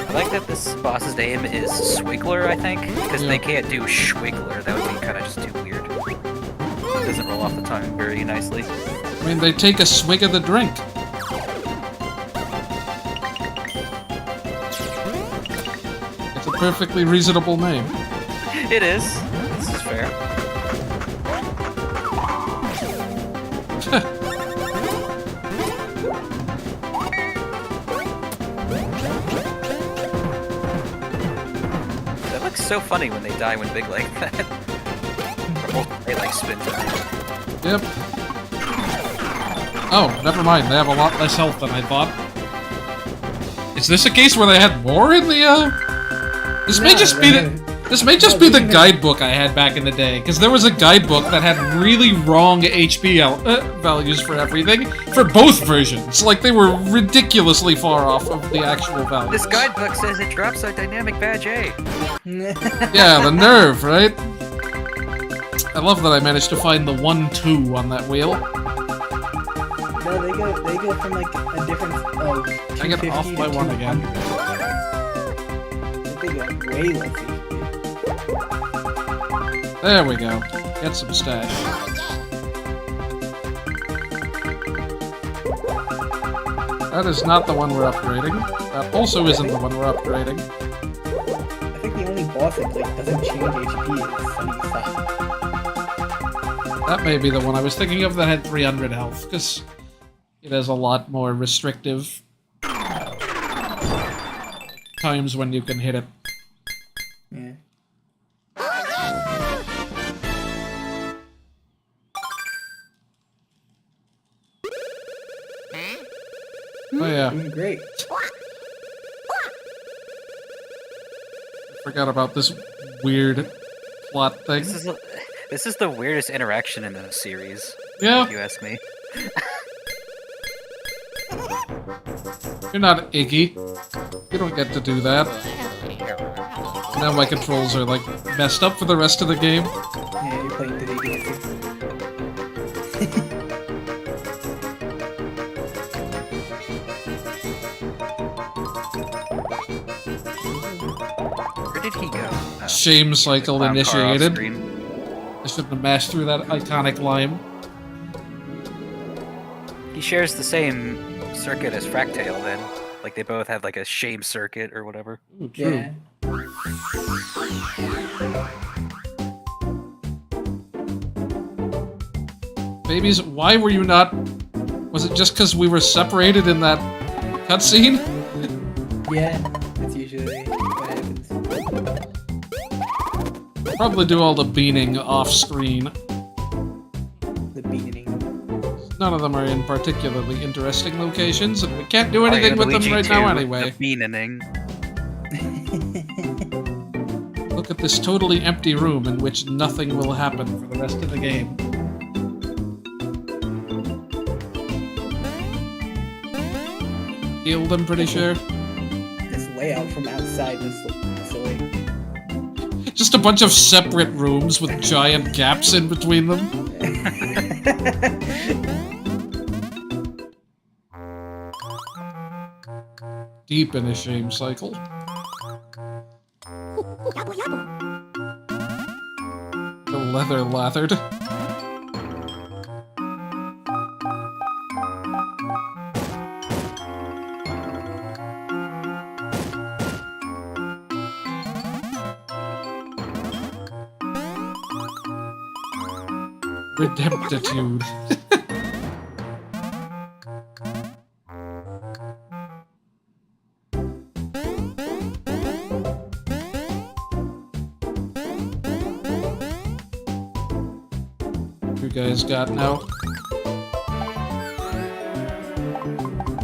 I like that this boss's name is Swiggler, I think, because Yeah. they can't do Schwiggler. That would be kind of just too weird. It doesn't roll off the tongue very nicely. I mean, they take a swig of the drink. It's a perfectly reasonable name. It is. This is fair. That looks so funny when they die when big like that. Or they like spin time. Yep. Oh, never mind. They have a lot less health than I thought. Is this a case where they had more in the, This may No, just they be the... haven't. This may just be the guidebook I had back in the day, because there was a guidebook that had really wrong HP values for everything, for both versions. Like, they were ridiculously far off of the actual values. This guidebook says it drops a dynamic badge A. Yeah, the nerve, right? I love that I managed to find the 1-2 on that wheel. No, they go from like a difference of 250 I get off by to 1 again. 200. They got way less HP. There we go. Get some stash. That is not the one we're upgrading. That also isn't the one we're upgrading. I think the only boss that like doesn't change HP is Sunny Side. That may be the one I was thinking of that had 300 health, because it has a lot more restrictive times when you can hit it. Yeah. Oh yeah, Doing great. forgot about this weird plot thing. This is the weirdest interaction in the series, Yeah, if you ask me. you're not Iggy. You don't get to do that. Now my controls are like messed up for the rest of the game. Yeah, you're playing the DDS. Where did he go? Oh, Shame cycle clown car off initiated. screen. The shouldn't have mashed through that iconic lime. He shares the same circuit as Fractale then. Like they both have like a shame circuit or whatever. Ooh, true. Yeah. Babies, why were you not... Was it just because we were separated in that cutscene? Yeah, that's usually what happens. Probably do all the beaning off-screen. The beating. None of them are in particularly interesting locations, and we can't do anything Mario with them Luigi right now 2, anyway. The beaning. Look at this totally empty room in which nothing will happen for the rest of the game. Healed, I'm pretty sure. This layout from outside was silly. Just a bunch of separate rooms with giant gaps in between them. Deep in a shame cycle. The leather lathered. Redemptitude. You guys got now?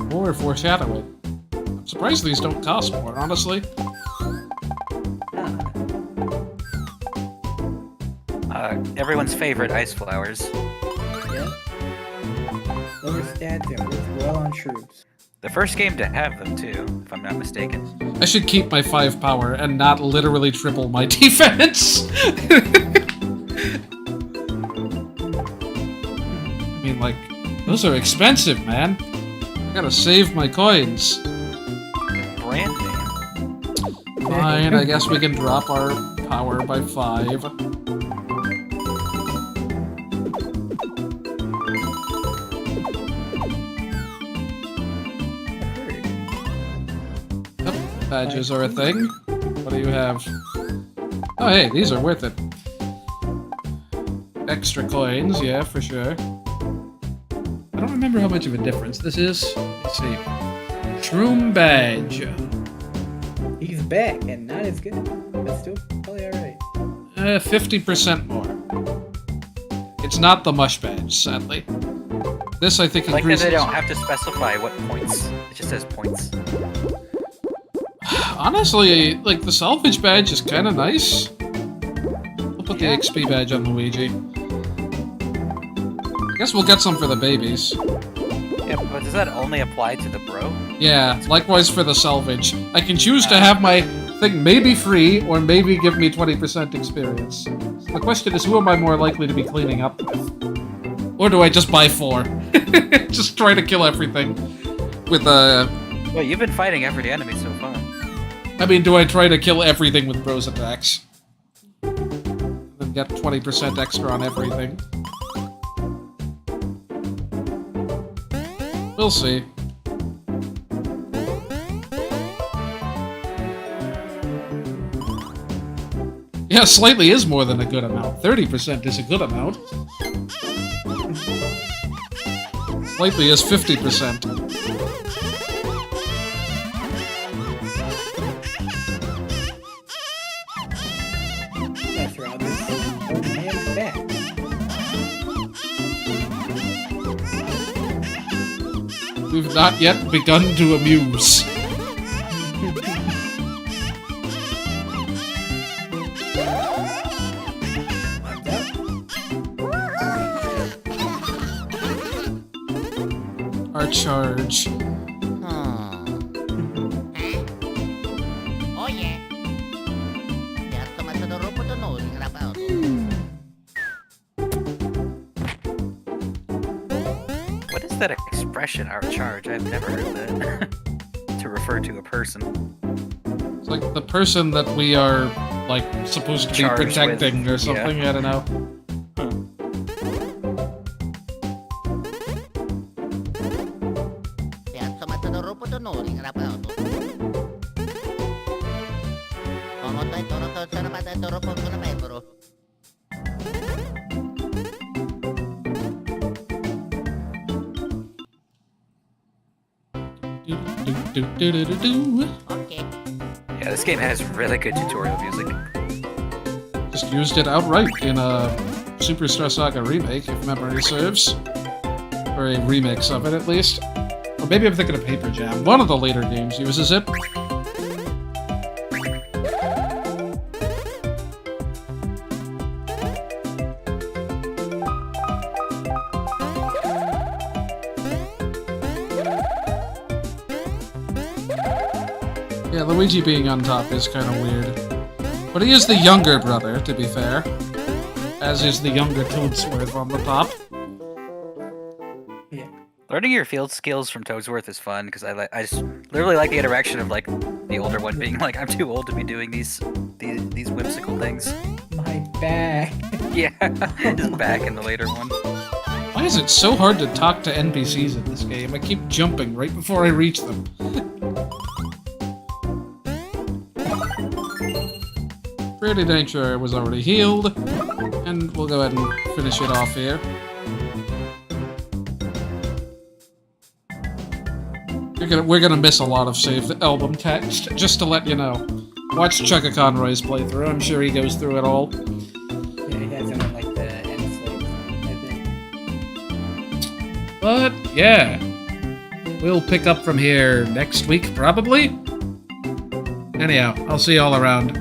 More foreshadowing. I'm surprised these don't cost more, honestly. Everyone's favorite ice flowers. Yeah. Lower stats and work well on troops. The first game to have them too, if I'm not mistaken. I should keep my 5 power and not literally triple my defense. I mean, like, those are expensive, man. I gotta save my coins. Brand name. Fine, I guess we can drop our power by 5. Badges are a thing. What do you have? Oh, hey, these are worth it. Extra coins, yeah, for sure. I don't remember how much of a difference this is. Let's see. Shroom badge. He's back and not as good, but still probably alright. 50% more. It's not the mush badge, sadly. This, I think, Like that increases... they don't have to specify what points. It just says points. Honestly, like, the salvage badge is kind of nice. We'll put the XP badge on Luigi. I guess we'll get some for the babies. Yeah, but does that only apply to the bro? Yeah, likewise for the salvage. I can choose to have my thing maybe free, or maybe give me 20% experience. So the question is, who am I more likely to be cleaning up with? Or do I just buy 4? Just try to kill everything with a... Well, you've been fighting every enemy so far. I mean, do I try to kill everything with bros attacks? And get 20% extra on everything? We'll see. Yeah, slightly is more than a good amount. 30% is a good amount. Slightly is 50%. That's right. This old man's back. We've not yet begun to amuse. Our charge. Oh yeah. What is that expression, our charge? I've never heard that. To refer to a person. It's like the person that we are, like, supposed to be Charged protecting with, or something, I don't know. Piazza Matador Potonori, Rapato. Sono detto che sono Matador Potonapetro. Okay. Yeah, this game has really good tutorial music. Just used it outright in a Superstar Saga remake, if memory serves. Or a remix of it, at least. Or maybe I'm thinking of Paper Jam. One of the later games uses it. Yeah, Luigi being on top is kind of weird. But he is the younger brother, to be fair. As is the younger Toadsworth on the top. Yeah. Learning your field skills from Toadsworth is fun because I just literally like the interaction of like the older one being like, I'm too old to be doing these whimsical things. My back. Yeah, his back in the later one. Why is it so hard to talk to NPCs in this game? I keep jumping right before I reach them. Pretty dang sure it was already healed. And we'll go ahead and finish it off here. We're gonna miss a lot of saved album text, just to let you know. Watch Chugga Conroy's playthrough, I'm sure he goes through it all. Yeah, he has him in like the end slave, I think. But, yeah. We'll pick up from here next week, probably? Anyhow, I'll see you all around.